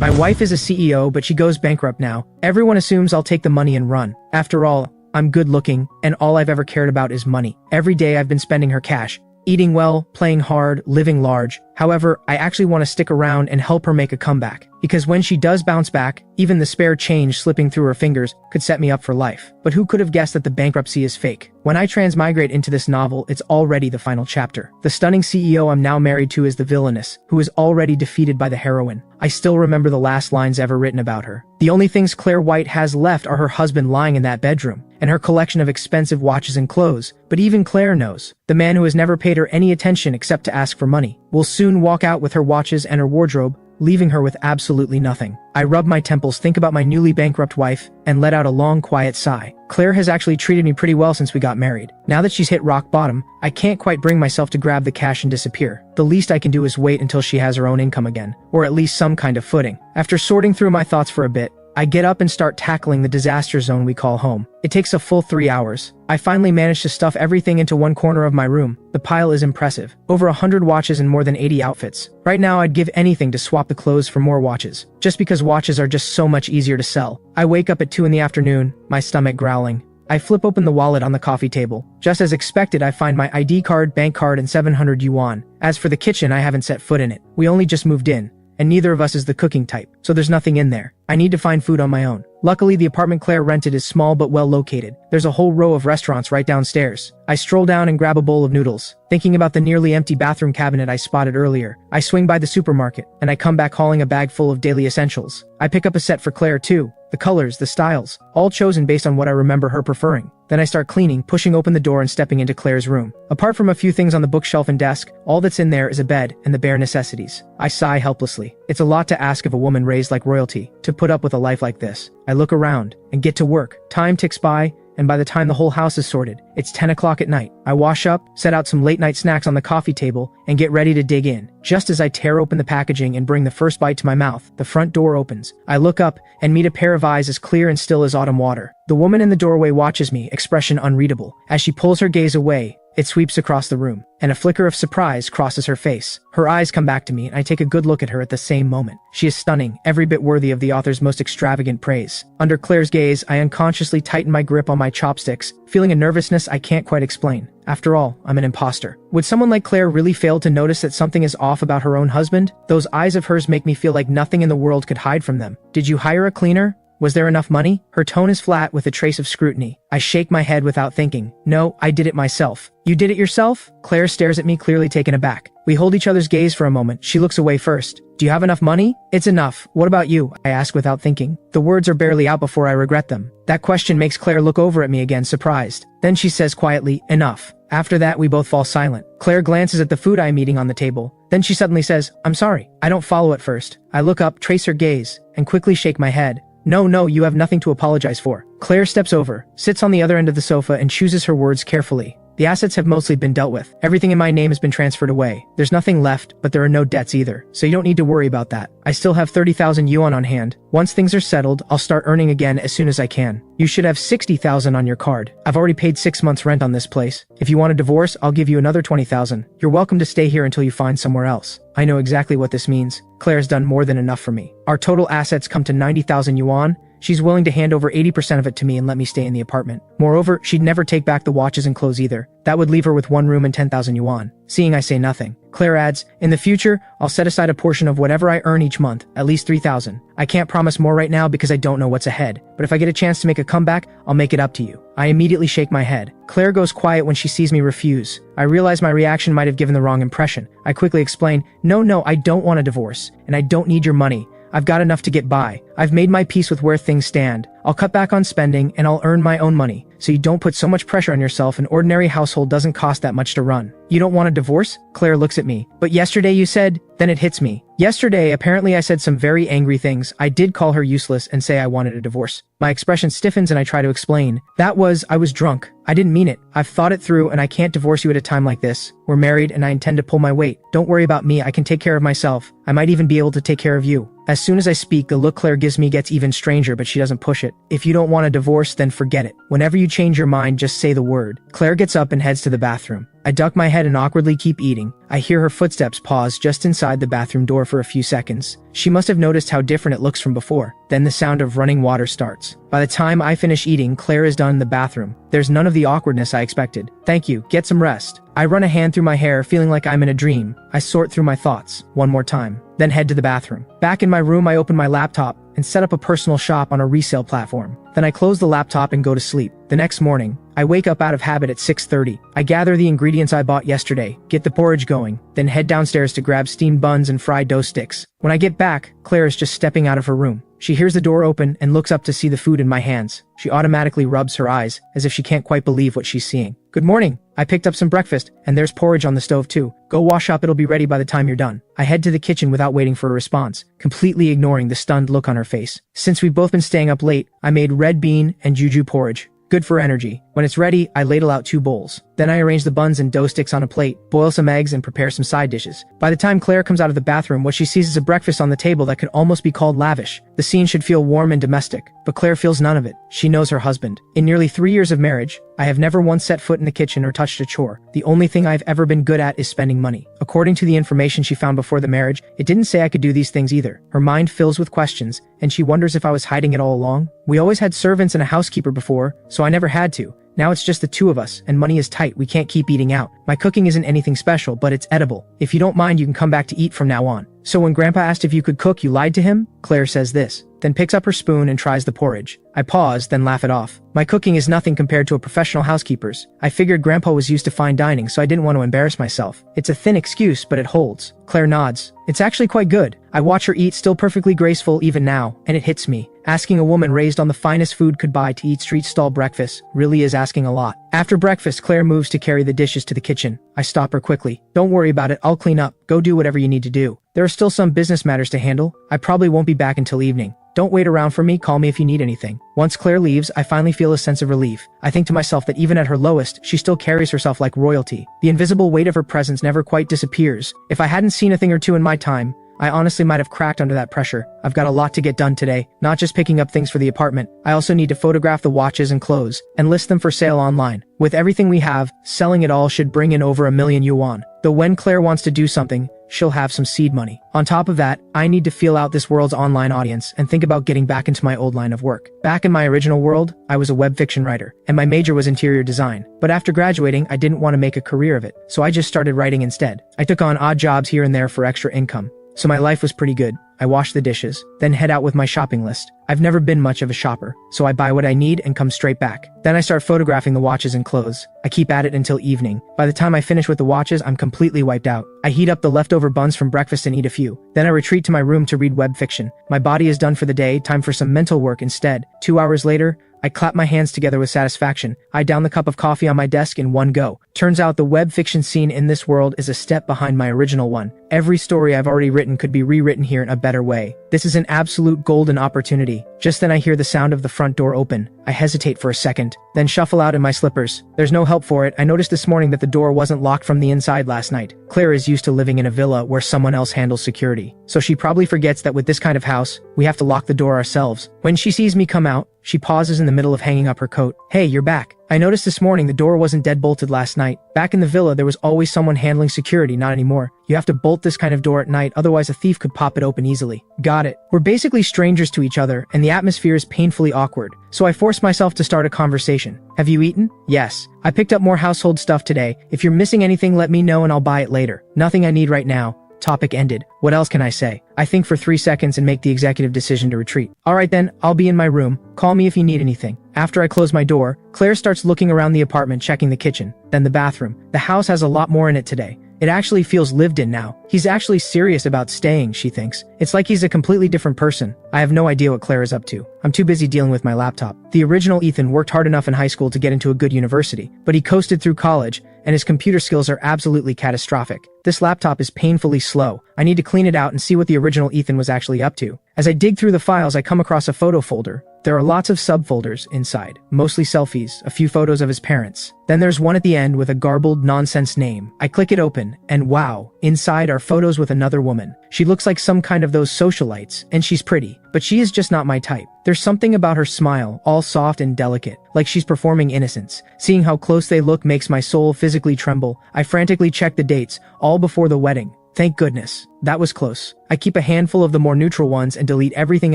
My wife is a CEO, but she goes bankrupt now. Everyone assumes I'll take the money and run. After all, I'm good looking, and all I've ever cared about is money. Every day I've been spending her cash. Eating well, playing hard, living large. However, I actually want to stick around and help her make a comeback. Because when she does bounce back, even the spare change slipping through her fingers could set me up for life. But who could have guessed that the bankruptcy is fake? When I transmigrate into this novel, it's already the final chapter. The stunning CEO I'm now married to is the villainess, who is already defeated by the heroine. I still remember the last lines ever written about her. The only things Claire White has left are her husband lying in that bedroom, and her collection of expensive watches and clothes. But even Claire knows, the man who has never paid her any attention except to ask for money, will soon walk out with her watches and her wardrobe, leaving her with absolutely nothing. I rub my temples, think about my newly bankrupt wife, and let out a long, quiet sigh. Claire has actually treated me pretty well since we got married. Now that she's hit rock bottom, I can't quite bring myself to grab the cash and disappear. The least I can do is wait until she has her own income again, or at least some kind of footing. After sorting through my thoughts for a bit, I get up and start tackling the disaster zone we call home. It takes a full 3 hours. I finally manage to stuff everything into one corner of my room. The pile is impressive. Over 100 watches and more than 80 outfits. Right now I'd give anything to swap the clothes for more watches, just because watches are just so much easier to sell. I wake up at 2 in the afternoon, my stomach growling. I flip open the wallet on the coffee table. Just as expected, I find my ID card, bank card, and 700 yuan. As for the kitchen, I haven't set foot in it. We only just moved in, and neither of us is the cooking type, so there's nothing in there. I need to find food on my own. Luckily, the apartment Claire rented is small but well located. There's a whole row of restaurants right downstairs. I stroll down and grab a bowl of noodles. Thinking about the nearly empty bathroom cabinet I spotted earlier, I swing by the supermarket, and I come back hauling a bag full of daily essentials. I pick up a set for Claire too. The colors, the styles, all chosen based on what I remember her preferring. Then I start cleaning, pushing open the door and stepping into Claire's room. Apart from a few things on the bookshelf and desk, all that's in there is a bed and the bare necessities. I sigh helplessly. It's a lot to ask of a woman raised like royalty, to put up with a life like this. I look around and get to work. Time ticks by, and by the time the whole house is sorted, it's 10 o'clock at night. I wash up, set out some late-night snacks on the coffee table, and get ready to dig in. Just as I tear open the packaging and bring the first bite to my mouth, the front door opens. I look up and meet a pair of eyes as clear and still as autumn water. The woman in the doorway watches me, expression unreadable. As she pulls her gaze away, it sweeps across the room, and a flicker of surprise crosses her face. Her eyes come back to me, and I take a good look at her at the same moment. She is stunning, every bit worthy of the author's most extravagant praise. Under Claire's gaze, I unconsciously tighten my grip on my chopsticks, feeling a nervousness I can't quite explain. After all, I'm an imposter. Would someone like Claire really fail to notice that something is off about her own husband? Those eyes of hers make me feel like nothing in the world could hide from them. Did you hire a cleaner? Was there enough money? Her tone is flat with a trace of scrutiny. I shake my head without thinking. No, I did it myself. You did it yourself? Claire stares at me, clearly taken aback. We hold each other's gaze for a moment. She looks away first. Do you have enough money? It's enough. What about you? I ask without thinking. The words are barely out before I regret them. That question makes Claire look over at me again, surprised. Then she says quietly, enough. After that, we both fall silent. Claire glances at the food I'm eating on the table. Then she suddenly says, I'm sorry. I don't follow at first. I look up, trace her gaze, and quickly shake my head. No, you have nothing to apologize for. Claire steps over, sits on the other end of the sofa, and chooses her words carefully. The assets have mostly been dealt with. Everything in my name has been transferred away. There's nothing left, but there are no debts either, so you don't need to worry about that. I still have 30,000 yuan on hand. Once things are settled, I'll start earning again as soon as I can. You should have 60,000 on your card. I've already paid 6 months rent on this place. If you want a divorce, I'll give you another 20,000. You're welcome to stay here until you find somewhere else. I know exactly what this means. Claire's done more than enough for me. Our total assets come to 90,000 yuan. She's willing to hand over 80% of it to me and let me stay in the apartment. Moreover, she'd never take back the watches and clothes either. That would leave her with 1 room and 10,000 yuan. Seeing I say nothing, Claire adds, in the future, I'll set aside a portion of whatever I earn each month, at least 3,000. I can't promise more right now because I don't know what's ahead, but if I get a chance to make a comeback, I'll make it up to you. I immediately shake my head. Claire goes quiet when she sees me refuse. I realize my reaction might have given the wrong impression. I quickly explain, no, I don't want a divorce, and I don't need your money. I've got enough to get by. I've made my peace with where things stand. I'll cut back on spending and I'll earn my own money. So you don't put so much pressure on yourself. An ordinary household doesn't cost that much to run. You don't want a divorce? Claire looks at me. But yesterday you said, then it hits me. Yesterday, apparently I said some very angry things. I did call her useless and say I wanted a divorce. My expression stiffens and I try to explain. I was drunk. I didn't mean it. I've thought it through and I can't divorce you at a time like this. We're married and I intend to pull my weight. Don't worry about me. I can take care of myself. I might even be able to take care of you. As soon as I speak, the look Claire gives me gets even stranger, but she doesn't push it. If you don't want a divorce, then forget it. Whenever you change your mind, just say the word. Claire gets up and heads to the bathroom. I duck my head and awkwardly keep eating. I hear her footsteps pause just inside the bathroom door for a few seconds. She must have noticed how different it looks from before. Then the sound of running water starts. By the time I finish eating, Claire is done in the bathroom. There's none of the awkwardness I expected. Thank you, get some rest. I run a hand through my hair, feeling like I'm in a dream. I sort through my thoughts one more time, then head to the bathroom. Back in my room, I open my laptop and set up a personal shop on a resale platform. Then I close the laptop and go to sleep. The next morning, I wake up out of habit at 6:30. I gather the ingredients I bought yesterday, get the porridge going, then head downstairs to grab steamed buns and fried dough sticks. When I get back, Claire is just stepping out of her room. She hears the door open and looks up to see the food in my hands. She automatically rubs her eyes, as if she can't quite believe what she's seeing. Good morning. I picked up some breakfast, and there's porridge on the stove too. Go wash up, it'll be ready by the time you're done. I head to the kitchen without waiting for a response, completely ignoring the stunned look on her face. Since we've both been staying up late, I made red bean and juju porridge. Good for energy. When it's ready, I ladle out 2 bowls. Then I arrange the buns and dough sticks on a plate, boil some eggs, and prepare some side dishes. By the time Claire comes out of the bathroom, what she sees is a breakfast on the table that could almost be called lavish. The scene should feel warm and domestic, but Claire feels none of it. She knows her husband. In nearly 3 years of marriage, I have never once set foot in the kitchen or touched a chore. The only thing I've ever been good at is spending money. According to the information she found before the marriage, it didn't say I could do these things either. Her mind fills with questions, and she wonders if I was hiding it all along. We always had servants and a housekeeper before, so I never had to. Now it's just the 2 of us, and money is tight. We can't keep eating out. My cooking isn't anything special, but it's edible. If you don't mind, you can come back to eat from now on. So when Grandpa asked if you could cook, you lied to him? Claire says this, then picks up her spoon and tries the porridge. I pause, then laugh it off. My cooking is nothing compared to a professional housekeeper's. I figured Grandpa was used to fine dining, so I didn't want to embarrass myself. It's a thin excuse, but it holds. Claire nods. It's actually quite good. I watch her eat, still perfectly graceful even now, and it hits me. Asking a woman raised on the finest food could buy to eat street stall breakfast really is asking a lot. After breakfast, Claire moves to carry the dishes to the kitchen. I stop her quickly. Don't worry about it, I'll clean up. Go do whatever you need to do. There are still some business matters to handle. I probably won't be back until evening. Don't wait around for me, call me if you need anything. Once Claire leaves, I finally feel a sense of relief. I think to myself that even at her lowest, she still carries herself like royalty. The invisible weight of her presence never quite disappears. If I hadn't seen a thing or two in my time, I honestly might have cracked under that pressure. I've got a lot to get done today, not just picking up things for the apartment. I also need to photograph the watches and clothes, and list them for sale online. With everything we have, selling it all should bring in over 1,000,000 yuan. Though when Claire wants to do something, she'll have some seed money. On top of that, I need to feel out this world's online audience and think about getting back into my old line of work. Back in my original world, I was a web fiction writer, and my major was interior design. But after graduating, I didn't want to make a career of it, so I just started writing instead. I took on odd jobs here and there for extra income. So my life was pretty good. I wash the dishes, then head out with my shopping list. I've never been much of a shopper, so I buy what I need and come straight back. Then I start photographing the watches and clothes. I keep at it until evening. By the time I finish with the watches, I'm completely wiped out. I heat up the leftover buns from breakfast and eat a few. Then I retreat to my room to read web fiction. My body is done for the day, time for some mental work instead. 2 hours later, I clap my hands together with satisfaction. I down the cup of coffee on my desk in one go. Turns out the web fiction scene in this world is a step behind my original one. Every story I've already written could be rewritten here in a better way. This is an absolute golden opportunity. Just then I hear the sound of the front door open. I hesitate for a second, then shuffle out in my slippers. There's no help for it. I noticed this morning that the door wasn't locked from the inside last night. Claire is used to living in a villa where someone else handles security, so she probably forgets that with this kind of house, we have to lock the door ourselves. When she sees me come out, she pauses in the middle of hanging up her coat. Hey, you're back. I noticed this morning the door wasn't deadbolted last night. Back in the villa, there was always someone handling security, not anymore. You have to bolt this kind of door at night, otherwise a thief could pop it open easily. Got it. We're basically strangers to each other, and the atmosphere is painfully awkward. So I force myself to start a conversation. Have you eaten? Yes. I picked up more household stuff today. If you're missing anything, let me know and I'll buy it later. Nothing I need right now. Topic ended. What else can I say? I think for 3 seconds and make the executive decision to retreat. Alright then, I'll be in my room. Call me if you need anything. After I close my door, Claire starts looking around the apartment, checking the kitchen, then the bathroom. The house has a lot more in it today. It actually feels lived in now. He's actually serious about staying, she thinks. It's like he's a completely different person. I have no idea what Claire is up to. I'm too busy dealing with my laptop. The original Ethan worked hard enough in high school to get into a good university, but he coasted through college, and his computer skills are absolutely catastrophic. This laptop is painfully slow. I need to clean it out and see what the original Ethan was actually up to. As I dig through the files, I come across a photo folder. There are lots of subfolders inside, mostly selfies, a few photos of his parents. Then there's one at the end with a garbled nonsense name. I click it open, and wow, inside are photos with another woman. She looks like some kind of those socialites, and she's pretty, but she is just not my type. There's something about her smile, all soft and delicate, like she's performing innocence. Seeing how close they look makes my soul physically tremble. I frantically check the dates, all before the wedding. Thank goodness. That was close. I keep a handful of the more neutral ones and delete everything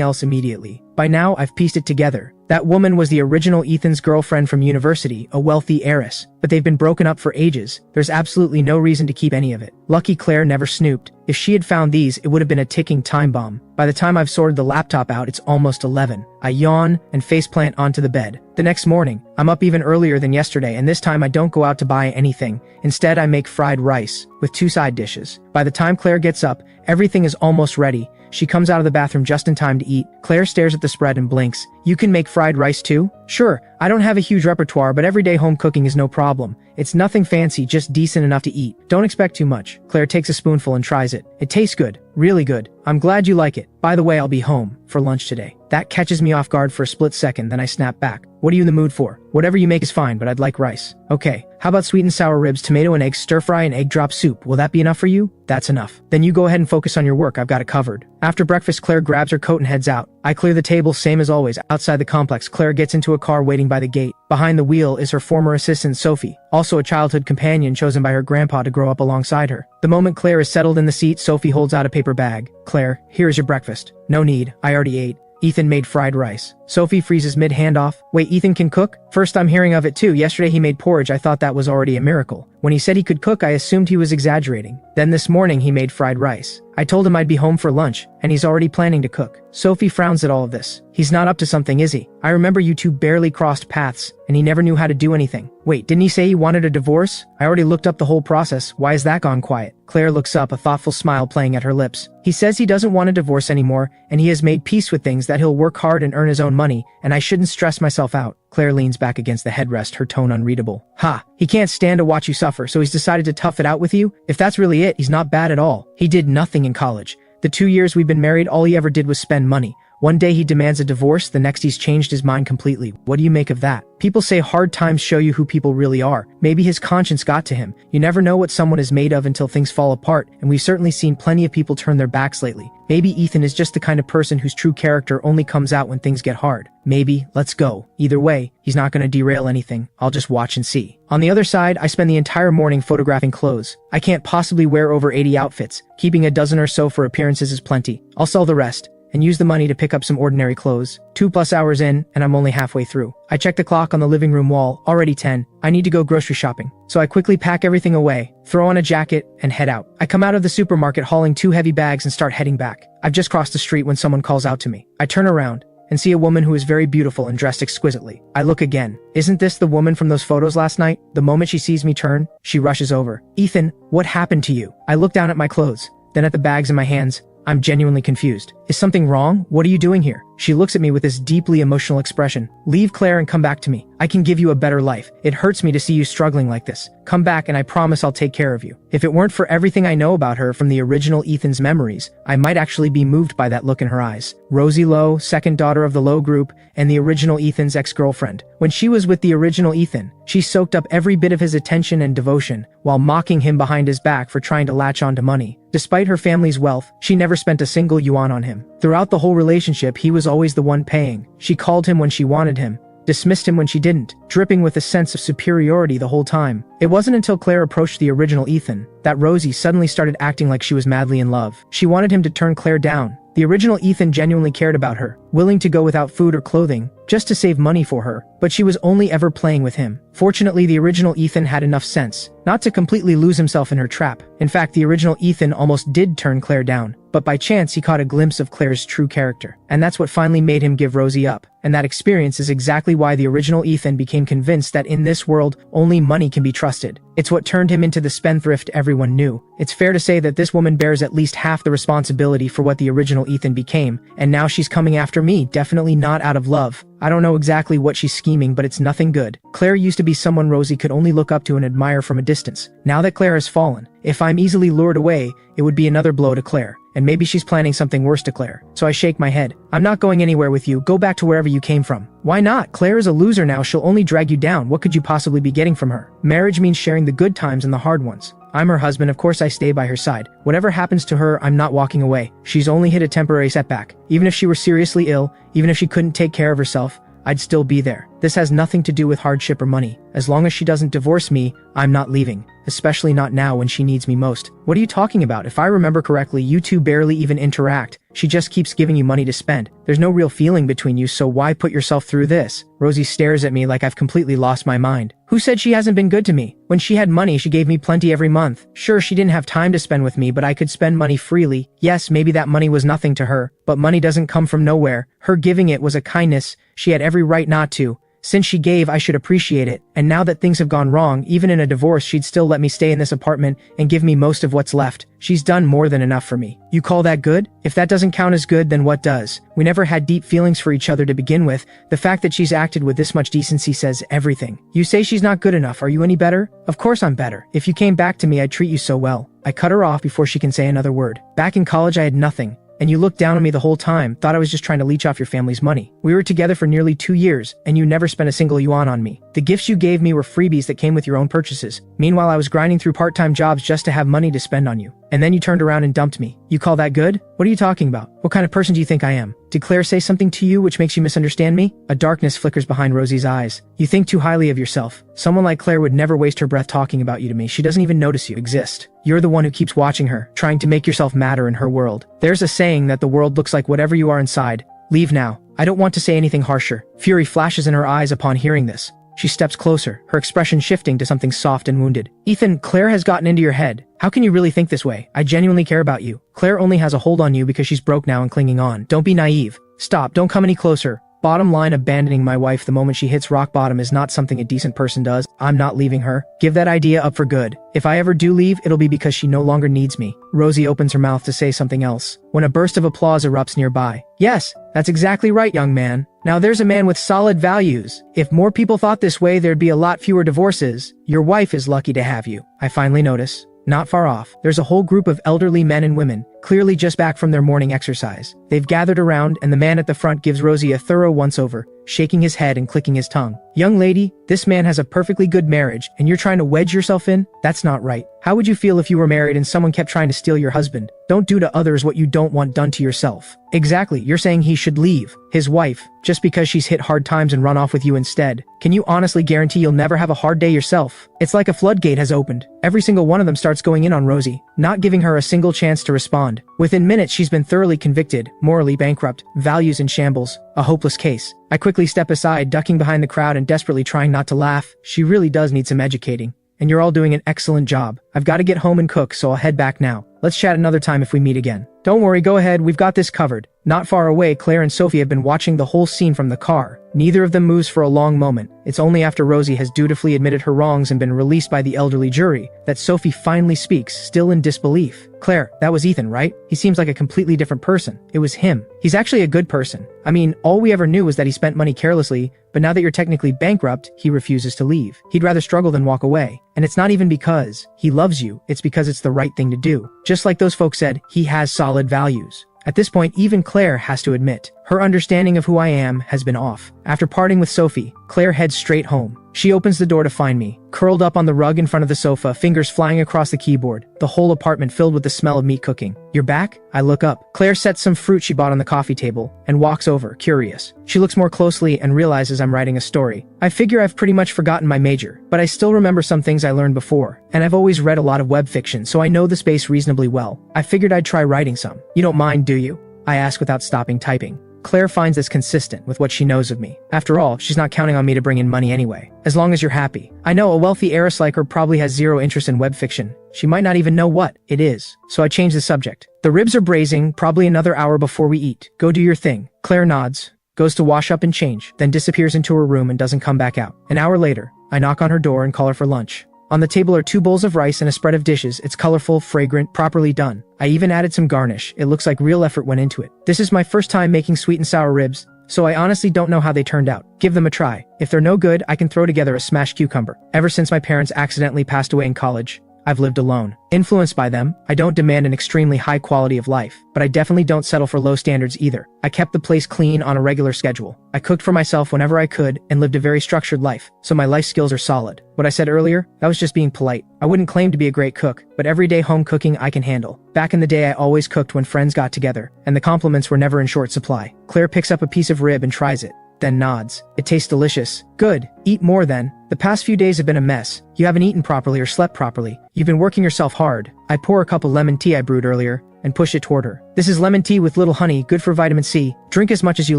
else immediately. By now, I've pieced it together. That woman was the original Ethan's girlfriend from university, a wealthy heiress, but they've been broken up for ages. There's absolutely no reason to keep any of it. Lucky Claire never snooped. If she had found these, it would have been a ticking time bomb. By the time I've sorted the laptop out, it's almost 11. I yawn and faceplant onto the bed. The next morning, I'm up even earlier than yesterday, and this time I don't go out to buy anything. Instead, I make fried rice with 2 side dishes. By the time Claire gets up, everything is almost ready. She comes out of the bathroom just in time to eat. Claire stares at the spread and blinks. You can make fried rice too? Sure, I don't have a huge repertoire, but everyday home cooking is no problem. It's nothing fancy, just decent enough to eat. Don't expect too much. Claire takes a spoonful and tries it. It tastes good. Really good. I'm glad you like it. By the way, I'll be home for lunch today. That catches me off guard for a split second, then I snap back. What are you in the mood for? Whatever you make is fine, but I'd like rice. Okay, how about sweet and sour ribs, tomato and egg stir fry, and egg drop soup? Will that be enough for you? That's enough. Then you go ahead and focus on your work. I've got it covered. After breakfast, Claire grabs her coat and heads out. I clear the table, same as always. Outside the complex, Claire gets into a car waiting by the gate. Behind the wheel is her former assistant, Sophie, also a childhood companion chosen by her grandpa to grow up alongside her. The moment Claire is settled in the seat, Sophie holds out a paper bag. Claire, here is your breakfast. No need, I already ate. Ethan made fried rice. Sophie freezes mid-handoff. Wait, Ethan can cook? First I'm hearing of it too. Yesterday he made porridge. I thought that was already a miracle. When he said he could cook, I assumed he was exaggerating. Then this morning he made fried rice. I told him I'd be home for lunch, and he's already planning to cook. Sophie frowns at all of this. He's not up to something, is he? I remember you two barely crossed paths, and he never knew how to do anything. Wait, didn't he say he wanted a divorce? I already looked up the whole process. Why is that gone quiet? Claire looks up, a thoughtful smile playing at her lips. He says he doesn't want a divorce anymore, and he has made peace with things, that he'll work hard and earn his own money, and I shouldn't stress myself out. Claire leans back against the headrest, her tone unreadable. Ha! He can't stand to watch you suffer, so he's decided to tough it out with you? If that's really it, he's not bad at all. He did nothing in college. The 2 years we've been married, all he ever did was spend money. One day he demands a divorce, the next he's changed his mind completely. What do you make of that? People say hard times show you who people really are. Maybe his conscience got to him. You never know what someone is made of until things fall apart, and we've certainly seen plenty of people turn their backs lately. Maybe Ethan is just the kind of person whose true character only comes out when things get hard. Maybe, let's go. Either way, he's not going to derail anything. I'll just watch and see. On the other side, I spend the entire morning photographing clothes. I can't possibly wear over 80 outfits. Keeping a dozen or so for appearances is plenty. I'll sell the rest and use the money to pick up some ordinary clothes. 2+ hours in, and I'm only halfway through. I check the clock on the living room wall, already 10. I need to go grocery shopping. So I quickly pack everything away, throw on a jacket, and head out. I come out of the supermarket hauling 2 heavy bags and start heading back. I've just crossed the street when someone calls out to me. I turn around and see a woman who is very beautiful and dressed exquisitely. I look again. Isn't this the woman from those photos last night? The moment she sees me turn, she rushes over. Ethan, what happened to you? I look down at my clothes, then at the bags in my hands. I'm genuinely confused. Is something wrong? What are you doing here? She looks at me with this deeply emotional expression. Leave Claire and come back to me. I can give you a better life. It hurts me to see you struggling like this. Come back and I promise I'll take care of you. If it weren't for everything I know about her from the original Ethan's memories, I might actually be moved by that look in her eyes. Rosie Lowe, second daughter of the Lowe group, and the original Ethan's ex-girlfriend. When she was with the original Ethan, she soaked up every bit of his attention and devotion, while mocking him behind his back for trying to latch on to money. Despite her family's wealth, she never spent a single yuan on him. Throughout the whole relationship, he was always the one paying. She called him when she wanted him, dismissed him when she didn't, dripping with a sense of superiority the whole time. It wasn't until Claire approached the original Ethan that Rosie suddenly started acting like she was madly in love. She wanted him to turn Claire down. The original Ethan genuinely cared about her, willing to go without food or clothing, just to save money for her, but she was only ever playing with him. Fortunately, the original Ethan had enough sense not to completely lose himself in her trap. In fact, the original Ethan almost did turn Claire down, but by chance he caught a glimpse of Claire's true character, and that's what finally made him give Rosie up. And that experience is exactly why the original Ethan became convinced that in this world, only money can be trusted. It's what turned him into the spendthrift everyone knew. It's fair to say that this woman bears at least half the responsibility for what the original Ethan became, and now she's coming after me, definitely not out of love. I don't know exactly what she's scheming, but it's nothing good. Claire used to be someone Rosie could only look up to and admire from a distance. Now that Claire has fallen, If I'm easily lured away, it would be another blow to Claire. And maybe she's planning something worse to Claire. So I shake my head. I'm not going anywhere with you. Go back to wherever you came from. Why not? Claire is a loser now. She'll only drag you down. What could you possibly be getting from her? Marriage means sharing the good times and the hard ones. I'm her husband. Of course I stay by her side. Whatever happens to her, I'm not walking away. She's only hit a temporary setback. Even if she were seriously ill, even if she couldn't take care of herself, I'd still be there. This has nothing to do with hardship or money. As long as she doesn't divorce me, I'm not leaving. Especially not now when she needs me most. What are you talking about? If I remember correctly, you two barely even interact. She just keeps giving you money to spend. There's no real feeling between you, so why put yourself through this? Rosie stares at me like I've completely lost my mind. Who said she hasn't been good to me? When she had money, she gave me plenty every month. Sure, she didn't have time to spend with me, but I could spend money freely. Yes, maybe that money was nothing to her, but money doesn't come from nowhere. Her giving it was a kindness. She had every right not to. Since she gave, I should appreciate it. And now that things have gone wrong, even in a divorce, she'd still let me stay in this apartment and give me most of what's left. She's done more than enough for me. You call that good? If that doesn't count as good, then what does? We never had deep feelings for each other to begin with. The fact that she's acted with this much decency says everything. You say she's not good enough. Are you any better? Of course I'm better. If you came back to me, I'd treat you so well. I cut her off before she can say another word. Back in college, I had nothing. And you looked down on me the whole time, thought I was just trying to leech off your family's money. We were together for nearly 2 years, and you never spent a single yuan on me. The gifts you gave me were freebies that came with your own purchases. Meanwhile, I was grinding through part-time jobs just to have money to spend on you. And then you turned around and dumped me. You call that good? What are you talking about? What kind of person do you think I am? Did Claire say something to you which makes you misunderstand me? A darkness flickers behind Rosie's eyes. You think too highly of yourself. Someone like Claire would never waste her breath talking about you to me. She doesn't even notice you exist. You're the one who keeps watching her, trying to make yourself matter in her world. There's a saying that the world looks like whatever you are inside. Leave now. I don't want to say anything harsher. Fury flashes in her eyes upon hearing this. She steps closer, her expression shifting to something soft and wounded. Ethan, Claire has gotten into your head. How can you really think this way? I genuinely care about you. Claire only has a hold on you because she's broke now and clinging on. Don't be naive. Stop, don't come any closer. Bottom line, abandoning my wife the moment she hits rock bottom is not something a decent person does. I'm not leaving her. Give that idea up for good. If I ever do leave, it'll be because she no longer needs me. Rosie opens her mouth to say something else, when a burst of applause erupts nearby. Yes, that's exactly right, young man. Now there's a man with solid values. If more people thought this way, there'd be a lot fewer divorces. Your wife is lucky to have you. I finally notice. Not far off, there's a whole group of elderly men and women, clearly just back from their morning exercise. They've gathered around, and the man at the front gives Rosie a thorough once-over, shaking his head and clicking his tongue. Young lady, this man has a perfectly good marriage, and you're trying to wedge yourself in? That's not right. How would you feel if you were married and someone kept trying to steal your husband? Don't do to others what you don't want done to yourself. Exactly, you're saying he should leave his wife, just because she's hit hard times and run off with you instead. Can you honestly guarantee you'll never have a hard day yourself? It's like a floodgate has opened. Every single one of them starts going in on Rosie, not giving her a single chance to respond. Within minutes, she's been thoroughly convicted, morally bankrupt, values in shambles, a hopeless case. I quickly step aside, ducking behind the crowd and desperately trying not to laugh. She really does need some educating. And you're all doing an excellent job. I've got to get home and cook, so I'll head back now. Let's chat another time if we meet again. Don't worry, go ahead, we've got this covered. Not far away, Claire and Sophie have been watching the whole scene from the car. Neither of them moves for a long moment. It's only after Rosie has dutifully admitted her wrongs and been released by the elderly jury that Sophie finally speaks, still in disbelief. Claire, that was Ethan, right? He seems like a completely different person. It was him. He's actually a good person. I mean, all we ever knew was that he spent money carelessly, but now that you're technically bankrupt, he refuses to leave. He'd rather struggle than walk away. And it's not even because he loves you, it's because it's the right thing to do. Just like those folks said, he has solid values. At this point, even Claire has to admit, her understanding of who I am has been off. After parting with Sophie, Claire heads straight home. She opens the door to find me, curled up on the rug in front of the sofa, fingers flying across the keyboard, the whole apartment filled with the smell of meat cooking. You're back? I look up. Claire sets some fruit she bought on the coffee table and walks over, curious. She looks more closely and realizes I'm writing a story. I figure I've pretty much forgotten my major, but I still remember some things I learned before, and I've always read a lot of web fiction, so I know the space reasonably well. I figured I'd try writing some. You don't mind, do you? I ask without stopping typing. Claire finds this consistent with what she knows of me. After all, she's not counting on me to bring in money anyway. As long as you're happy. I know a wealthy heiress like her probably has zero interest in web fiction. She might not even know what it is. So I change the subject. The ribs are braising, probably another hour before we eat. Go do your thing. Claire nods, goes to wash up and change, then disappears into her room and doesn't come back out. An hour later, I knock on her door and call her for lunch. On the table are 2 bowls of rice and a spread of dishes. It's colorful, fragrant, properly done. I even added some garnish. It looks like real effort went into it. This is my first time making sweet and sour ribs, so I honestly don't know how they turned out. Give them a try. If they're no good, I can throw together a smashed cucumber. Ever since my parents accidentally passed away in college, I've lived alone. Influenced by them, I don't demand an extremely high quality of life, but I definitely don't settle for low standards either. I kept the place clean on a regular schedule. I cooked for myself whenever I could and lived a very structured life, so my life skills are solid. What I said earlier, that was just being polite. I wouldn't claim to be a great cook, but everyday home cooking I can handle. Back in the day I always cooked when friends got together, and the compliments were never in short supply. Claire picks up a piece of rib and tries it, then nods. It tastes delicious. Good. Eat more then. The past few days have been a mess. You haven't eaten properly or slept properly. You've been working yourself hard. I pour a cup of lemon tea I brewed earlier and push it toward her. This is lemon tea with little honey, good for vitamin C. Drink as much as you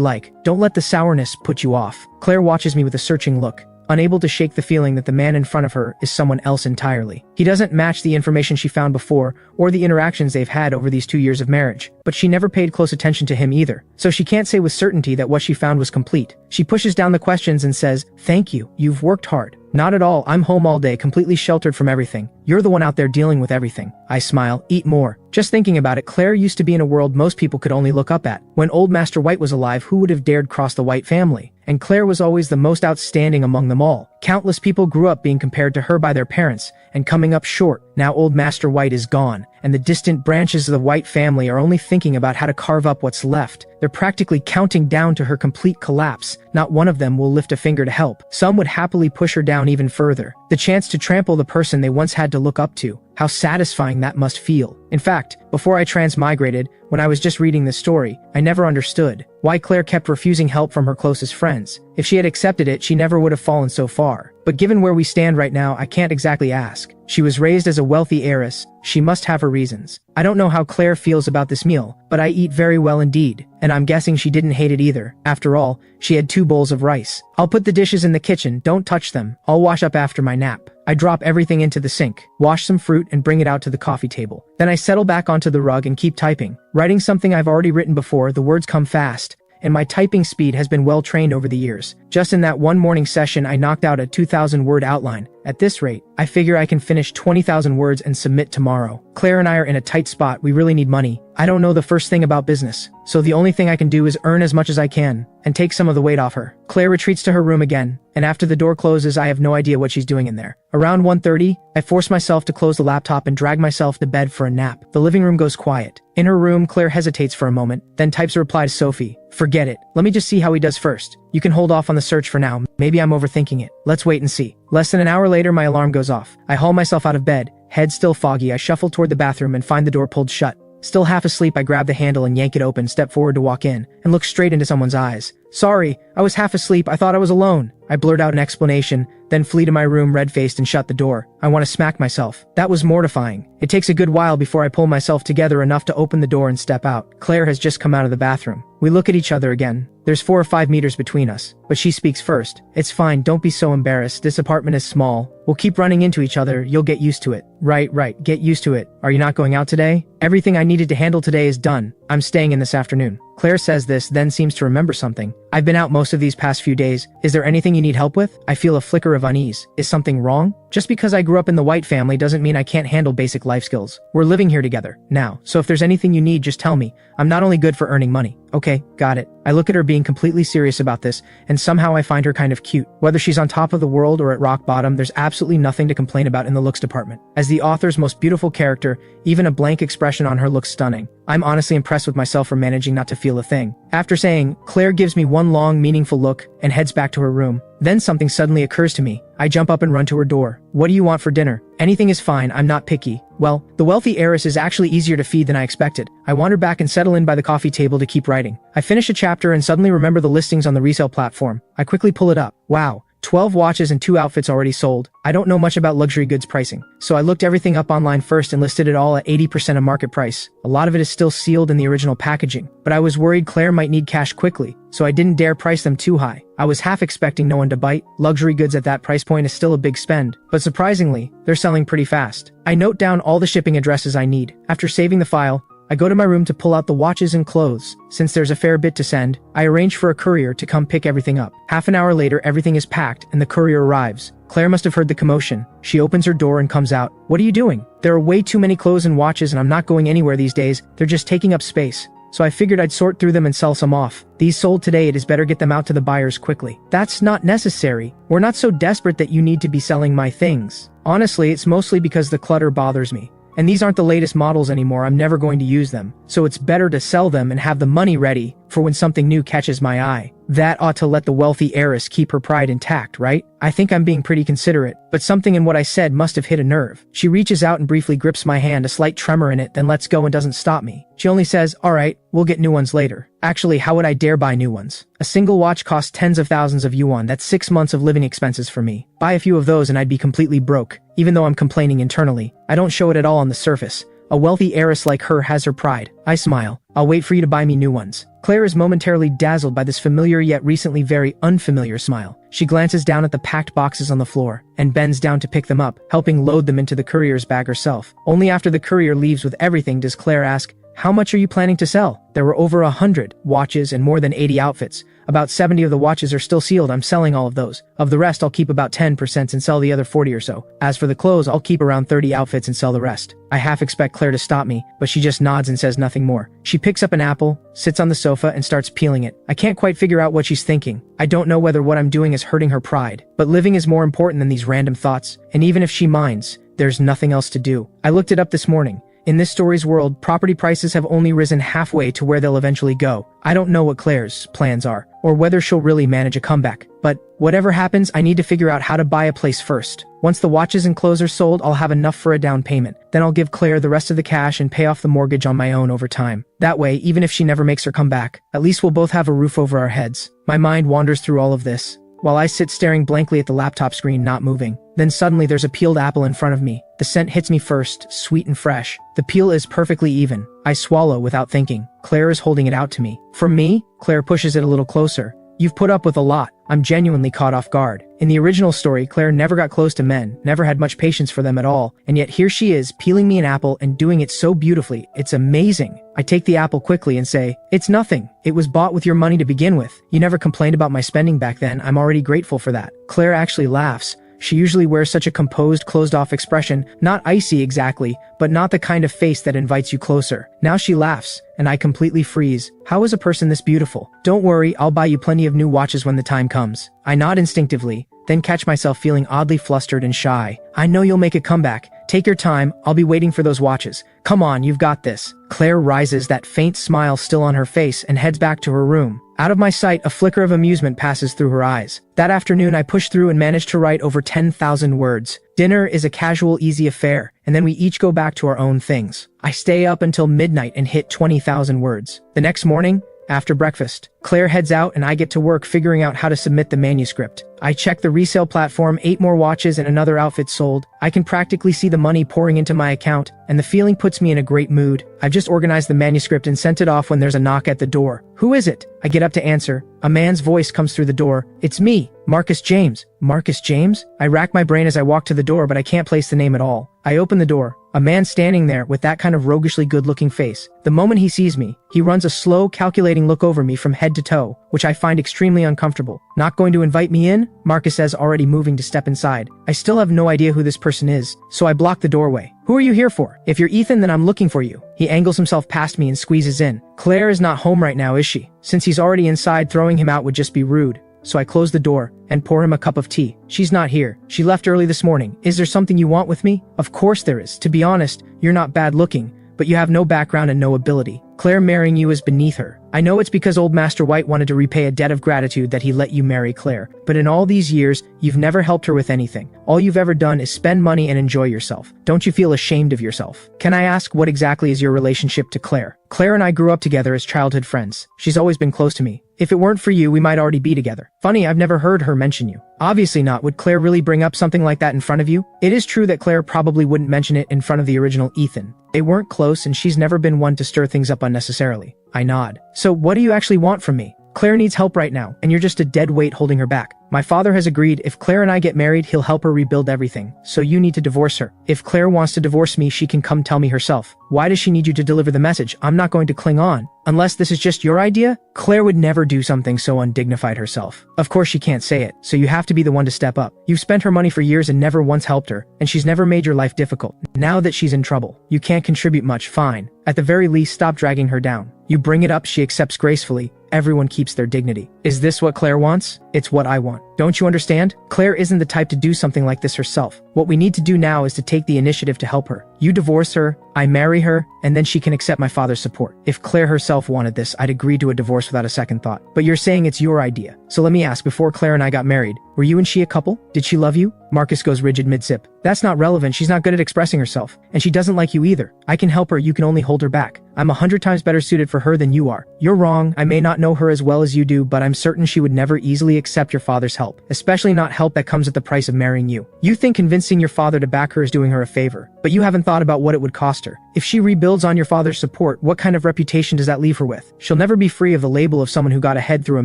like. Don't let the sourness put you off. Claire watches me with a searching look, unable to shake the feeling that the man in front of her is someone else entirely. He doesn't match the information she found before or the interactions they've had over these 2 years of marriage, but she never paid close attention to him either, so she can't say with certainty that what she found was complete. She pushes down the questions and says, "Thank you, you've worked hard." "Not at all, I'm home all day, completely sheltered from everything. You're the one out there dealing with everything." I smile. Eat more. Just thinking about it, Claire used to be in a world most people could only look up at. When old Master White was alive, who would have dared cross the White family? And Claire was always the most outstanding among them all. Countless people grew up being compared to her by their parents, and coming up short. Now old Master White is gone, and the distant branches of the White family are only thinking about how to carve up what's left. They're practically counting down to her complete collapse. Not one of them will lift a finger to help. Some would happily push her down even further. The chance to trample the person they once had to look up to. How satisfying that must feel. In fact, before I transmigrated, when I was just reading this story, I never understood why Claire kept refusing help from her closest friends. If she had accepted it, she never would have fallen so far. But given where we stand right now, I can't exactly ask. She was raised as a wealthy heiress. She must have her reasons. I don't know how Claire feels about this meal, but I eat very well indeed, and I'm guessing she didn't hate it either. After all, she had 2 bowls of rice. I'll put the dishes in the kitchen, don't touch them. I'll wash up after my nap. I drop everything into the sink, wash some fruit and bring it out to the coffee table. Then I settle back onto the rug and keep typing. Writing something I've already written before, the words come fast, and my typing speed has been well trained over the years. Just in that one morning session, I knocked out a 2,000-word outline. At this rate, I figure I can finish 20,000 words and submit tomorrow. Claire and I are in a tight spot. We really need money. I don't know the first thing about business, so the only thing I can do is earn as much as I can and take some of the weight off her. Claire retreats to her room again, and after the door closes, I have no idea what she's doing in there. Around 1:30, I force myself to close the laptop and drag myself to bed for a nap. The living room goes quiet. In her room, Claire hesitates for a moment, then types a reply to Sophie. "Forget it. Let me just see how he does first. You can hold off on the search for now. Maybe I'm overthinking it. Let's wait and see." Less than an hour later, my alarm goes off. I haul myself out of bed. Head still foggy, I shuffle toward the bathroom and find the door pulled shut. Still half asleep, I grab the handle and yank it open, step forward to walk in, and look straight into someone's eyes. "Sorry, I was half asleep. I thought I was alone." I blurt out an explanation, then flee to my room red-faced and shut the door. I want to smack myself. That was mortifying. It takes a good while before I pull myself together enough to open the door and step out. Claire has just come out of the bathroom. We look at each other again. There's 4 or 5 meters between us, but she speaks first. "It's fine, don't be so embarrassed. This apartment is small. We'll keep running into each other. You'll get used to it." Right, get used to it. Are you not going out today?" "Everything I needed to handle today is done. I'm staying in this afternoon." Claire says this, then seems to remember something. "I've been out most of these past few days. Is there anything you need help with?" I feel a flicker of unease. Is something wrong? Just because I grew up in the White family doesn't mean I can't handle basic life skills. We're living here together now, so if there's anything you need, just tell me. I'm not only good for earning money. Okay, got it. I look at her being completely serious about this, and somehow I find her kind of cute. Whether she's on top of the world or at rock bottom, there's absolutely nothing to complain about in the looks department. As the author's most beautiful character, even a blank expression on her looks stunning. I'm honestly impressed with myself for managing not to feel a thing. After saying, Claire gives me one long, meaningful look and heads back to her room. Then something suddenly occurs to me. I jump up and run to her door. "What do you want for dinner?" "Anything is fine, I'm not picky." Well, the wealthy heiress is actually easier to feed than I expected. I wander back and settle in by the coffee table to keep writing. I finish a chapter and suddenly remember the listings on the resale platform. I quickly pull it up. Wow. 12 watches and 2 outfits already sold. I don't know much about luxury goods pricing, so I looked everything up online first and listed it all at 80% of market price. A lot of it is still sealed in the original packaging, but I was worried Claire might need cash quickly, so I didn't dare price them too high. I was half expecting no one to bite. Luxury goods at that price point is still a big spend, but surprisingly, they're selling pretty fast. I note down all the shipping addresses I need. After saving the file, I go to my room to pull out the watches and clothes. Since there's a fair bit to send, I arrange for a courier to come pick everything up. Half an hour later, everything is packed and the courier arrives. Claire must have heard the commotion. She opens her door and comes out. "What are you doing?" "There are way too many clothes and watches and I'm not going anywhere these days. They're just taking up space. So I figured I'd sort through them and sell some off. These sold today, it is better get them out to the buyers quickly." "That's not necessary. We're not so desperate that you need to be selling my things." Honestly, it's mostly because the clutter bothers me. And these aren't the latest models anymore, I'm never going to use them. So it's better to sell them and have the money ready for when something new catches my eye. That ought to let the wealthy heiress keep her pride intact, right? I think I'm being pretty considerate, but something in what I said must have hit a nerve. She reaches out and briefly grips my hand, a slight tremor in it, then lets go and doesn't stop me. She only says, alright, we'll get new ones later. Actually, how would I dare buy new ones? A single watch costs tens of thousands of yuan, that's 6 months of living expenses for me. Buy a few of those and I'd be completely broke. Even though I'm complaining internally, I don't show it at all on the surface. A wealthy heiress like her has her pride. I smile. I'll wait for you to buy me new ones. Claire is momentarily dazzled by this familiar yet recently very unfamiliar smile. She glances down at the packed boxes on the floor and bends down to pick them up, helping load them into the courier's bag herself. Only after the courier leaves with everything does Claire ask, how much are you planning to sell? There were over 100 watches and more than 80 outfits. About 70 of the watches are still sealed. I'm selling all of those. Of the rest, I'll keep about 10% and sell the other 40 or so. As for the clothes, I'll keep around 30 outfits and sell the rest. I half expect Claire to stop me, but she just nods and says nothing more. She picks up an apple, sits on the sofa, and starts peeling it. I can't quite figure out what she's thinking. I don't know whether what I'm doing is hurting her pride, but living is more important than these random thoughts, and even if she minds, there's nothing else to do. I looked it up this morning. In this story's world, property prices have only risen halfway to where they'll eventually go. I don't know what Claire's plans are, or whether she'll really manage a comeback. But whatever happens, I need to figure out how to buy a place first. Once the watches and clothes are sold, I'll have enough for a down payment. Then I'll give Claire the rest of the cash and pay off the mortgage on my own over time. That way, even if she never makes her comeback, at least we'll both have a roof over our heads. My mind wanders through all of this, while I sit staring blankly at the laptop screen, not moving. Then suddenly there's a peeled apple in front of me. The scent hits me first, sweet and fresh. The peel is perfectly even. I swallow without thinking. Claire is holding it out to me. For me? Claire pushes it a little closer. You've put up with a lot. I'm genuinely caught off guard. In the original story, Claire never got close to men, never had much patience for them at all, and yet here she is, peeling me an apple and doing it so beautifully. It's amazing. I take the apple quickly and say, it's nothing. It was bought with your money to begin with. You never complained about my spending back then. I'm already grateful for that. Claire actually laughs. She usually wears such a composed, closed-off expression, not icy exactly, but not the kind of face that invites you closer. Now she laughs, and I completely freeze. How is a person this beautiful? Don't worry, I'll buy you plenty of new watches when the time comes. I nod instinctively, then catch myself feeling oddly flustered and shy. I know you'll make a comeback. Take your time, I'll be waiting for those watches. Come on, you've got this. Claire rises, that faint smile still on her face, and heads back to her room. Out of my sight, a flicker of amusement passes through her eyes. That afternoon, I pushed through and managed to write over 10,000 words. Dinner is a casual, easy affair, and then we each go back to our own things. I stay up until midnight and hit 20,000 words. The next morning, after breakfast, Claire heads out and I get to work figuring out how to submit the manuscript. I check the resale platform, 8 more watches and another outfit sold. I can practically see the money pouring into my account, and the feeling puts me in a great mood. I've just organized the manuscript and sent it off when there's a knock at the door. Who is it? I get up to answer. A man's voice comes through the door. It's me, Marcus James. Marcus James? I rack my brain as I walk to the door, but I can't place the name at all. I open the door. A man standing there with that kind of roguishly good-looking face. The moment he sees me, he runs a slow, calculating look over me from head to toe, which I find extremely uncomfortable. Not going to invite me in? Marcus says, already moving to step inside. I still have no idea who this person is, so I block the doorway. Who are you here for? If you're Ethan, then I'm looking for you. He angles himself past me and squeezes in. Claire is not home right now, is she? Since he's already inside, throwing him out would just be rude. So I close the door and pour him a cup of tea. She's not here. She left early this morning. Is there something you want with me? Of course there is. To be honest, you're not bad looking, but you have no background and no ability. Claire marrying you is beneath her. I know it's because old Master White wanted to repay a debt of gratitude that he let you marry Claire, but in all these years, you've never helped her with anything. All you've ever done is spend money and enjoy yourself. Don't you feel ashamed of yourself? Can I ask, what exactly is your relationship to Claire? Claire and I grew up together as childhood friends. She's always been close to me. If it weren't for you, we might already be together. Funny, I've never heard her mention you. Obviously not. Would Claire really bring up something like that in front of you? It is true that Claire probably wouldn't mention it in front of the original Ethan. They weren't close, and she's never been one to stir things up unnecessarily. I nod. So what do you actually want from me? Claire needs help right now, and you're just a dead weight holding her back. My father has agreed if Claire and I get married, he'll help her rebuild everything. So you need to divorce her. If Claire wants to divorce me, she can come tell me herself. Why does she need you to deliver the message? I'm not going to cling on. Unless this is just your idea? Claire would never do something so undignified herself. Of course she can't say it, so you have to be the one to step up. You've spent her money for years and never once helped her, and she's never made your life difficult. Now that she's in trouble, you can't contribute much, fine. At the very least, stop dragging her down. You bring it up, she accepts gracefully. Everyone keeps their dignity. Is this what Claire wants? It's what I want. Don't you understand? Claire isn't the type to do something like this herself. What we need to do now is to take the initiative to help her. You divorce her, I marry her, and then she can accept my father's support. If Claire herself wanted this, I'd agree to a divorce without a second thought. But you're saying it's your idea. So let me ask, before Claire and I got married, were you and she a couple? Did she love you? Marcus goes rigid mid-sip. That's not relevant, she's not good at expressing herself. And she doesn't like you either. I can help her, you can only hold her back. I'm 100 times better suited for her than you are. You're wrong, I may not know her as well as you do, but I'm certain she would never easily accept your father's help. Especially not help that comes at the price of marrying you. You think convincing your father to back her is doing her a favor, but you haven't thought about what it would cost her. If she rebuilds on your father's support, what kind of reputation does that leave her with? She'll never be free of the label of someone who got ahead through a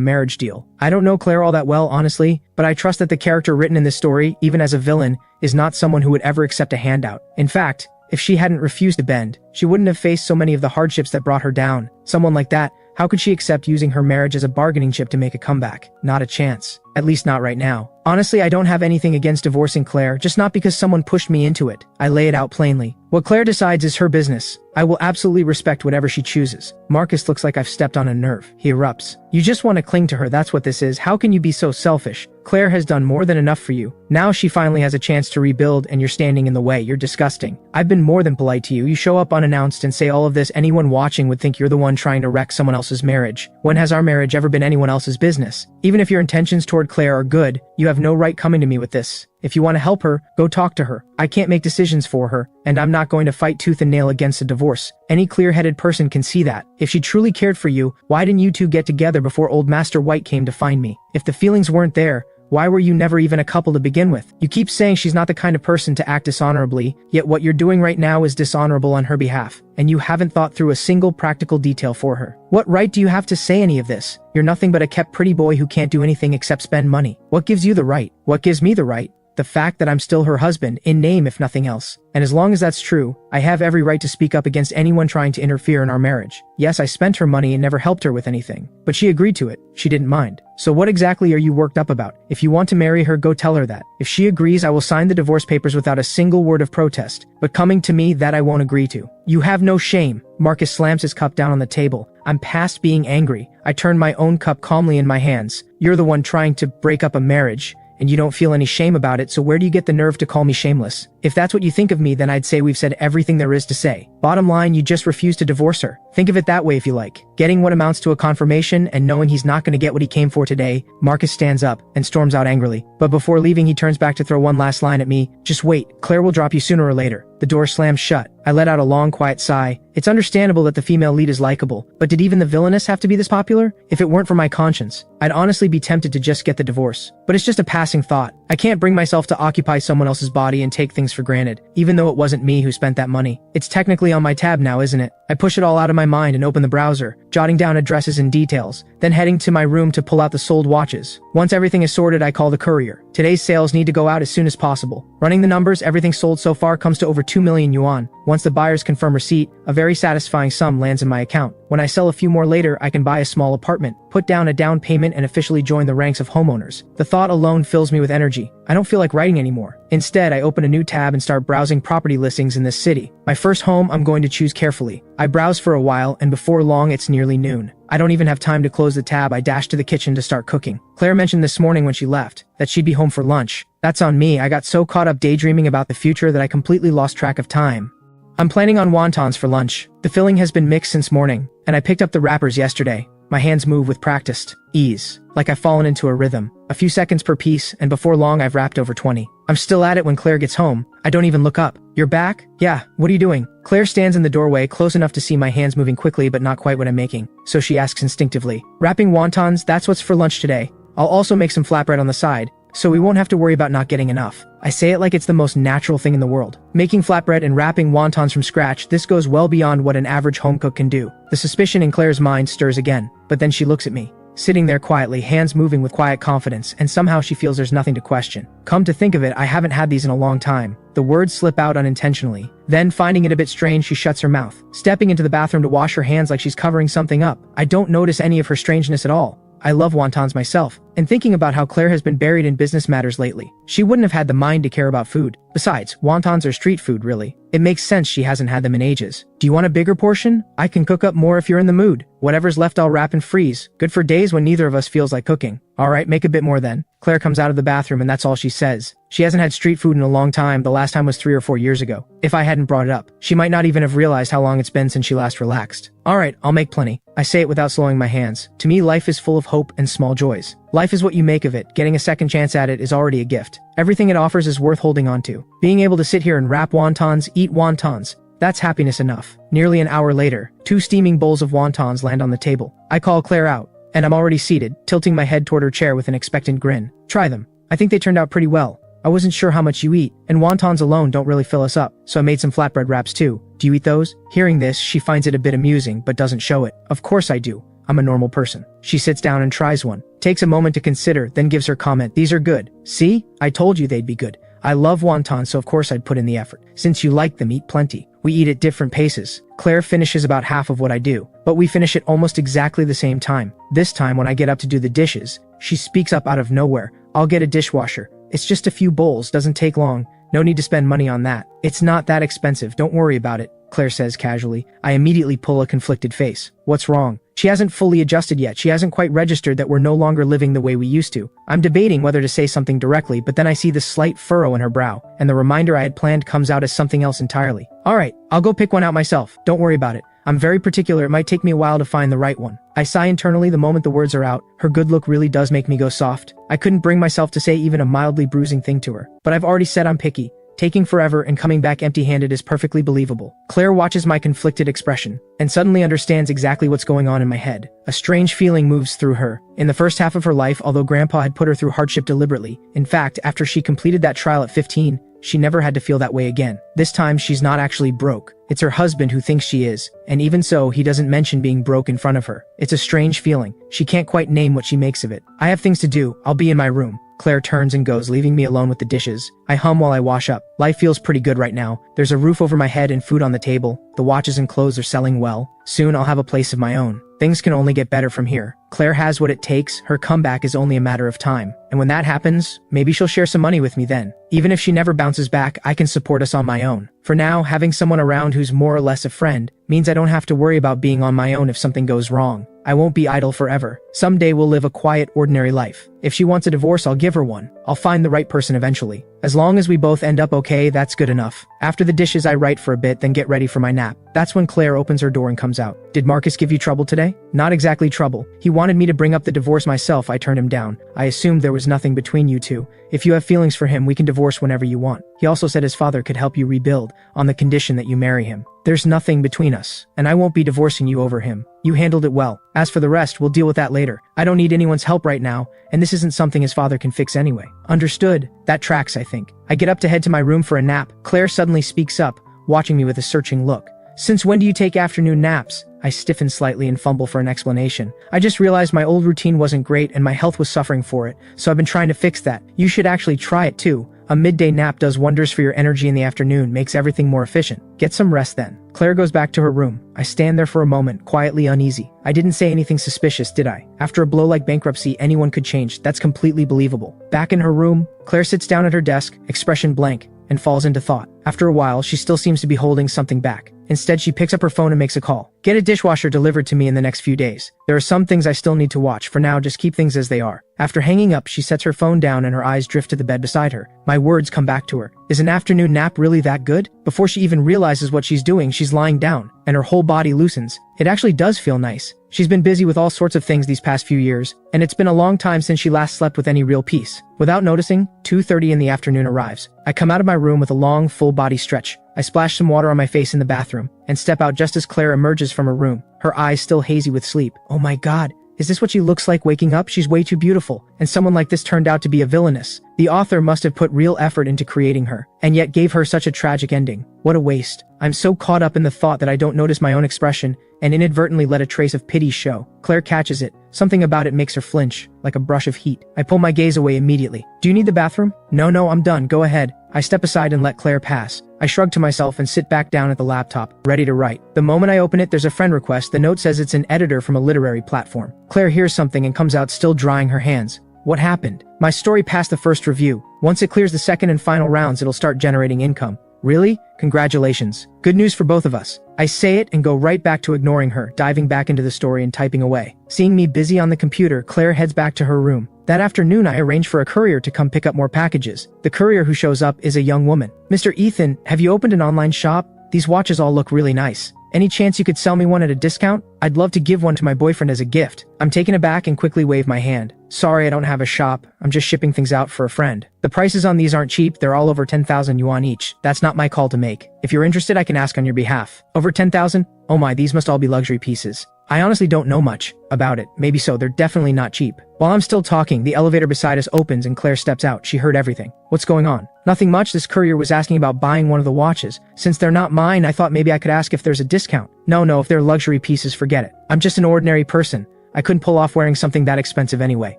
marriage deal. I don't know Claire all that well, honestly, but I trust that the character written in this story, even as a villain, is not someone who would ever accept a handout. In fact, if she hadn't refused to bend, she wouldn't have faced so many of the hardships that brought her down. Someone like that, how could she accept using her marriage as a bargaining chip to make a comeback? Not a chance. At least not right now. Honestly, I don't have anything against divorcing Claire, just not because someone pushed me into it. I lay it out plainly. What Claire decides is her business. I will absolutely respect whatever she chooses. Marcus looks like I've stepped on a nerve. He erupts. You just want to cling to her, that's what this is. How can you be so selfish? Claire has done more than enough for you. Now she finally has a chance to rebuild and you're standing in the way. You're disgusting. I've been more than polite to you. You show up unannounced and say all of this. Anyone watching would think you're the one trying to wreck someone else's marriage. When has our marriage ever been anyone else's business? Even if your intentions toward Claire are good, you have no right coming to me with this. If you want to help her, go talk to her. I can't make decisions for her, and I'm not going to fight tooth and nail against a divorce. Any clear-headed person can see that. If she truly cared for you, why didn't you two get together before old Master White came to find me? If the feelings weren't there, why were you never even a couple to begin with? You keep saying she's not the kind of person to act dishonorably, yet what you're doing right now is dishonorable on her behalf, and you haven't thought through a single practical detail for her. What right do you have to say any of this? You're nothing but a kept pretty boy who can't do anything except spend money. What gives you the right? What gives me the right? The fact that I'm still her husband, in name if nothing else. And as long as that's true, I have every right to speak up against anyone trying to interfere in our marriage. Yes, I spent her money and never helped her with anything. But she agreed to it. She didn't mind. So what exactly are you worked up about? If you want to marry her, go tell her that. If she agrees, I will sign the divorce papers without a single word of protest. But coming to me, that I won't agree to. You have no shame. Marcus slams his cup down on the table. I'm past being angry. I turn my own cup calmly in my hands. You're the one trying to break up a marriage, and you don't feel any shame about it, so where do you get the nerve to call me shameless? If that's what you think of me, then I'd say we've said everything there is to say. Bottom line, you just refuse to divorce her. Think of it that way if you like. Getting what amounts to a confirmation and knowing he's not going to get what he came for today, Marcus stands up and storms out angrily. But before leaving, he turns back to throw one last line at me. Just wait, Claire will drop you sooner or later. The door slams shut. I let out a long, quiet sigh. It's understandable that the female lead is likable, but did even the villainess have to be this popular? If it weren't for my conscience, I'd honestly be tempted to just get the divorce. But it's just a passing thought. I can't bring myself to occupy someone else's body and take things for granted, even though it wasn't me who spent that money. It's technically on my tab now, isn't it? I push it all out of my mind and open the browser, jotting down addresses and details, then heading to my room to pull out the sold watches. Once everything is sorted, I call the courier. Today's sales need to go out as soon as possible. Running the numbers, everything sold so far comes to over 2 million yuan. Once the buyers confirm receipt, a very satisfying sum lands in my account. When I sell a few more later, I can buy a small apartment, put down a down payment, and officially join the ranks of homeowners. The thought alone fills me with energy. I don't feel like writing anymore. Instead, I open a new tab and start browsing property listings in this city. My first home I'm going to choose carefully. I browse for a while, and before long it's nearly noon. I don't even have time to close the tab. I dash to the kitchen to start cooking. Claire mentioned this morning when she left that she'd be home for lunch. That's on me. I got so caught up daydreaming about the future that I completely lost track of time. I'm planning on wontons for lunch. The filling has been mixed since morning, and I picked up the wrappers yesterday. My hands move with practiced ease, like I've fallen into a rhythm. A few seconds per piece, and before long I've wrapped over 20. I'm still at it when Claire gets home. I don't even look up. You're back? Yeah, what are you doing? Claire stands in the doorway, close enough to see my hands moving quickly but not quite what I'm making. So she asks instinctively. Wrapping wontons, that's what's for lunch today. I'll also make some flatbread on the side, so we won't have to worry about not getting enough. I say it like it's the most natural thing in the world. Making flatbread and wrapping wontons from scratch, this goes well beyond what an average home cook can do. The suspicion in Claire's mind stirs again, but then she looks at me, sitting there quietly, hands moving with quiet confidence, and somehow she feels there's nothing to question. Come to think of it, I haven't had these in a long time. The words slip out unintentionally, Then, finding it a bit strange, she shuts her mouth, stepping into the bathroom to wash her hands like she's covering something up. I don't notice any of her strangeness at all. I love wontons myself, and thinking about how Claire has been buried in business matters lately, she wouldn't have had the mind to care about food. Besides, wontons are street food, really. It makes sense she hasn't had them in ages. Do you want a bigger portion? I can cook up more if you're in the mood. Whatever's left I'll wrap and freeze. Good for days when neither of us feels like cooking. Alright, make a bit more then. Claire comes out of the bathroom and that's all she says. She hasn't had street food in a long time, the last time was 3 or 4 years ago. If I hadn't brought it up, she might not even have realized how long it's been since she last relaxed. Alright, I'll make plenty. I say it without slowing my hands. To me, life is full of hope and small joys. Life is what you make of it. Getting a second chance at it is already a gift. Everything it offers is worth holding on to. Being able to sit here and wrap wontons, eat wontons, that's happiness enough. Nearly an hour later, 2 steaming bowls of wontons land on the table. I call Claire out, and I'm already seated, tilting my head toward her chair with an expectant grin. Try them. I think they turned out pretty well. I wasn't sure how much you eat, and wontons alone don't really fill us up, so I made some flatbread wraps too. Do you eat those? Hearing this, she finds it a bit amusing, but doesn't show it. Of course I do. I'm a normal person. She sits down and tries one, takes a moment to consider, then gives her comment. These are good. See? I told you they'd be good. I love wontons, so of course I'd put in the effort. Since you like them, eat plenty. We eat at different paces. Claire finishes about half of what I do, but we finish at almost exactly the same time. This time when I get up to do the dishes, she speaks up out of nowhere. I'll get a dishwasher. It's just a few bowls, doesn't take long. No need to spend money on that. It's not that expensive, don't worry about it, Claire says casually. I immediately pull a conflicted face. What's wrong? She hasn't fully adjusted yet. She hasn't quite registered that we're no longer living the way we used to. I'm debating whether to say something directly, but then I see the slight furrow in her brow, and the reminder I had planned comes out as something else entirely. Alright, I'll go pick one out myself. Don't worry about it. I'm very particular, it might take me a while to find the right one. I sigh internally the moment the words are out. Her good look really does make me go soft. I couldn't bring myself to say even a mildly bruising thing to her, but I've already said I'm picky. Taking forever and coming back empty-handed is perfectly believable. Claire watches my conflicted expression, and suddenly understands exactly what's going on in my head. A strange feeling moves through her. In the first half of her life, although Grandpa had put her through hardship deliberately, in fact, after she completed that trial at 15, she never had to feel that way again. This time, she's not actually broke. It's her husband who thinks she is, and even so, he doesn't mention being broke in front of her. It's a strange feeling. She can't quite name what she makes of it. I have things to do. I'll be in my room. Claire turns and goes, leaving me alone with the dishes. I hum while I wash up. Life feels pretty good right now. There's a roof over my head and food on the table. The watches and clothes are selling well. Soon I'll have a place of my own. Things can only get better from here. Claire has what it takes. Her comeback is only a matter of time. And when that happens, maybe she'll share some money with me then. Even if she never bounces back, I can support us on my own. For now, having someone around who's more or less a friend means I don't have to worry about being on my own if something goes wrong. I won't be idle forever. Someday we'll live a quiet, ordinary life. If she wants a divorce, I'll give her one. I'll find the right person eventually. As long as we both end up okay, that's good enough. After the dishes, I write for a bit, then get ready for my nap. That's when Claire opens her door and comes out. Did Marcus give you trouble today? Not exactly trouble. He wanted me to bring up the divorce myself. I turned him down. I assumed there was nothing between you two. If you have feelings for him, we can divorce whenever you want. He also said his father could help you rebuild, on the condition that you marry him. There's nothing between us, and I won't be divorcing you over him. You handled it well. As for the rest, we'll deal with that later. I don't need anyone's help right now, and this isn't something his father can fix anyway. Understood. That tracks, I think. I get up to head to my room for a nap. Claire suddenly speaks up, watching me with a searching look. Since when do you take afternoon naps? I stiffen slightly and fumble for an explanation. I just realized my old routine wasn't great and my health was suffering for it, so I've been trying to fix that. You should actually try it too. A midday nap does wonders for your energy in the afternoon, makes everything more efficient. Get some rest then. Claire goes back to her room. I stand there for a moment, quietly uneasy. I didn't say anything suspicious, did I? After a blow like bankruptcy, anyone could change. That's completely believable. Back in her room, Claire sits down at her desk, expression blank, and falls into thought. After a while, she still seems to be holding something back. Instead, she picks up her phone and makes a call. Get a dishwasher delivered to me in the next few days. There are some things I still need to watch. For now, just keep things as they are. After hanging up, she sets her phone down and her eyes drift to the bed beside her. My words come back to her. Is an afternoon nap really that good? Before she even realizes what she's doing, she's lying down, and her whole body loosens. It actually does feel nice. She's been busy with all sorts of things these past few years, and it's been a long time since she last slept with any real peace. Without noticing, 2:30 in the afternoon arrives. I come out of my room with a long, full-body stretch. I splash some water on my face in the bathroom, and step out just as Claire emerges from her room, her eyes still hazy with sleep. Oh my god. Is this what she looks like waking up? She's way too beautiful, and someone like this turned out to be a villainess. The author must have put real effort into creating her, and yet gave her such a tragic ending. What a waste. I'm so caught up in the thought that I don't notice my own expression, and inadvertently let a trace of pity show. Claire catches it. Something about it makes her flinch, like a brush of heat. I pull my gaze away immediately. Do you need the bathroom? No, I'm done. Go ahead. I step aside and let Claire pass. I shrug to myself and sit back down at the laptop, ready to write. The moment I open it, there's a friend request. The note says it's an editor from a literary platform. Claire hears something and comes out still drying her hands. What happened? My story passed the first review. Once it clears the second and final rounds, it'll start generating income. Really? Congratulations. Good news for both of us. I say it and go right back to ignoring her, diving back into the story and typing away. Seeing me busy on the computer, Claire heads back to her room. That afternoon, I arrange for a courier to come pick up more packages. The courier who shows up is a young woman. Mr. Ethan, have you opened an online shop? These watches all look really nice. Any chance you could sell me one at a discount? I'd love to give one to my boyfriend as a gift. I'm taken aback and quickly wave my hand. Sorry, I don't have a shop. I'm just shipping things out for a friend. The prices on these aren't cheap. They're all over 10,000 yuan each. That's not my call to make. If you're interested, I can ask on your behalf. Over 10,000? Oh my, these must all be luxury pieces. I honestly don't know much about it. Maybe so. They're definitely not cheap. While I'm still talking, the elevator beside us opens and Claire steps out. She heard everything. What's going on? Nothing much. This courier was asking about buying one of the watches. Since they're not mine, I thought maybe I could ask if there's a discount. No, if they're luxury pieces, forget it. I'm just an ordinary person. I couldn't pull off wearing something that expensive anyway.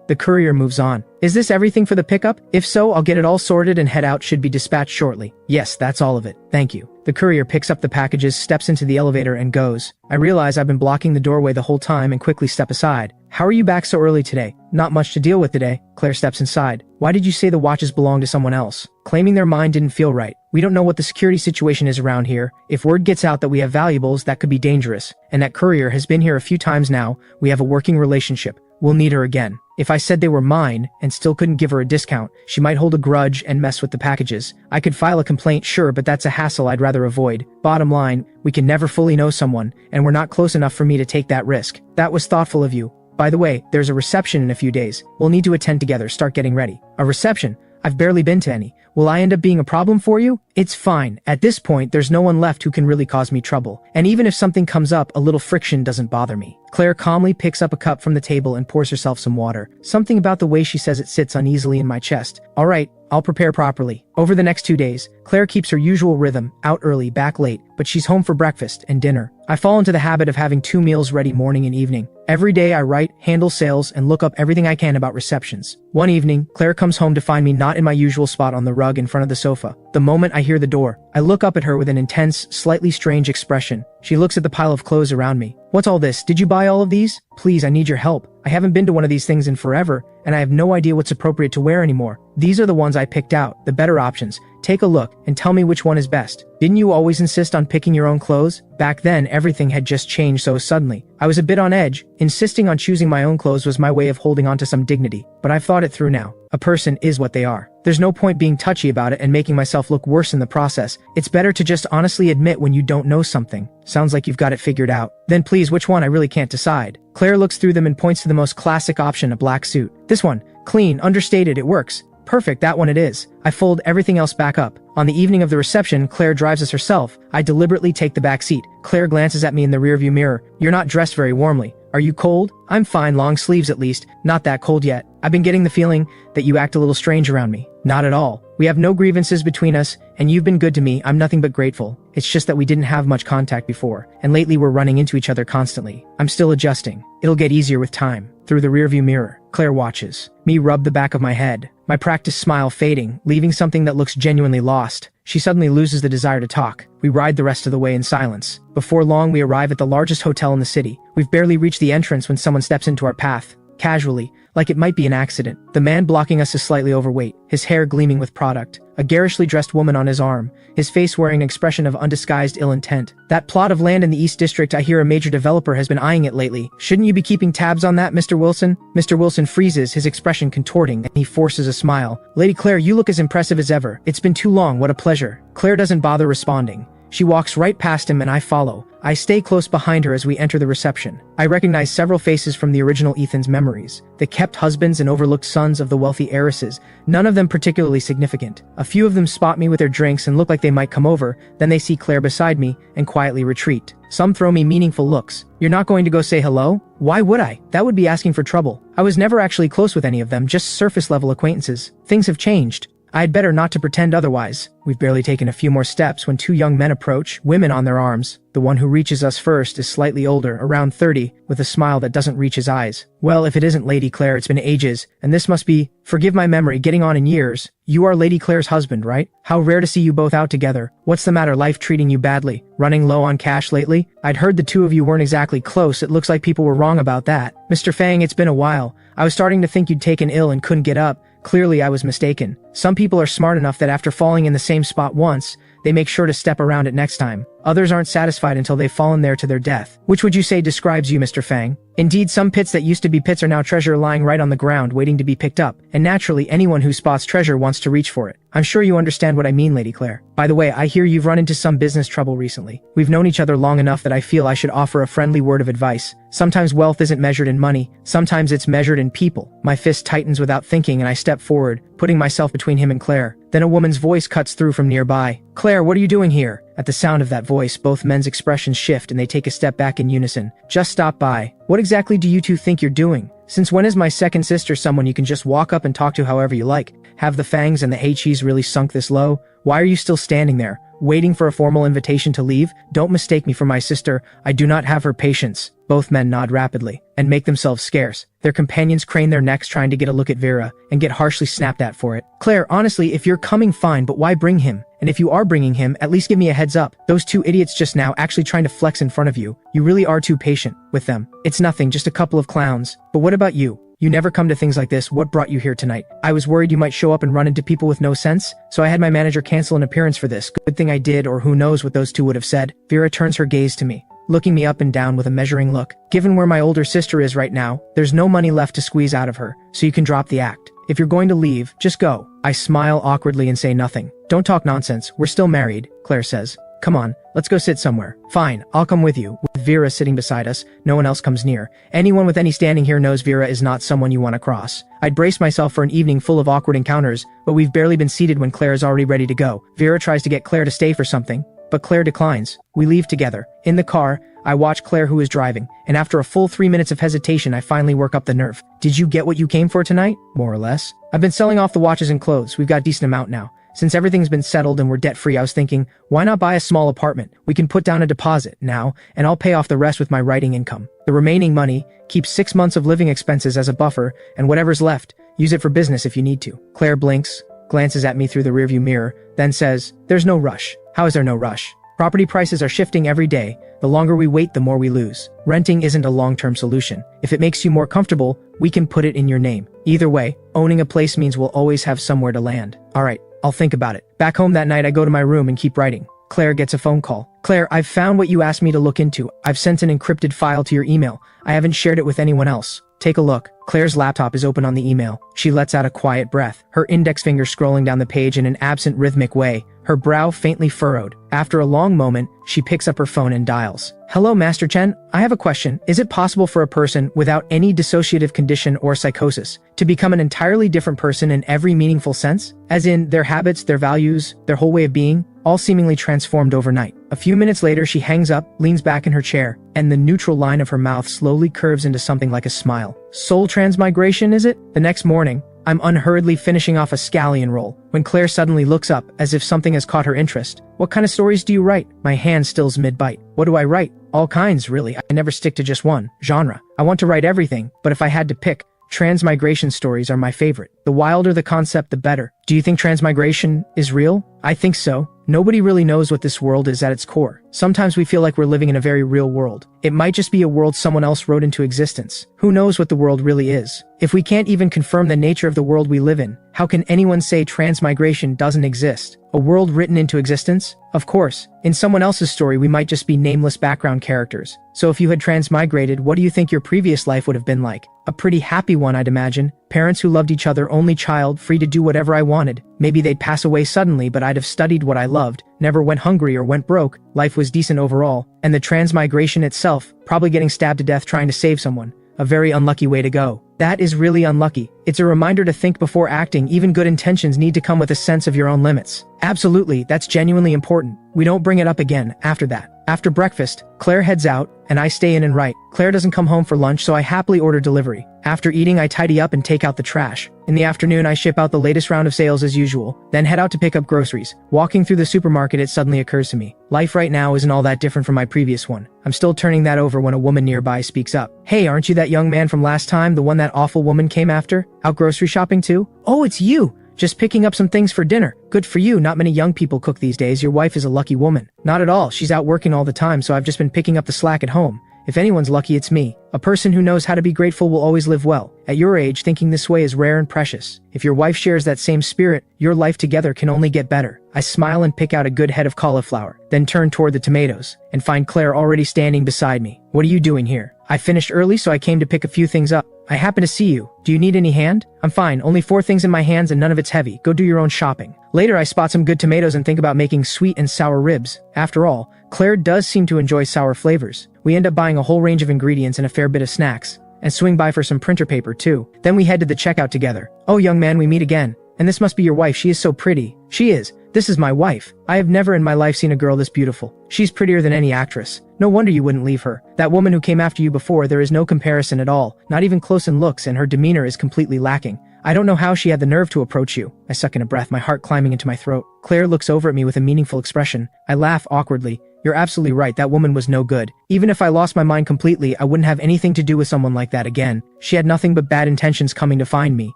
The courier moves on. Is this everything for the pickup? If so, I'll get it all sorted and head out. Should be dispatched shortly. Yes, that's all of it. Thank you. The courier picks up the packages, steps into the elevator and goes. I realize I've been blocking the doorway the whole time and quickly step aside. How are you back so early today? Not much to deal with today. Claire steps inside. Why did you say the watches belong to someone else? Claiming they're mine didn't feel right. We don't know what the security situation is around here. If word gets out that we have valuables, that could be dangerous. And that courier has been here a few times now. We have a working relationship. We'll need her again. If I said they were mine and still couldn't give her a discount, she might hold a grudge and mess with the packages. I could file a complaint, sure, but that's a hassle I'd rather avoid. Bottom line, we can never fully know someone, and we're not close enough for me to take that risk. That was thoughtful of you. By the way, there's a reception in a few days. We'll need to attend together. Start getting ready. A reception? I've barely been to any. Will I end up being a problem for you? It's fine. At this point, there's no one left who can really cause me trouble. And even if something comes up, a little friction doesn't bother me. Claire calmly picks up a cup from the table and pours herself some water. Something about the way she says it sits uneasily in my chest. All right, I'll prepare properly. Over the next 2 days, Claire keeps her usual rhythm, out early, back late, but she's home for breakfast and dinner. I fall into the habit of having 2 meals ready morning and evening. Every day I write, handle sales, and look up everything I can about receptions. One evening, Claire comes home to find me not in my usual spot on the rug in front of the sofa. The moment I hear the door, I look up at her with an intense, slightly strange expression. She looks at the pile of clothes around me. What's all this? Did you buy all of these? Please, I need your help. I haven't been to one of these things in forever, and I have no idea what's appropriate to wear anymore. These are the ones I picked out, the better options. Take a look and tell me which one is best. Didn't you always insist on picking your own clothes? Back then, everything had just changed so suddenly. I was a bit on edge. Insisting on choosing my own clothes was my way of holding on to some dignity. But I've thought it through now. A person is what they are. There's no point being touchy about it and making myself look worse in the process. It's better to just honestly admit when you don't know something. Sounds like you've got it figured out. Then please, which one? I really can't decide. Claire looks through them and points to the most classic option, a black suit. This one. Clean, understated, it works. Perfect, that one it is. I fold everything else back up. On the evening of the reception, Claire drives us herself. I deliberately take the back seat. Claire glances at me in the rearview mirror. You're not dressed very warmly. Are you cold? I'm fine, long sleeves at least. Not that cold yet. I've been getting the feeling that you act a little strange around me. Not at all. We have no grievances between us, and you've been good to me. I'm nothing but grateful. It's just that we didn't have much contact before, and lately we're running into each other constantly. I'm still adjusting. It'll get easier with time. Through the rearview mirror, Claire watches me rub the back of my head, my practiced smile fading, leaving something that looks genuinely lost. She suddenly loses the desire to talk. We ride the rest of the way in silence. Before long, we arrive at the largest hotel in the city. We've barely reached the entrance when someone steps into our path. Casually, like it might be an accident. The man blocking us is slightly overweight, his hair gleaming with product, a garishly dressed woman on his arm, his face wearing an expression of undisguised ill intent. That plot of land in the East District, I hear a major developer has been eyeing it lately. Shouldn't you be keeping tabs on that, Mr. Wilson? Mr. Wilson freezes, his expression contorting, and he forces a smile. Lady Claire, you look as impressive as ever. It's been too long, what a pleasure. Claire doesn't bother responding. She walks right past him and I follow. I stay close behind her as we enter the reception. I recognize several faces from the original Ethan's memories. The kept husbands and overlooked sons of the wealthy heiresses, none of them particularly significant. A few of them spot me with their drinks and look like they might come over, then they see Claire beside me and quietly retreat. Some throw me meaningful looks. You're not going to go say hello? Why would I? That would be asking for trouble. I was never actually close with any of them, just surface level acquaintances. Things have changed. I'd better not to pretend otherwise. We've barely taken a few more steps when two young men approach, women on their arms. The one who reaches us first is slightly older, around 30, with a smile that doesn't reach his eyes. Well, if it isn't Lady Claire, it's been ages, and this must be, forgive my memory, getting on in years. You are Lady Claire's husband, right? How rare to see you both out together. What's the matter, life treating you badly? Running low on cash lately? I'd heard the two of you weren't exactly close. It looks like people were wrong about that. Mr. Fang, it's been a while. I was starting to think you'd taken ill and couldn't get up. Clearly I was mistaken. Some people are smart enough that after falling in the same spot once, they make sure to step around it next time. Others aren't satisfied until they've fallen there to their death. Which would you say describes you, Mr. Fang? Indeed, some pits that used to be pits are now treasure lying right on the ground waiting to be picked up, and naturally anyone who spots treasure wants to reach for it. I'm sure you understand what I mean, Lady Claire. By the way, I hear you've run into some business trouble recently. We've known each other long enough that I feel I should offer a friendly word of advice. Sometimes wealth isn't measured in money, sometimes it's measured in people. My fist tightens without thinking and I step forward, putting myself between him and Claire. Then a woman's voice cuts through from nearby. Claire, what are you doing here? At the sound of that voice, both men's expressions shift and they take a step back in unison. Just stop by. What exactly do you two think you're doing? Since when is my second sister someone you can just walk up and talk to however you like? Have the fangs and the hay-cheese really sunk this low? Why are you still standing there, waiting for a formal invitation to leave? Don't mistake me for my sister. I do not have her patience. Both men nod rapidly and make themselves scarce. Their companions crane their necks trying to get a look at Vera and get harshly snapped at for it. Claire, honestly, if you're coming, fine, but why bring him? And if you are bringing him, at least give me a heads up. Those two idiots just now actually trying to flex in front of you. You really are too patient with them. It's nothing, just a couple of clowns. But what about you? You never come to things like this. What brought you here tonight? I was worried you might show up and run into people with no sense, so I had my manager cancel an appearance for this. Good thing I did, or who knows what those two would have said. Vera turns her gaze to me, looking me up and down with a measuring look. Given where my older sister is right now, there's no money left to squeeze out of her, so you can drop the act. If you're going to leave, just go. I smile awkwardly and say nothing. Don't talk nonsense. We're still married, Claire says. Come on, let's go sit somewhere. Fine, I'll come with you. With Vera sitting beside us, no one else comes near. Anyone with any standing here knows Vera is not someone you want to cross. I'd brace myself for an evening full of awkward encounters, but we've barely been seated when Claire is already ready to go. Vera tries to get Claire to stay for something, but Claire declines. We leave together. In the car, I watch Claire, who is driving, and after a full 3 minutes of hesitation, I finally work up the nerve. Did you get what you came for tonight? More or less. I've been selling off the watches and clothes. We've got a decent amount now. Since everything's been settled and we're debt-free, I was thinking, why not buy a small apartment? We can put down a deposit now, and I'll pay off the rest with my writing income. The remaining money, keep 6 months of living expenses as a buffer, and whatever's left, use it for business if you need to. Claire blinks, glances at me through the rearview mirror, then says, there's no rush. How is there no rush? Property prices are shifting every day. The longer we wait, the more we lose. Renting isn't a long-term solution. If it makes you more comfortable, we can put it in your name. Either way, owning a place means we'll always have somewhere to land. All right, I'll think about it. Back home that night, I go to my room and keep writing. Claire gets a phone call. Claire, I've found what you asked me to look into. I've sent an encrypted file to your email. I haven't shared it with anyone else. Take a look. Claire's laptop is open on the email. She lets out a quiet breath, her index finger scrolling down the page in an absent rhythmic way, her brow faintly furrowed. After a long moment, she picks up her phone and dials. Hello, Master Chen. I have a question. Is it possible for a person without any dissociative condition or psychosis to become an entirely different person in every meaningful sense? As in, their habits, their values, their whole way of being, all seemingly transformed overnight. A few minutes later, she hangs up, leans back in her chair, and the neutral line of her mouth slowly curves into something like a smile. Soul transmigration, is it? The next morning, I'm unhurriedly finishing off a scallion roll when Claire suddenly looks up as if something has caught her interest. What kind of stories do you write? My hand stills mid-bite. What do I write? All kinds, really. I never stick to just one genre. I want to write everything, but if I had to pick, transmigration stories are my favorite. The wilder the concept, the better. Do you think transmigration is real? I think so. Nobody really knows what this world is at its core. Sometimes we feel like we're living in a very real world. It might just be a world someone else wrote into existence. Who knows what the world really is? If we can't even confirm the nature of the world we live in, how can anyone say transmigration doesn't exist? A world written into existence? Of course, in someone else's story we might just be nameless background characters. So if you had transmigrated, what do you think your previous life would have been like? A pretty happy one, I'd imagine. Parents who loved each other, only child, free to do whatever I wanted. Maybe they'd pass away suddenly, but I'd have studied what I loved, never went hungry or went broke. Life was decent overall. And the transmigration itself, probably getting stabbed to death trying to save someone. A very unlucky way to go. That is really unlucky. It's a reminder to think before acting. Even good intentions need to come with a sense of your own limits. Absolutely, that's genuinely important. We don't bring it up again after that. After breakfast, Claire heads out, and I stay in and write. Claire doesn't come home for lunch, so I happily order delivery. After eating, I tidy up and take out the trash. In the afternoon, I ship out the latest round of sales as usual, then head out to pick up groceries. Walking through the supermarket, it suddenly occurs to me. Life right now isn't all that different from my previous one. I'm still turning that over when a woman nearby speaks up. Hey, aren't you that young man from last time, the one that awful woman came after? Out grocery shopping too? Oh, it's you! Just picking up some things for dinner. Good for you, not many young people cook these days. Your wife is a lucky woman. Not at all, she's out working all the time, so I've just been picking up the slack at home. If anyone's lucky, it's me. A person who knows how to be grateful will always live well. At your age, thinking this way is rare and precious. If your wife shares that same spirit, your life together can only get better. I smile and pick out a good head of cauliflower, then turn toward the tomatoes, and find Claire already standing beside me. What are you doing here? I finished early, so I came to pick a few things up. I happen to see you. Do you need any hand? I'm fine, only 4 things in my hands and none of it's heavy. Go do your own shopping. Later, I spot some good tomatoes and think about making sweet and sour ribs. After all, Claire does seem to enjoy sour flavors. We end up buying a whole range of ingredients and a fair bit of snacks, and swing by for some printer paper too. Then we head to the checkout together. Oh, young man, we meet again. And this must be your wife. She is so pretty. She is. This is my wife. I have never in my life seen a girl this beautiful. She's prettier than any actress. No wonder you wouldn't leave her. That woman who came after you before, there is no comparison at all, not even close in looks, and her demeanor is completely lacking. I don't know how she had the nerve to approach you. I suck in a breath, my heart climbing into my throat. Claire looks over at me with a meaningful expression. I laugh awkwardly. You're absolutely right, that woman was no good. Even if I lost my mind completely, I wouldn't have anything to do with someone like that again. She had nothing but bad intentions coming to find me.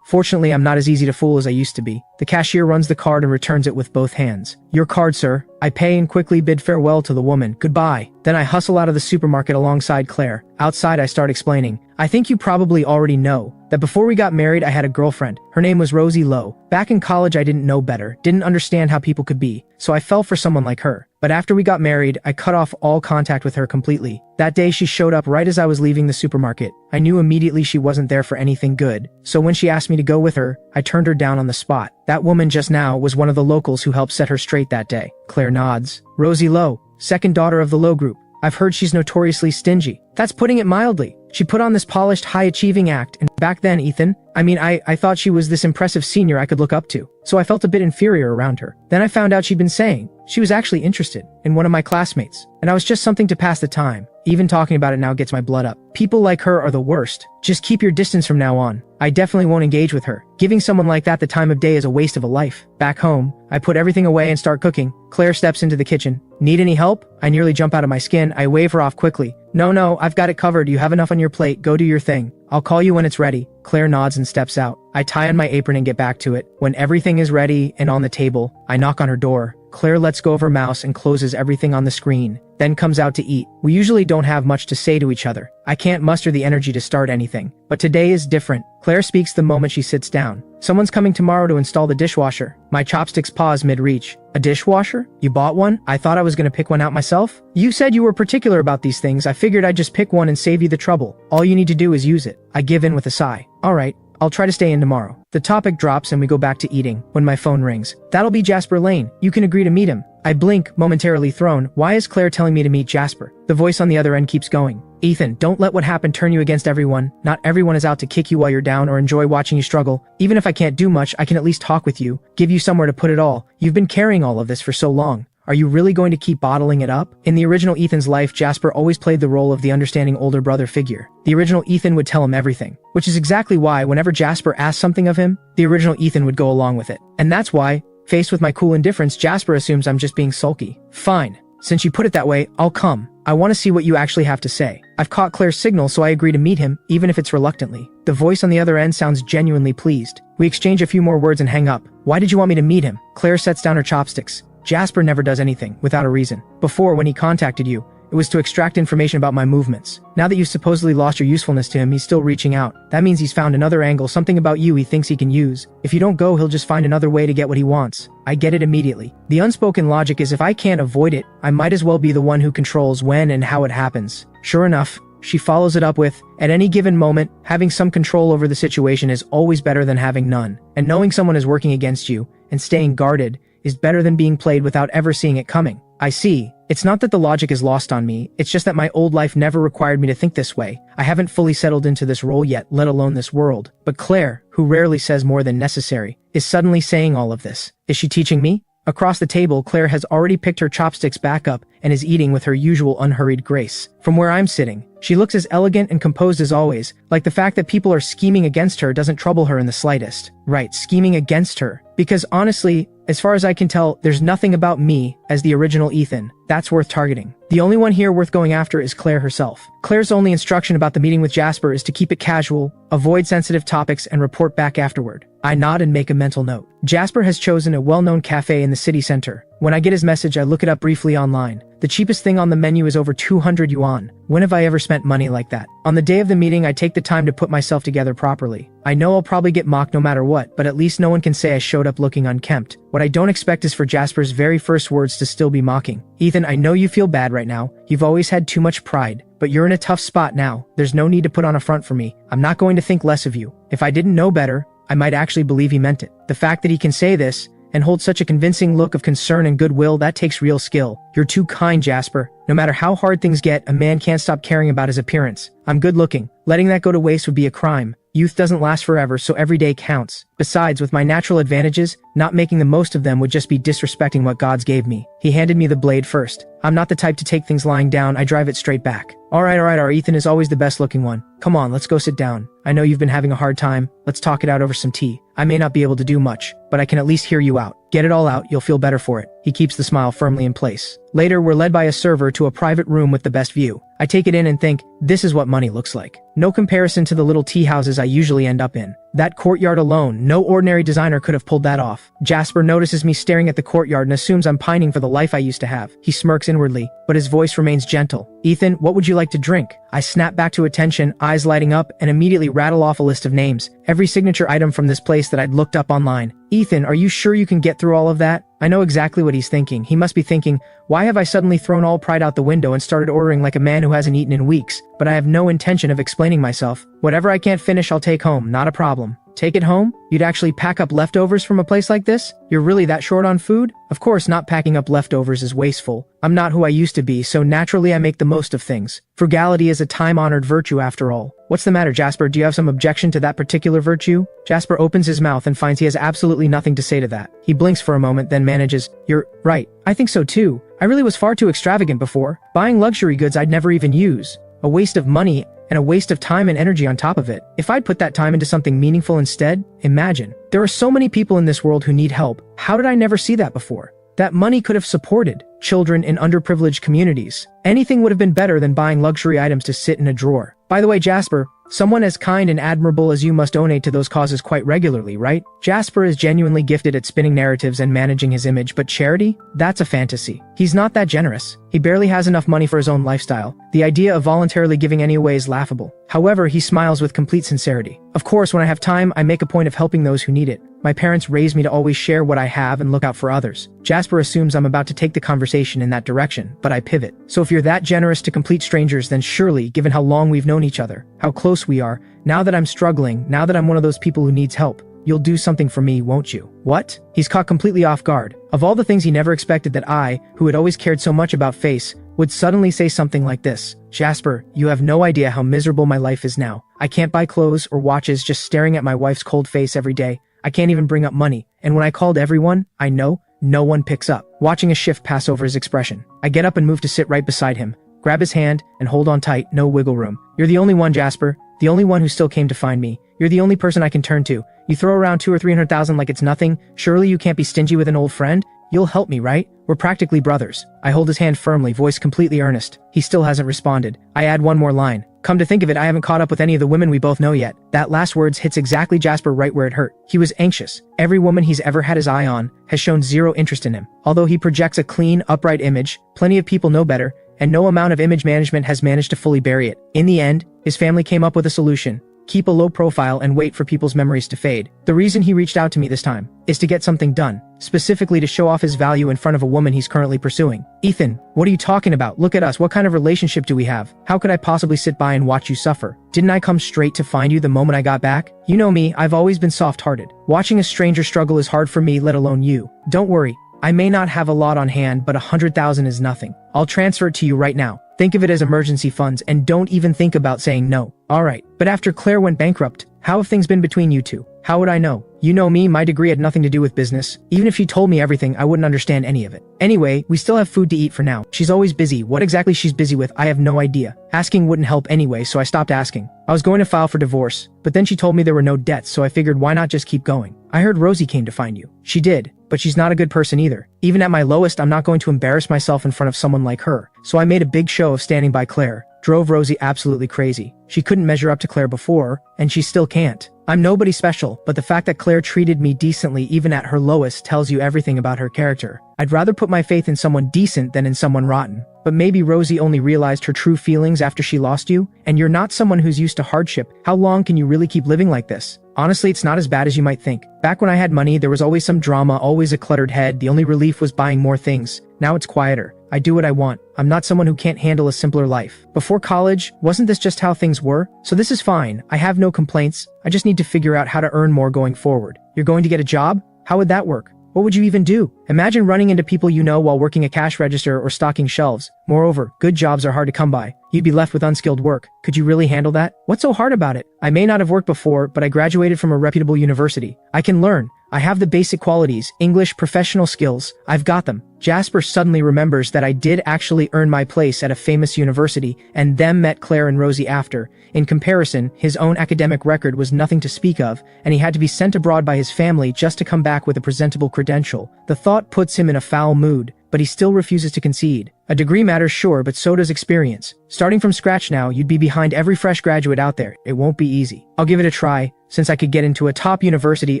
Fortunately, I'm not as easy to fool as I used to be. The cashier runs the card and returns it with both hands. Your card, sir. I pay and quickly bid farewell to the woman. Goodbye. Then I hustle out of the supermarket alongside Claire. Outside, I start explaining. I think you probably already know that before we got married, I had a girlfriend. Her name was Rosie Lowe. Back in college, I didn't know better, didn't understand how people could be, so I fell for someone like her. But after we got married, I cut off all contact with her completely. That day, she showed up right as I was leaving the supermarket. I knew immediately she wasn't there for anything good, so when she asked me to go with her, I turned her down on the spot. That woman just now was one of the locals who helped set her straight that day. Claire nods. Rosie Lowe, second daughter of the Lowe Group. I've heard she's notoriously stingy. That's putting it mildly. She put on this polished, high-achieving act, and back then, Ethan, I thought she was this impressive senior I could look up to, so I felt a bit inferior around her. Then I found out she'd been saying she was actually interested in one of my classmates, and I was just something to pass the time. Even talking about it now gets my blood up. People like her are the worst. Just keep your distance from now on. I definitely won't engage with her. Giving someone like that the time of day is a waste of a life. Back home, I put everything away and start cooking. Claire steps into the kitchen. Need any help? I nearly jump out of my skin. I wave her off quickly. No, I've got it covered. You have enough on your plate. Go do your thing. I'll call you when it's ready. Claire nods and steps out. I tie on my apron and get back to it. When everything is ready and on the table, I knock on her door. Claire lets go of her mouse and closes everything on the screen, then comes out to eat. We usually don't have much to say to each other. I can't muster the energy to start anything. But today is different. Claire speaks the moment she sits down. Someone's coming tomorrow to install the dishwasher. My chopsticks pause mid-reach. A dishwasher? You bought one? I thought I was gonna pick one out myself? You said you were particular about these things. I figured I'd just pick one and save you the trouble. All you need to do is use it. I give in with a sigh. Alright, I'll try to stay in tomorrow. The topic drops and we go back to eating when my phone rings. That'll be Jasper Lane. You can agree to meet him. I blink, momentarily thrown. Why is Claire telling me to meet Jasper? The voice on the other end keeps going. Ethan, don't let what happened turn you against everyone. Not everyone is out to kick you while you're down or enjoy watching you struggle. Even if I can't do much, I can at least talk with you, give you somewhere to put it all. You've been carrying all of this for so long. Are you really going to keep bottling it up? In the original Ethan's life, Jasper always played the role of the understanding older brother figure. The original Ethan would tell him everything, which is exactly why whenever Jasper asked something of him, the original Ethan would go along with it. And that's why, faced with my cool indifference, Jasper assumes I'm just being sulky. Fine. Since you put it that way, I'll come. I want to see what you actually have to say. I've caught Claire's signal, so I agree to meet him, even if it's reluctantly. The voice on the other end sounds genuinely pleased. We exchange a few more words and hang up. Why did you want me to meet him? Claire sets down her chopsticks. Jasper never does anything without a reason. Before, when he contacted you, it was to extract information about my movements. Now that you've supposedly lost your usefulness to him, he's still reaching out. That means he's found another angle, something about you he thinks he can use. If you don't go, he'll just find another way to get what he wants. I get it immediately. The unspoken logic is if I can't avoid it, I might as well be the one who controls when and how it happens. Sure enough, she follows it up with, at any given moment, having some control over the situation is always better than having none. And knowing someone is working against you, and staying guarded, is better than being played without ever seeing it coming. I see. It's not that the logic is lost on me, it's just that my old life never required me to think this way. I haven't fully settled into this role yet, let alone this world. But Claire, who rarely says more than necessary, is suddenly saying all of this. Is she teaching me? Across the table, Claire has already picked her chopsticks back up and is eating with her usual unhurried grace. From where I'm sitting, she looks as elegant and composed as always, like the fact that people are scheming against her doesn't trouble her in the slightest. Right, scheming against her. Because honestly, as far as I can tell, there's nothing about me, as the original Ethan, that's worth targeting. The only one here worth going after is Claire herself. Claire's only instruction about the meeting with Jasper is to keep it casual, avoid sensitive topics, and report back afterward. I nod and make a mental note. Jasper has chosen a well-known cafe in the city center. When I get his message, I look it up briefly online. The cheapest thing on the menu is over 200 yuan. When have I ever spent money like that? On the day of the meeting, I take the time to put myself together properly. I know I'll probably get mocked no matter what, but at least no one can say I showed up looking unkempt. What I don't expect is for Jasper's very first words to still be mocking. Ethan, I know you feel bad right now. You've always had too much pride, but you're in a tough spot now. There's no need to put on a front for me. I'm not going to think less of you. If I didn't know better, I might actually believe he meant it. The fact that he can say this and hold such a convincing look of concern and goodwill, that takes real skill. You're too kind, Jasper. No matter how hard things get, a man can't stop caring about his appearance. I'm good looking. Letting that go to waste would be a crime. Youth doesn't last forever, so every day counts. Besides, with my natural advantages, not making the most of them would just be disrespecting what gods gave me. He handed me the blade first. I'm not the type to take things lying down, I drive it straight back. Alright, our Ethan is always the best looking one. Come on, let's go sit down. I know you've been having a hard time. Let's talk it out over some tea. I may not be able to do much, but I can at least hear you out. Get it all out, you'll feel better for it. He keeps the smile firmly in place. Later, we're led by a server to a private room with the best view. I take it in and think, this is what money looks like. No comparison to the little tea houses I usually end up in. That courtyard alone, no ordinary designer could have pulled that off. Jasper notices me staring at the courtyard and assumes I'm pining for the life I used to have. He smirks inwardly, but his voice remains gentle. Ethan, what would you like to drink? I snap back to attention, eyes lighting up, and immediately rattle off a list of names. Every signature item from this place that I'd looked up online. Ethan, are you sure you can get through all of that? I know exactly what he's thinking. He must be thinking, why have I suddenly thrown all pride out the window and started ordering like a man who hasn't eaten in weeks? But I have no intention of explaining myself. Whatever I can't finish, I'll take home, not a problem. Take it home? You'd actually pack up leftovers from a place like this? You're really that short on food? Of course, not packing up leftovers is wasteful. I'm not who I used to be, so naturally I make the most of things. Frugality is a time-honored virtue after all. What's the matter, Jasper? Do you have some objection to that particular virtue? Jasper opens his mouth and finds he has absolutely nothing to say to that. He blinks for a moment, then manages, "You're right. I think so too. I really was far too extravagant before. Buying luxury goods I'd never even use. A waste of money, and a waste of time and energy on top of it. If I'd put that time into something meaningful instead, imagine. There are so many people in this world who need help. How did I never see that before? That money could have supported children in underprivileged communities. Anything would have been better than buying luxury items to sit in a drawer. By the way, Jasper, someone as kind and admirable as you must donate to those causes quite regularly, right? Jasper is genuinely gifted at spinning narratives and managing his image, but charity? That's a fantasy. He's not that generous. He barely has enough money for his own lifestyle. The idea of voluntarily giving any away is laughable. However, he smiles with complete sincerity. Of course, when I have time, I make a point of helping those who need it. My parents raised me to always share what I have and look out for others. Jasper assumes I'm about to take the conversation in that direction, but I pivot. So if you're that generous to complete strangers, then surely, given how long we've known each other, how close we are, now that I'm struggling, now that I'm one of those people who needs help, you'll do something for me, won't you? What? He's caught completely off guard. Of all the things he never expected that I, who had always cared so much about face, would suddenly say something like this. Jasper, you have no idea how miserable my life is now. I can't buy clothes or watches just staring at my wife's cold face every day. I can't even bring up money. And when I called everyone, I know, no one picks up. Watching a shift pass over his expression. I get up and move to sit right beside him, grab his hand, and hold on tight, no wiggle room. You're the only one, Jasper. The only one who still came to find me. You're the only person I can turn to. You throw around 200,000 or 300,000 like it's nothing. Surely you can't be stingy with an old friend? You'll help me, right? We're practically brothers. I hold his hand firmly, voice completely earnest. He still hasn't responded. I add one more line. Come to think of it, I haven't caught up with any of the women we both know yet. That last words hits exactly Jasper right where it hurt. He was anxious. Every woman he's ever had his eye on has shown zero interest in him. Although he projects a clean, upright image, plenty of people know better, and no amount of image management has managed to fully bury it. In the end, his family came up with a solution. Keep a low profile and wait for people's memories to fade. The reason he reached out to me this time is to get something done, specifically to show off his value in front of a woman he's currently pursuing. Ethan, what are you talking about? Look at us. What kind of relationship do we have? How could I possibly sit by and watch you suffer? Didn't I come straight to find you the moment I got back? You know me, I've always been soft-hearted. Watching a stranger struggle is hard for me, let alone you. Don't worry. I may not have a lot on hand, but 100,000 is nothing. I'll transfer it to you right now. Think of it as emergency funds and don't even think about saying no. Alright, but after Claire went bankrupt, how have things been between you two? How would I know? You know me, my degree had nothing to do with business. Even if she told me everything, I wouldn't understand any of it. Anyway, we still have food to eat for now. She's always busy. What exactly she's busy with, I have no idea. Asking wouldn't help anyway, so I stopped asking. I was going to file for divorce, but then she told me there were no debts, so I figured why not just keep going. I heard Rosie came to find you. She did, but she's not a good person either. Even at my lowest, I'm not going to embarrass myself in front of someone like her. So I made a big show of standing by Claire. Drove Rosie absolutely crazy. She couldn't measure up to Claire before, and she still can't. I'm nobody special, but the fact that Claire treated me decently even at her lowest tells you everything about her character. I'd rather put my faith in someone decent than in someone rotten. But maybe Rosie only realized her true feelings after she lost you, and you're not someone who's used to hardship. How long can you really keep living like this? Honestly, it's not as bad as you might think. Back when I had money, there was always some drama, always a cluttered head. The only relief was buying more things. Now it's quieter. I do what I want. I'm not someone who can't handle a simpler life. Before college, wasn't this just how things were? So this is fine. I have no complaints. I just need to figure out how to earn more going forward. You're going to get a job? How would that work? What would you even do? Imagine running into people you know while working a cash register or stocking shelves. Moreover, good jobs are hard to come by. You'd be left with unskilled work. Could you really handle that? What's so hard about it? I may not have worked before, but I graduated from a reputable university. I can learn. I have the basic qualities, English, professional skills. I've got them. Jasper suddenly remembers that I did actually earn my place at a famous university, and them met Claire and Rosie after. In comparison, his own academic record was nothing to speak of, and he had to be sent abroad by his family just to come back with a presentable credential. The thought puts him in a foul mood, but he still refuses to concede. A degree matters, sure, but so does experience. Starting from scratch now, you'd be behind every fresh graduate out there. It won't be easy. I'll give it a try. Since I could get into a top university,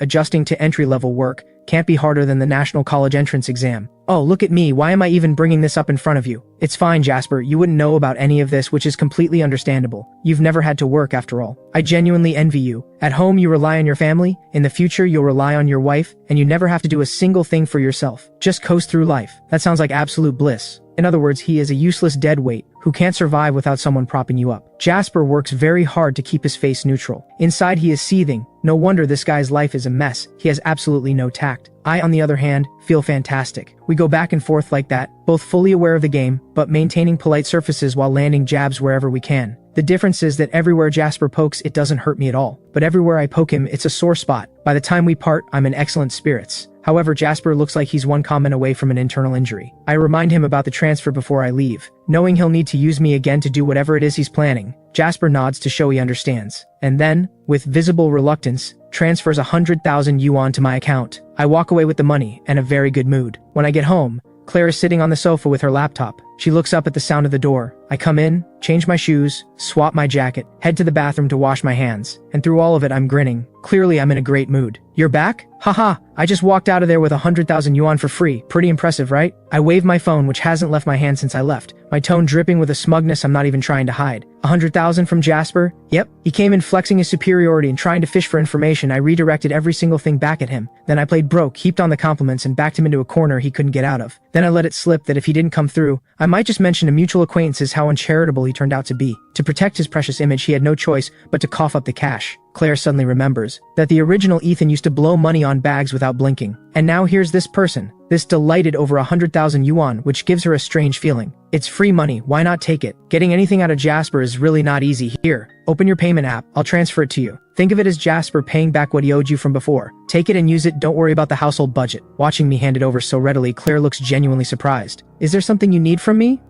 adjusting to entry-level work can't be harder than the National College Entrance Exam. Oh, look at me, why am I even bringing this up in front of you? It's fine, Jasper, you wouldn't know about any of this, which is completely understandable. You've never had to work after all. I genuinely envy you. At home, you rely on your family. In the future, you'll rely on your wife, and you never have to do a single thing for yourself. Just coast through life. That sounds like absolute bliss. In other words, he is a useless deadweight who can't survive without someone propping you up. Jasper works very hard to keep his face neutral. Inside, he is seething. No wonder this guy's life is a mess. He has absolutely no tact. I, on the other hand, feel fantastic. We go back and forth like that, both fully aware of the game, but maintaining polite surfaces while landing jabs wherever we can. The difference is that everywhere Jasper pokes, it doesn't hurt me at all. But everywhere I poke him, it's a sore spot. By the time we part, I'm in excellent spirits. However, Jasper looks like he's one comment away from an internal injury. I remind him about the transfer before I leave. Knowing he'll need to use me again to do whatever it is he's planning, Jasper nods to show he understands. And then, with visible reluctance, transfers 100,000 yuan to my account. I walk away with the money and a very good mood. When I get home, Claire is sitting on the sofa with her laptop. She looks up at the sound of the door. I come in, change my shoes, swap my jacket, head to the bathroom to wash my hands. And through all of it, I'm grinning. Clearly, I'm in a great mood. You're back? Haha, I just walked out of there with 100,000 yuan for free. Pretty impressive, right? I wave my phone, which hasn't left my hand since I left, my tone dripping with a smugness I'm not even trying to hide. 100,000 from Jasper? Yep. He came in flexing his superiority and trying to fish for information. I redirected every single thing back at him. Then I played broke, heaped on the compliments, and backed him into a corner he couldn't get out of. Then I let it slip that if he didn't come through, I might just mention to mutual acquaintances how uncharitable he turned out to be. To protect his precious image, he had no choice but to cough up the cash. Claire suddenly remembers that the original Ethan used to blow money on bags without blinking. And now here's this person, this delighted over 100,000 yuan, which gives her a strange feeling. It's free money, why not take it? Getting anything out of Jasper is really not easy. Here, open your payment app, I'll transfer it to you. Think of it as Jasper paying back what he owed you from before. Take it and use it, don't worry about the household budget. Watching me hand it over so readily, Claire looks genuinely surprised. Is there something you need from me?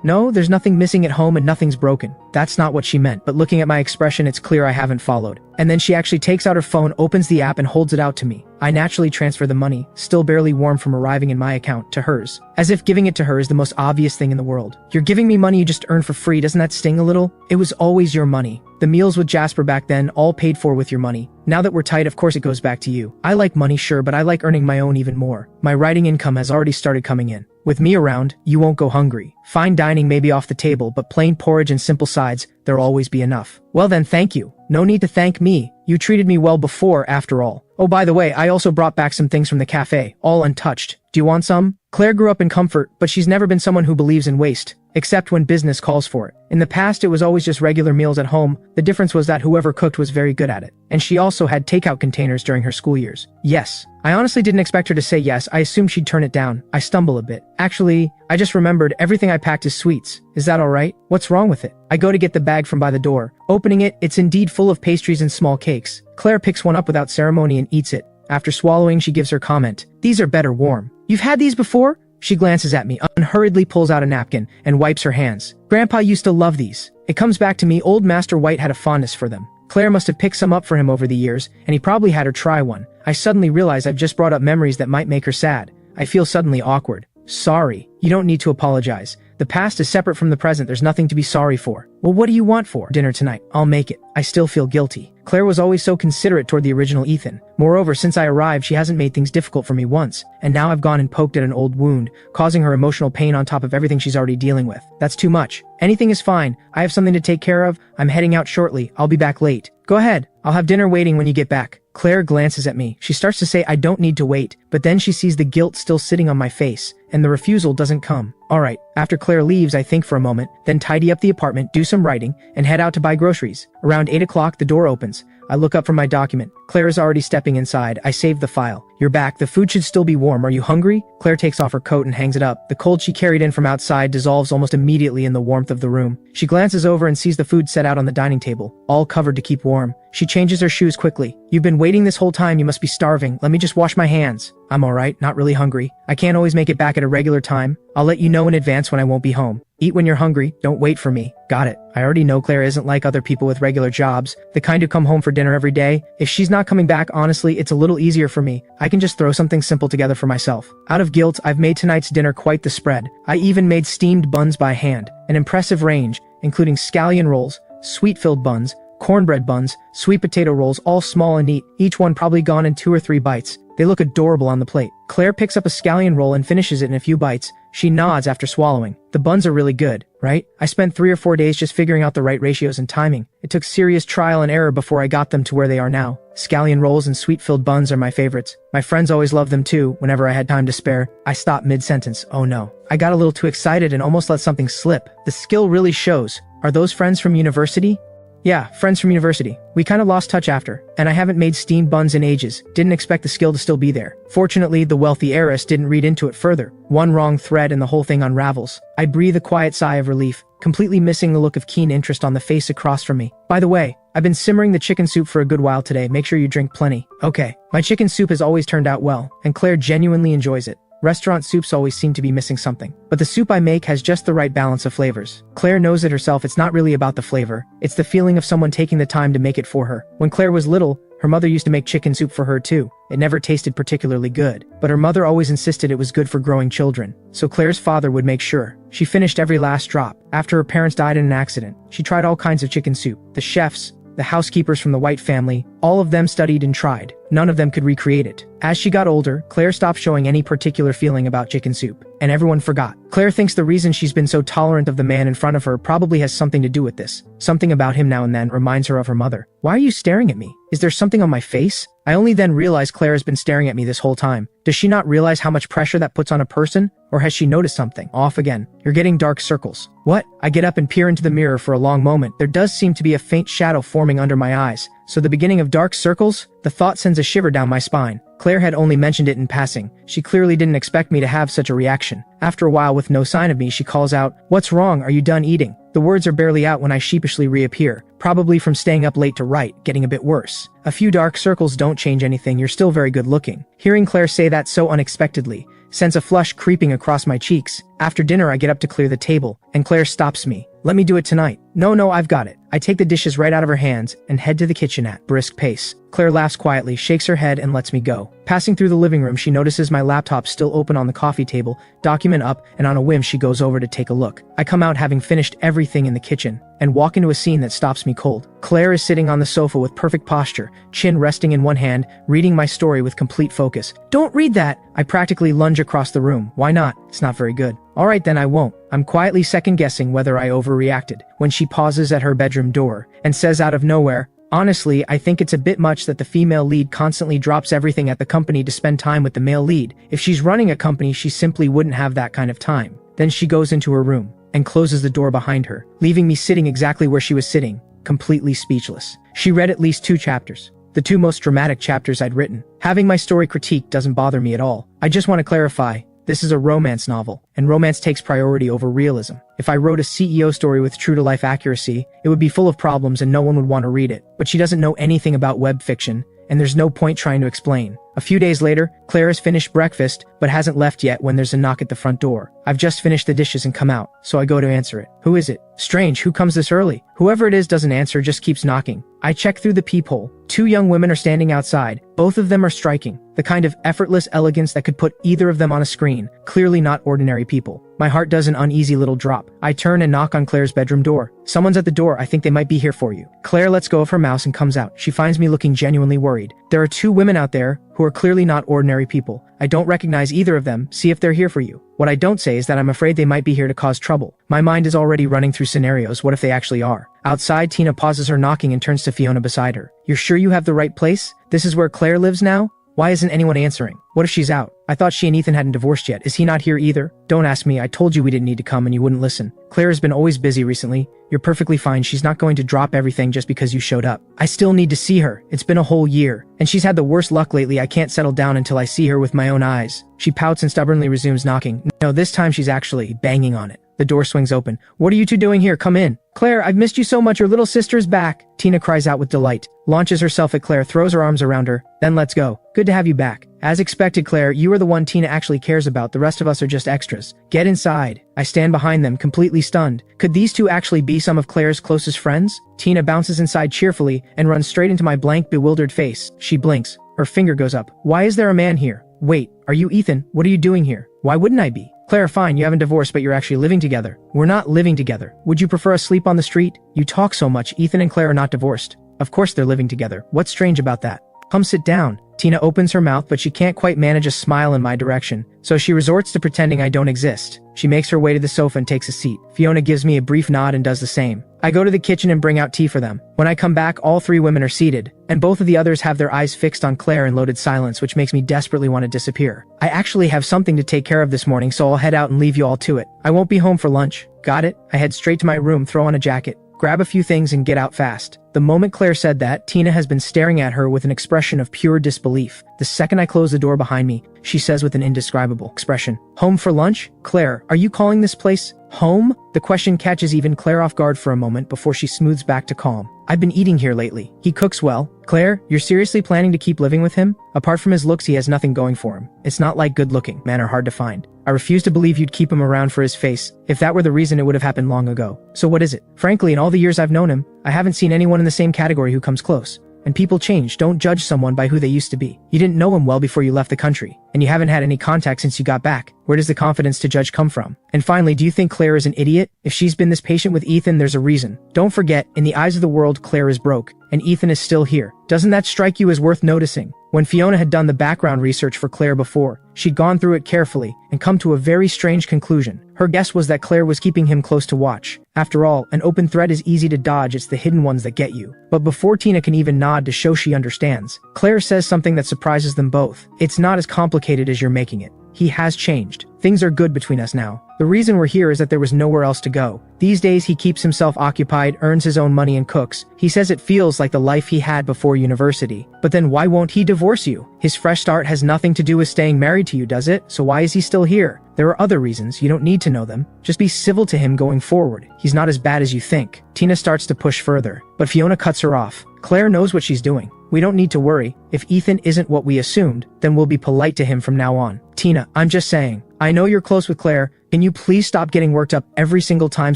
No, there's nothing missing at home and nothing's broken. That's not what she meant, but looking at my expression, it's clear I haven't followed. And then she actually takes out her phone, opens the app, and holds it out to me. I naturally transfer the money, still barely warm from arriving in my account, to hers. As if giving it to her is the most obvious thing in the world. You're giving me money you just earned for free, doesn't that sting a little? It was always your money. The meals with Jasper back then, all paid for with your money. Now that we're tight, of course it goes back to you. I like money, sure, but I like earning my own even more. My writing income has already started coming in. With me around, you won't go hungry. Fine dining may be off the table, but plain porridge and simple sides, there'll always be enough. Well then, thank you. No need to thank me. You treated me well before, after all. Oh, by the way, I also brought back some things from the cafe, all untouched. Do you want some? Claire grew up in comfort, but she's never been someone who believes in waste. except when business calls for it. In the past, it was always just regular meals at home. The difference was that whoever cooked was very good at it. And she also had takeout containers during her school years. Yes. I honestly didn't expect her to say yes. I assumed she'd turn it down. I stumble a bit. Actually, I just remembered everything I packed is sweets. Is that alright? What's wrong with it? I go to get the bag from by the door. Opening it, it's indeed full of pastries and small cakes. Claire picks one up without ceremony and eats it. After swallowing, she gives her comment. These are better warm. You've had these before? She glances at me, unhurriedly pulls out a napkin, and wipes her hands. Grandpa used to love these. It comes back to me, old Master White had a fondness for them. Claire must have picked some up for him over the years, and he probably had her try one. I suddenly realize I've just brought up memories that might make her sad. I feel suddenly awkward. Sorry. You don't need to apologize. The past is separate from the present. There's nothing to be sorry for. Well, what do you want for dinner tonight? I'll make it. I still feel guilty. Claire was always so considerate toward the original Ethan. Moreover, since I arrived, she hasn't made things difficult for me once, and now I've gone and poked at an old wound, causing her emotional pain on top of everything she's already dealing with. That's too much. Anything is fine. I have something to take care of. I'm heading out shortly. I'll be back late. Go ahead. I'll have dinner waiting when you get back. Claire glances at me. She starts to say I don't need to wait, but then she sees the guilt still sitting on my face, and the refusal doesn't come. Alright, after Claire leaves, I think for a moment, then tidy up the apartment, do some writing, and head out to buy groceries. Around 8 o'clock, the door opens. I look up from my document. Claire is already stepping inside. I save the file. You're back. The food should still be warm. Are you hungry? Claire takes off her coat and hangs it up. The cold she carried in from outside dissolves almost immediately in the warmth of the room. She glances over and sees the food set out on the dining table, all covered to keep warm. She changes her shoes quickly. You've been waiting this whole time. You must be starving. Let me just wash my hands. I'm alright, not really hungry. I can't always make it back at a regular time. I'll let you know in advance when I won't be home. Eat when you're hungry. Don't wait for me. Got it. I already know Claire isn't like other people with regular jobs, the kind who come home for dinner every day. If she's not coming back, honestly, it's a little easier for me. I can just throw something simple together for myself. Out of guilt, I've made tonight's dinner quite the spread. I even made steamed buns by hand, an impressive range, including scallion rolls, sweet-filled buns, cornbread buns, sweet potato rolls, all small and neat, each one probably gone in 2 or 3 bites. They look adorable on the plate. Claire picks up a scallion roll and finishes it in a few bites. She nods after swallowing. The buns are really good, right? I spent 3 or 4 days just figuring out the right ratios and timing. It took serious trial and error before I got them to where they are now. Scallion rolls and sweet-filled buns are my favorites. My friends always loved them too, whenever I had time to spare. I stopped mid-sentence. Oh no. I got a little too excited and almost let something slip. The skill really shows. Are those friends from university? Yeah, friends from university. We kinda lost touch after, and I haven't made steamed buns in ages. Didn't expect the skill to still be there. Fortunately, the wealthy heiress didn't read into it further. One wrong thread and the whole thing unravels. I breathe a quiet sigh of relief, completely missing the look of keen interest on the face across from me. By the way, I've been simmering the chicken soup for a good while today. Make sure you drink plenty. Okay. My chicken soup has always turned out well, and Claire genuinely enjoys it. Restaurant soups always seem to be missing something, but the soup I make has just the right balance of flavors. Claire knows it herself. It's not really about the flavor. It's the feeling of someone taking the time to make it for her. When Claire was little, her mother used to make chicken soup for her too. It never tasted particularly good, but her mother always insisted it was good for growing children, so Claire's father would make sure. She finished every last drop. After her parents died in an accident, she tried all kinds of chicken soup. The chefs, the housekeepers from the White family, all of them studied and tried. None of them could recreate it. As she got older, Claire stopped showing any particular feeling about chicken soup, and everyone forgot. Claire thinks the reason she's been so tolerant of the man in front of her probably has something to do with this. Something about him now and then reminds her of her mother. Why are you staring at me? Is there something on my face? I only then realize Claire has been staring at me this whole time. Does she not realize how much pressure that puts on a person? Or has she noticed something? Off again. You're getting dark circles. What? I get up and peer into the mirror for a long moment. There does seem to be a faint shadow forming under my eyes. So the beginning of dark circles? The thought sends a shiver down my spine. Claire had only mentioned it in passing. She clearly didn't expect me to have such a reaction. After a while, with no sign of me, she calls out, "What's wrong? Are you done eating?" The words are barely out when I sheepishly reappear, probably from staying up late to write, getting a bit worse. A few dark circles don't change anything. You're still very good looking. Hearing Claire say that so unexpectedly sends a flush creeping across my cheeks. After dinner, I get up to clear the table, and Claire stops me. "Let me do it tonight." No, I've got it. I take the dishes right out of her hands and head to the kitchen at brisk pace. Claire laughs quietly, shakes her head, and lets me go. Passing through the living room, she notices my laptop still open on the coffee table, document up, and on a whim she goes over to take a look. I come out having finished everything in the kitchen, and walk into a scene that stops me cold. Claire is sitting on the sofa with perfect posture, chin resting in one hand, reading my story with complete focus. "Don't read that!" I practically lunge across the room. Why not? It's not very good. Alright then, I won't. I'm quietly second-guessing whether I overreacted, when she pauses at her bedroom door, and says out of nowhere, "Honestly, I think it's a bit much that the female lead constantly drops everything at the company to spend time with the male lead. If she's running a company, she simply wouldn't have that kind of time." Then she goes into her room, and closes the door behind her, leaving me sitting exactly where she was sitting, completely speechless. She read at least 2 chapters. The 2 most dramatic chapters I'd written. Having my story critiqued doesn't bother me at all. I just want to clarify, this is a romance novel, and romance takes priority over realism. If I wrote a CEO story with true-to-life accuracy, it would be full of problems and no one would want to read it. But she doesn't know anything about web fiction, and there's no point trying to explain. A few days later, Claire has finished breakfast, but hasn't left yet when there's a knock at the front door. I've just finished the dishes and come out, so I go to answer it. Who is it? Strange, who comes this early? Whoever it is doesn't answer, just keeps knocking. I check through the peephole. 2 young women are standing outside. Both of them are striking. The kind of effortless elegance that could put either of them on a screen. Clearly not ordinary people. My heart does an uneasy little drop. I turn and knock on Claire's bedroom door. Someone's at the door, I think they might be here for you. Claire lets go of her mouse and comes out. She finds me looking genuinely worried. There are 2 women out there who are clearly not ordinary people. I don't recognize either of them, see if they're here for you. What I don't say is that I'm afraid they might be here to cause trouble. My mind is already running through scenarios, what if they actually are? Outside, Tina pauses her knocking and turns to Fiona beside her. You're sure you have the right place? This is where Claire lives now? Why isn't anyone answering? What if she's out? I thought she and Ethan hadn't divorced yet. Is he not here either? Don't ask me, I told you we didn't need to come and you wouldn't listen. Claire has been always busy recently. You're perfectly fine, she's not going to drop everything just because you showed up. I still need to see her. It's been a whole year. And she's had the worst luck lately, I can't settle down until I see her with my own eyes. She pouts and stubbornly resumes knocking. No, this time she's actually banging on it. The door swings open. What are you 2 doing here? Come in. Claire, I've missed you so much, your little sister's back. Tina cries out with delight, launches herself at Claire, throws her arms around her. Then let's go. Good to have you back. As expected, Claire, you are the one Tina actually cares about, the rest of us are just extras. Get inside. I stand behind them, completely stunned. Could these 2 actually be some of Claire's closest friends? Tina bounces inside cheerfully and runs straight into my blank, bewildered face. She blinks. Her finger goes up. Why is there a man here? Wait, are you Ethan? What are you doing here? Why wouldn't I be? Claire, fine, you haven't divorced, but you're actually living together. We're not living together. Would you prefer us sleep on the street? You talk so much. Ethan and Claire are not divorced. Of course they're living together. What's strange about that? Come sit down. Tina opens her mouth, but she can't quite manage a smile in my direction, so she resorts to pretending I don't exist. She makes her way to the sofa and takes a seat. Fiona gives me a brief nod and does the same. I go to the kitchen and bring out tea for them. When I come back, all 3 women are seated, and both of the others have their eyes fixed on Claire in loaded silence, which makes me desperately want to disappear. I actually have something to take care of this morning, so I'll head out and leave you all to it. I won't be home for lunch. Got it? I head straight to my room, throw on a jacket, grab a few things and get out fast. The moment Claire said that, Tina has been staring at her with an expression of pure disbelief. The second I close the door behind me, she says with an indescribable expression, "Home for lunch? Claire, are you calling this place home?" The question catches even Claire off guard for a moment before she smooths back to calm. I've been eating here lately. He cooks well. Claire, you're seriously planning to keep living with him? Apart from his looks, he has nothing going for him. It's not like good-looking men are hard to find. I refuse to believe you'd keep him around for his face. If that were the reason, it would have happened long ago. So what is it? Frankly, in all the years I've known him, I haven't seen anyone in the same category who comes close. And people change. Don't judge someone by who they used to be. You didn't know him well before you left the country, and you haven't had any contact since you got back. Where does the confidence to judge come from? And finally, do you think Claire is an idiot? If she's been this patient with Ethan, there's a reason. Don't forget, in the eyes of the world, Claire is broke, and Ethan is still here. Doesn't that strike you as worth noticing? When Fiona had done the background research for Claire before, she'd gone through it carefully and come to a very strange conclusion. Her guess was that Claire was keeping him close to watch. After all, an open threat is easy to dodge, it's the hidden ones that get you. But before Tina can even nod to show she understands, Claire says something that surprises them both. It's not as complicated as you're making it. He has changed. Things are good between us now. The reason we're here is that there was nowhere else to go. These days he keeps himself occupied, earns his own money and cooks. He says it feels like the life he had before university. But then why won't he divorce you? His fresh start has nothing to do with staying married to you, does it? So why is he still here? There are other reasons, you don't need to know them. Just be civil to him going forward. He's not as bad as you think. Tina starts to push further, but Fiona cuts her off. Claire knows what she's doing. We don't need to worry. If Ethan isn't what we assumed, then we'll be polite to him from now on. Tina, I'm just saying. I know you're close with Claire. Can you please stop getting worked up every single time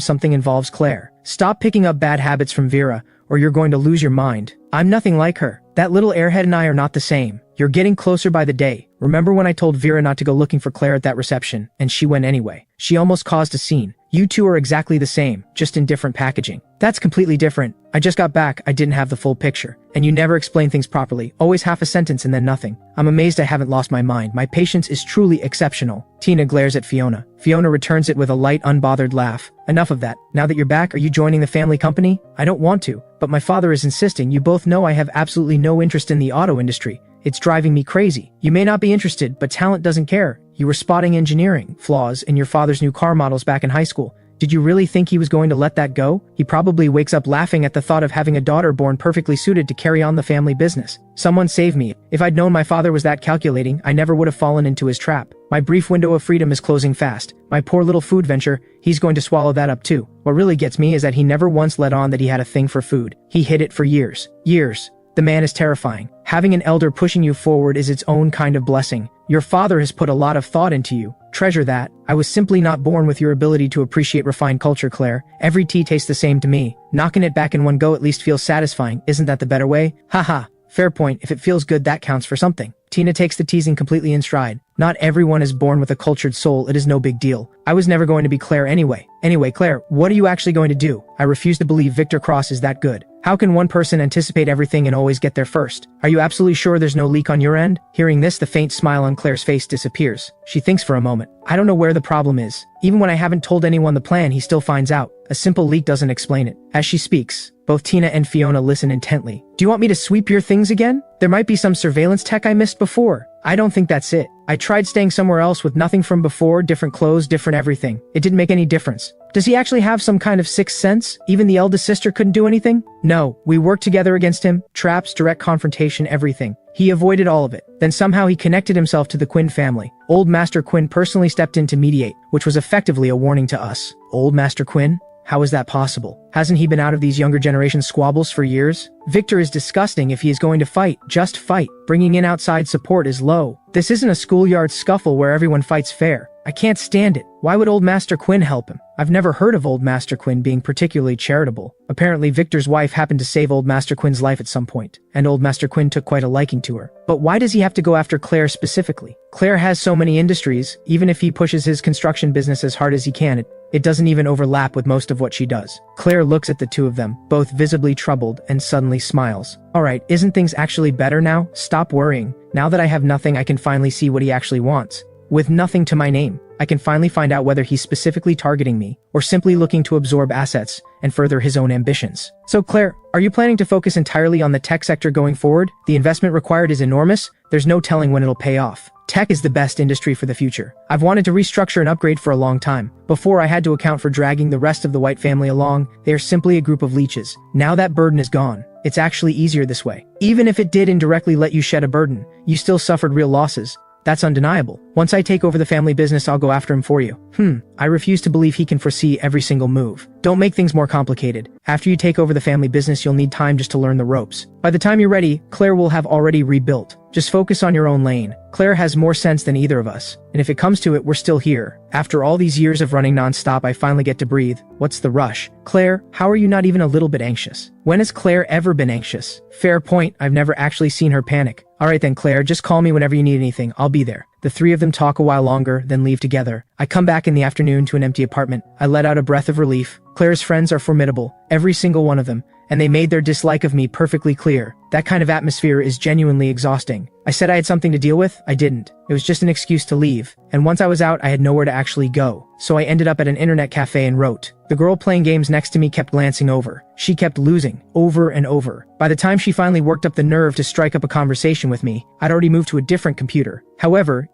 something involves Claire? Stop picking up bad habits from Vera, or you're going to lose your mind. I'm nothing like her. That little airhead and I are not the same. You're getting closer by the day. Remember when I told Vera not to go looking for Claire at that reception, and she went anyway? She almost caused a scene. You two are exactly the same, just in different packaging. That's completely different. I just got back, I didn't have the full picture. And you never explain things properly, always half a sentence and then nothing. I'm amazed I haven't lost my mind. My patience is truly exceptional. Tina glares at Fiona. Fiona returns it with a light, unbothered laugh. Enough of that. Now that you're back, are you joining the family company? I don't want to, but my father is insisting. You both know I have absolutely no interest in the auto industry. It's driving me crazy. You may not be interested, but talent doesn't care. You were spotting engineering flaws in your father's new car models back in high school. Did you really think he was going to let that go? He probably wakes up laughing at the thought of having a daughter born perfectly suited to carry on the family business. Someone save me. If I'd known my father was that calculating, I never would have fallen into his trap. My brief window of freedom is closing fast. My poor little food venture, he's going to swallow that up too. What really gets me is that he never once let on that he had a thing for food. He hid it for years. Years. The man is terrifying. Having an elder pushing you forward is its own kind of blessing. Your father has put a lot of thought into you. Treasure that. I was simply not born with your ability to appreciate refined culture, Claire. Every tea tastes the same to me. Knocking it back in one go at least feels satisfying. Isn't that the better way? Haha. Fair point. If it feels good, that counts for something. Tina takes the teasing completely in stride. Not everyone is born with a cultured soul. It is no big deal. I was never going to be Claire anyway. Anyway, Claire, what are you actually going to do? I refuse to believe Victor Cross is that good. How can one person anticipate everything and always get there first? Are you absolutely sure there's no leak on your end? Hearing this, the faint smile on Claire's face disappears. She thinks for a moment. I don't know where the problem is. Even when I haven't told anyone the plan, he still finds out. A simple leak doesn't explain it. As she speaks, both Tina and Fiona listen intently. Do you want me to sweep your things again? There might be some surveillance tech I missed before. I don't think that's it. I tried staying somewhere else with nothing from before, different clothes, different everything. It didn't make any difference. Does he actually have some kind of sixth sense? Even the eldest sister couldn't do anything? No, we worked together against him. Traps, direct confrontation, everything. He avoided all of it. Then somehow he connected himself to the Quinn family. Old Master Quinn personally stepped in to mediate, which was effectively a warning to us. Old Master Quinn? How is that possible? Hasn't he been out of these younger generation squabbles for years? Victor is disgusting. If he is going to fight, just fight. Bringing in outside support is low. This isn't a schoolyard scuffle where everyone fights fair. I can't stand it. Why would Old Master Quinn help him? I've never heard of Old Master Quinn being particularly charitable. Apparently Victor's wife happened to save Old Master Quinn's life at some point, and Old Master Quinn took quite a liking to her. But why does he have to go after Claire specifically? Claire has so many industries. Even if he pushes his construction business as hard as he can, it doesn't even overlap with most of what she does. Claire looks at the two of them, both visibly troubled, and suddenly smiles. Alright, isn't things actually better now? Stop worrying. Now that I have nothing, I can finally see what he actually wants. With nothing to my name, I can finally find out whether he's specifically targeting me, or simply looking to absorb assets and further his own ambitions. So Claire, are you planning to focus entirely on the tech sector going forward? The investment required is enormous. There's no telling when it'll pay off. Tech is the best industry for the future. I've wanted to restructure and upgrade for a long time. Before, I had to account for dragging the rest of the White family along. They are simply a group of leeches. Now that burden is gone. It's actually easier this way. Even if it did indirectly let you shed a burden, you still suffered real losses. That's undeniable. Once I take over the family business, I'll go after him for you. I refuse to believe he can foresee every single move. Don't make things more complicated. After you take over the family business, you'll need time just to learn the ropes. By the time you're ready, Claire will have already rebuilt. Just focus on your own lane. Claire has more sense than either of us. And if it comes to it, we're still here. After all these years of running nonstop, I finally get to breathe. What's the rush? Claire, how are you not even a little bit anxious? When has Claire ever been anxious? Fair point. I've never actually seen her panic. Alright then, Claire, just call me whenever you need anything. I'll be there. The three of them talk a while longer, then leave together. I come back in the afternoon to an empty apartment. I let out a breath of relief. Claire's friends are formidable, every single one of them, and they made their dislike of me perfectly clear. That kind of atmosphere is genuinely exhausting. I said I had something to deal with. I didn't. It was just an excuse to leave. And once I was out, I had nowhere to actually go. So I ended up at an internet cafe and wrote. The girl playing games next to me kept glancing over. She kept losing, over and over. By the time she finally worked up the nerve to strike up a conversation with me, I'd already moved to a different computer. However,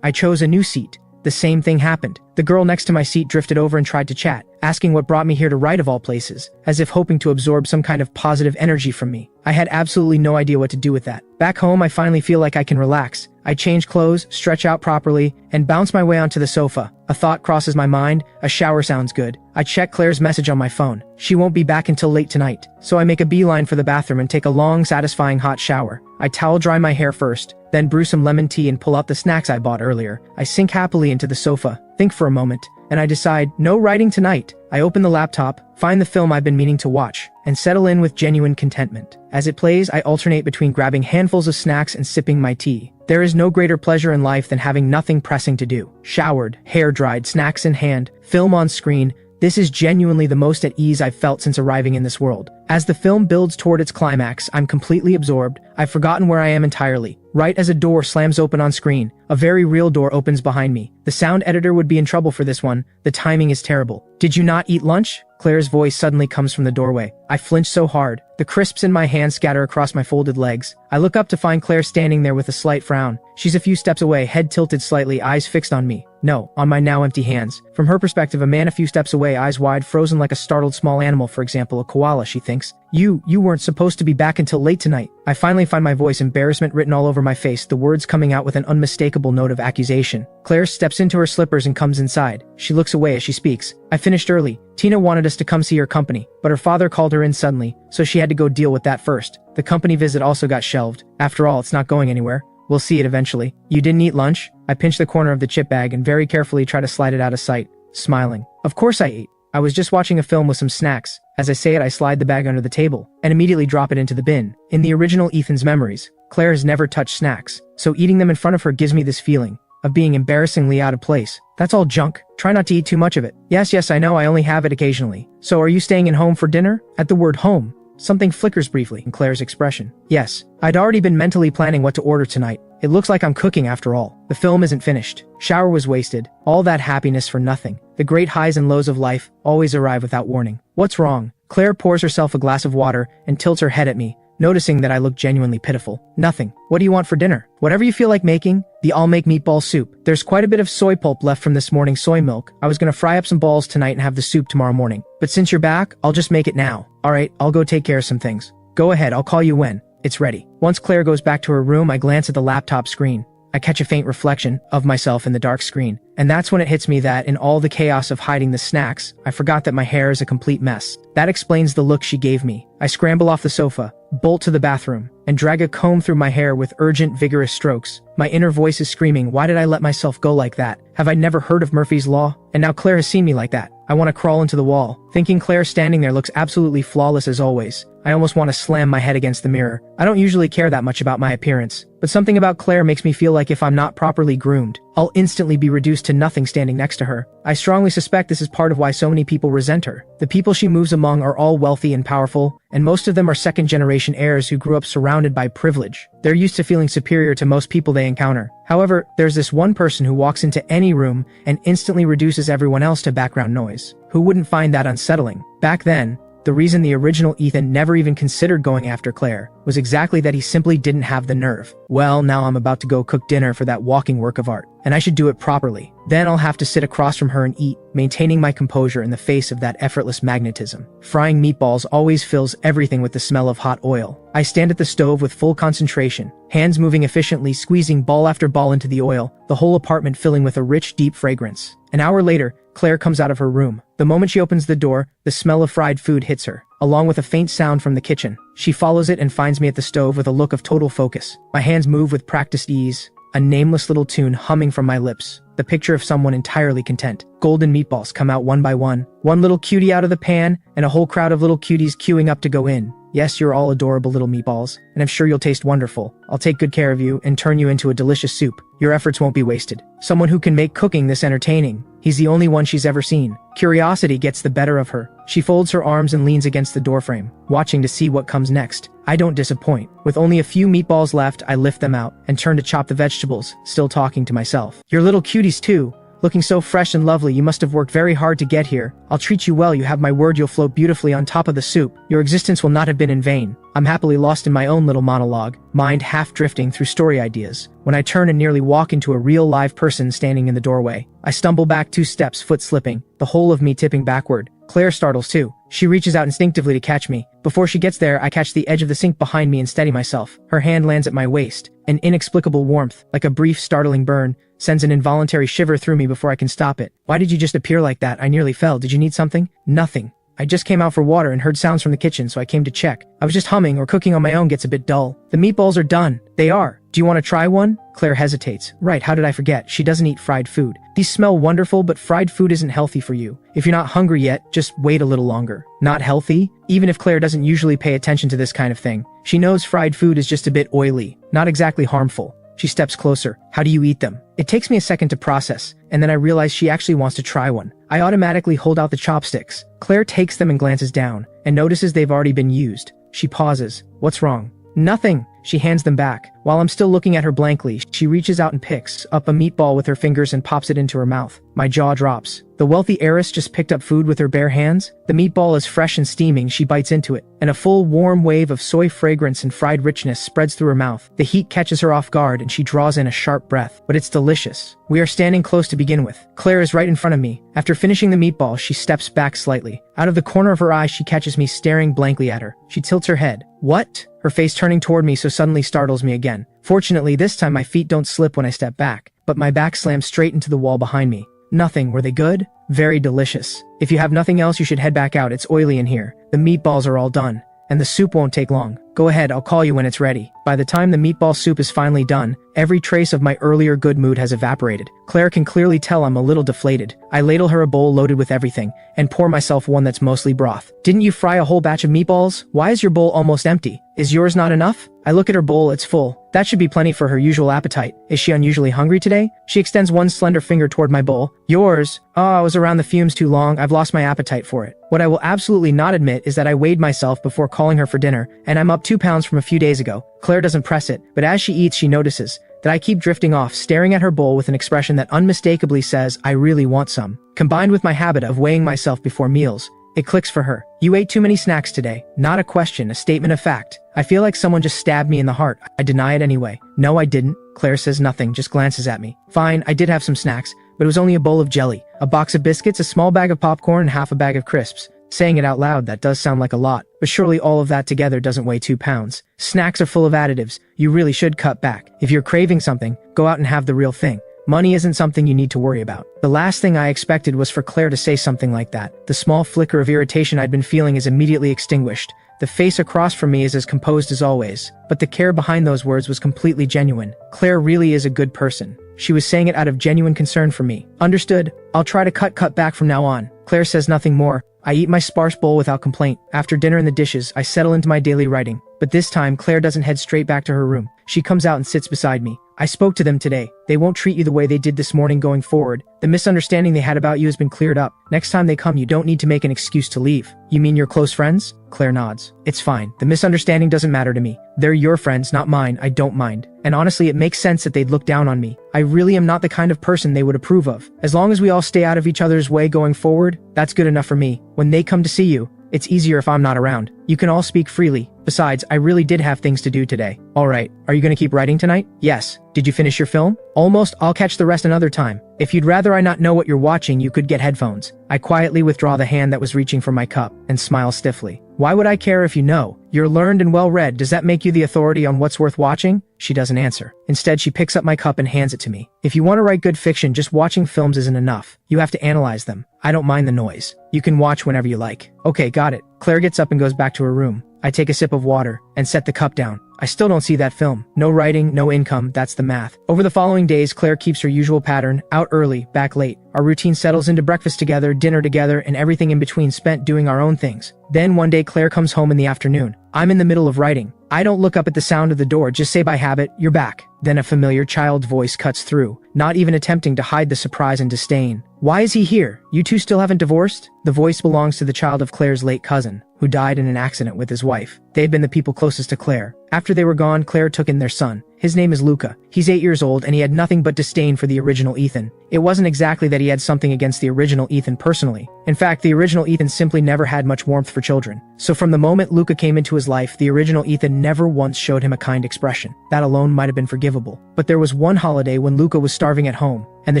I chose a new seat. The same thing happened. The girl next to my seat drifted over and tried to chat, asking what brought me here to write of all places, as if hoping to absorb some kind of positive energy from me. I had absolutely no idea what to do with that. Back home, I finally feel like I can relax. I change clothes, stretch out properly, and bounce my way onto the sofa. A thought crosses my mind. A shower sounds good. I check Claire's message on my phone. She won't be back until late tonight. So I make a beeline for the bathroom and take a long, satisfying hot shower. I towel dry my hair first, then brew some lemon tea and pull out the snacks I bought earlier. I sink happily into the sofa, think for a moment, and I decide, no writing tonight. I open the laptop, find the film I've been meaning to watch, and settle in with genuine contentment. As it plays, I alternate between grabbing handfuls of snacks and sipping my tea. There is no greater pleasure in life than having nothing pressing to do. Showered, hair dried, snacks in hand, film on screen. This is genuinely the most at ease I've felt since arriving in this world. As the film builds toward its climax, I'm completely absorbed. I've forgotten where I am entirely. Right as a door slams open on screen, a very real door opens behind me. The sound editor would be in trouble for this one. The timing is terrible. Did you not eat lunch? Claire's voice suddenly comes from the doorway. I flinch so hard. The crisps in my hand scatter across my folded legs. I look up to find Claire standing there with a slight frown. She's a few steps away, head tilted slightly, eyes fixed on me. No, on my now empty hands. From her perspective, a man a few steps away, eyes wide, frozen like a startled small animal, for example, a koala, she thinks. You weren't supposed to be back until late tonight. I finally find my voice, embarrassment written all over my face, the words coming out with an unmistakable note of accusation. Claire steps into her slippers and comes inside. She looks away as she speaks. I finished early. Tina wanted us to come see her company, but her father called her in suddenly, so she had to go deal with that first. The company visit also got shelved. After all, it's not going anywhere. We'll see it eventually. You didn't eat lunch? I pinch the corner of the chip bag and very carefully try to slide it out of sight, smiling. Of course I ate. I was just watching a film with some snacks. As I say it, I slide the bag under the table and immediately drop it into the bin. In the original Ethan's memories, Claire has never touched snacks, so eating them in front of her gives me this feeling of being embarrassingly out of place. That's all junk. Try not to eat too much of it. Yes, I know, I only have it occasionally. So are you staying in home for dinner? At the word home, something flickers briefly in Claire's expression. Yes, I'd already been mentally planning what to order tonight. It looks like I'm cooking after all. The film isn't finished. Shower was wasted. All that happiness for nothing. The great highs and lows of life always arrive without warning. What's wrong? Claire pours herself a glass of water and tilts her head at me, noticing that I look genuinely pitiful. Nothing. What do you want for dinner? Whatever you feel like making. I'll make meatball soup. There's quite a bit of soy pulp left from this morning's soy milk. I was gonna fry up some balls tonight and have the soup tomorrow morning. But since you're back, I'll just make it now. Alright, I'll go take care of some things. Go ahead, I'll call you when it's ready. Once Claire goes back to her room, I glance at the laptop screen. I catch a faint reflection of myself in the dark screen. And that's when it hits me that, in all the chaos of hiding the snacks, I forgot that my hair is a complete mess. That explains the look she gave me. I scramble off the sofa, bolt to the bathroom, and drag a comb through my hair with urgent, vigorous strokes. My inner voice is screaming, why did I let myself go like that? Have I never heard of Murphy's Law? And now Claire has seen me like that. I want to crawl into the wall. Thinking Claire standing there looks absolutely flawless as always, I almost want to slam my head against the mirror. I don't usually care that much about my appearance, but something about Claire makes me feel like if I'm not properly groomed, I'll instantly be reduced to nothing standing next to her. I strongly suspect this is part of why so many people resent her. The people she moves among are all wealthy and powerful, and most of them are second-generation heirs who grew up surrounded by privilege. They're used to feeling superior to most people they encounter. However, there's this one person who walks into any room and instantly reduces everyone else to background noise. Who wouldn't find that unsettling? Back then, the reason the original Ethan never even considered going after Claire was exactly that he simply didn't have the nerve. Well, now I'm about to go cook dinner for that walking work of art, and I should do it properly. Then I'll have to sit across from her and eat, maintaining my composure in the face of that effortless magnetism. Frying meatballs always fills everything with the smell of hot oil. I stand at the stove with full concentration, hands moving efficiently, squeezing ball after ball into the oil, the whole apartment filling with a rich, deep fragrance. An hour later, Claire comes out of her room. The moment she opens the door, the smell of fried food hits her, along with a faint sound from the kitchen. She follows it and finds me at the stove with a look of total focus. My hands move with practiced ease, a nameless little tune humming from my lips, the picture of someone entirely content. Golden meatballs come out one by one little cutie out of the pan, and a whole crowd of little cuties queuing up to go in. Yes, you're all adorable little meatballs, and I'm sure you'll taste wonderful. I'll take good care of you and turn you into a delicious soup. Your efforts won't be wasted. Someone who can make cooking this entertaining. He's the only one she's ever seen. Curiosity gets the better of her. She folds her arms and leans against the doorframe, watching to see what comes next. I don't disappoint. With only a few meatballs left, I lift them out and turn to chop the vegetables, still talking to myself. You're little cuties too. Looking so fresh and lovely, you must have worked very hard to get here. I'll treat you well, you have my word, you'll float beautifully on top of the soup. Your existence will not have been in vain. I'm happily lost in my own little monologue, mind half drifting through story ideas, when I turn and nearly walk into a real live person standing in the doorway. I stumble back 2 steps, foot slipping, the whole of me tipping backward. Claire startles too. She reaches out instinctively to catch me. Before she gets there, I catch the edge of the sink behind me and steady myself. Her hand lands at my waist. An inexplicable warmth, like a brief, startling burn, sends an involuntary shiver through me before I can stop it. Why did you just appear like that? I nearly fell. Did you need something? Nothing. I just came out for water and heard sounds from the kitchen, so I came to check. I was just humming, or cooking on my own gets a bit dull. The meatballs are done. They are. Do you want to try one? Claire hesitates. Right, how did I forget? She doesn't eat fried food. These smell wonderful, but fried food isn't healthy for you. If you're not hungry yet, just wait a little longer. Not healthy? Even if Claire doesn't usually pay attention to this kind of thing, she knows fried food is just a bit oily, not exactly harmful. She steps closer. How do you eat them? It takes me a second to process, and then I realize she actually wants to try one. I automatically hold out the chopsticks. Claire takes them and glances down, and notices they've already been used. She pauses. What's wrong? Nothing. She hands them back. While I'm still looking at her blankly, she reaches out and picks up a meatball with her fingers and pops it into her mouth. My jaw drops. The wealthy heiress just picked up food with her bare hands. The meatball is fresh and steaming. She bites into it, and a full warm wave of soy fragrance and fried richness spreads through her mouth. The heat catches her off guard and she draws in a sharp breath, but it's delicious. We are standing close to begin with. Claire is right in front of me. After finishing the meatball, she steps back slightly. Out of the corner of her eye, she catches me staring blankly at her. She tilts her head. What? Her face turning toward me so suddenly startles me again. Fortunately, this time my feet don't slip when I step back, but my back slams straight into the wall behind me. Nothing. Were they good? Very delicious. If you have nothing else, you should head back out. It's oily in here. The meatballs are all done, and the soup won't take long. Go ahead, I'll call you when it's ready. By the time the meatball soup is finally done, every trace of my earlier good mood has evaporated. Claire can clearly tell I'm a little deflated. I ladle her a bowl loaded with everything, and pour myself one that's mostly broth. Didn't you fry a whole batch of meatballs? Why is your bowl almost empty? Is yours not enough? I look at her bowl, it's full. That should be plenty for her usual appetite. Is she unusually hungry today? She extends one slender finger toward my bowl. Yours? Oh, I was around the fumes too long. I've lost my appetite for it. What I will absolutely not admit is that I weighed myself before calling her for dinner, and I'm up 2 pounds from a few days ago. Claire doesn't press it, but as she eats, she notices that I keep drifting off, staring at her bowl with an expression that unmistakably says, I really want some. Combined with my habit of weighing myself before meals, it clicks for her. You ate too many snacks today. Not a question, a statement of fact. I feel like someone just stabbed me in the heart. I deny it anyway. No, I didn't. Claire says nothing, just glances at me. Fine, I did have some snacks, but it was only a bowl of jelly, a box of biscuits, a small bag of popcorn, and half a bag of crisps. Saying it out loud, that does sound like a lot, but surely all of that together doesn't weigh 2 pounds. Snacks are full of additives. You really should cut back. If you're craving something, go out and have the real thing. Money isn't something you need to worry about. The last thing I expected was for Claire to say something like that. The small flicker of irritation I'd been feeling is immediately extinguished. The face across from me is as composed as always, but the care behind those words was completely genuine. Claire really is a good person. She was saying it out of genuine concern for me. Understood. I'll try to cut back from now on. Claire says nothing more. I eat my sparse bowl without complaint. After dinner and the dishes, I settle into my daily writing. But this time, Claire doesn't head straight back to her room. She comes out and sits beside me. I spoke to them today. They won't treat you the way they did this morning going forward. The misunderstanding they had about you has been cleared up. Next time they come, you don't need to make an excuse to leave. You mean you're close friends? Claire nods. It's fine. The misunderstanding doesn't matter to me. They're your friends, not mine. I don't mind. And honestly, it makes sense that they'd look down on me. I really am not the kind of person they would approve of. As long as we all stay out of each other's way going forward, that's good enough for me. When they come to see you, it's easier if I'm not around. You can all speak freely. Besides, I really did have things to do today. Alright, are you gonna keep writing tonight? Yes. Did you finish your film? Almost. I'll catch the rest another time. If you'd rather I not know what you're watching, you could get headphones. I quietly withdraw the hand that was reaching for my cup and smile stiffly. Why would I care if you know? You're learned and well-read. Does that make you the authority on what's worth watching? She doesn't answer. Instead, she picks up my cup and hands it to me. If you want to write good fiction, just watching films isn't enough. You have to analyze them. I don't mind the noise. You can watch whenever you like. Okay, got it. Claire gets up and goes back to her room. I take a sip of water and set the cup down. I still don't see that film. No writing, no income, that's the math. Over the following days, Claire keeps her usual pattern, out early, back late. Our routine settles into breakfast together, dinner together, and everything in between spent doing our own things. Then one day Claire comes home in the afternoon. I'm in the middle of writing. I don't look up at the sound of the door, just say by habit, you're back. Then a familiar child's voice cuts through, not even attempting to hide the surprise and disdain. Why is he here? You two still haven't divorced? The voice belongs to the child of Claire's late cousin, who died in an accident with his wife. They had been the people closest to Claire. After they were gone, Claire took in their son. His name is Luca. He's 8 years old and he had nothing but disdain for the original Ethan. It wasn't exactly that he had something against the original Ethan personally. In fact, the original Ethan simply never had much warmth for children. So from the moment Luca came into his life, the original Ethan never once showed him a kind expression. That alone might have been forgivable. But there was one holiday when Luca was starving at home, and the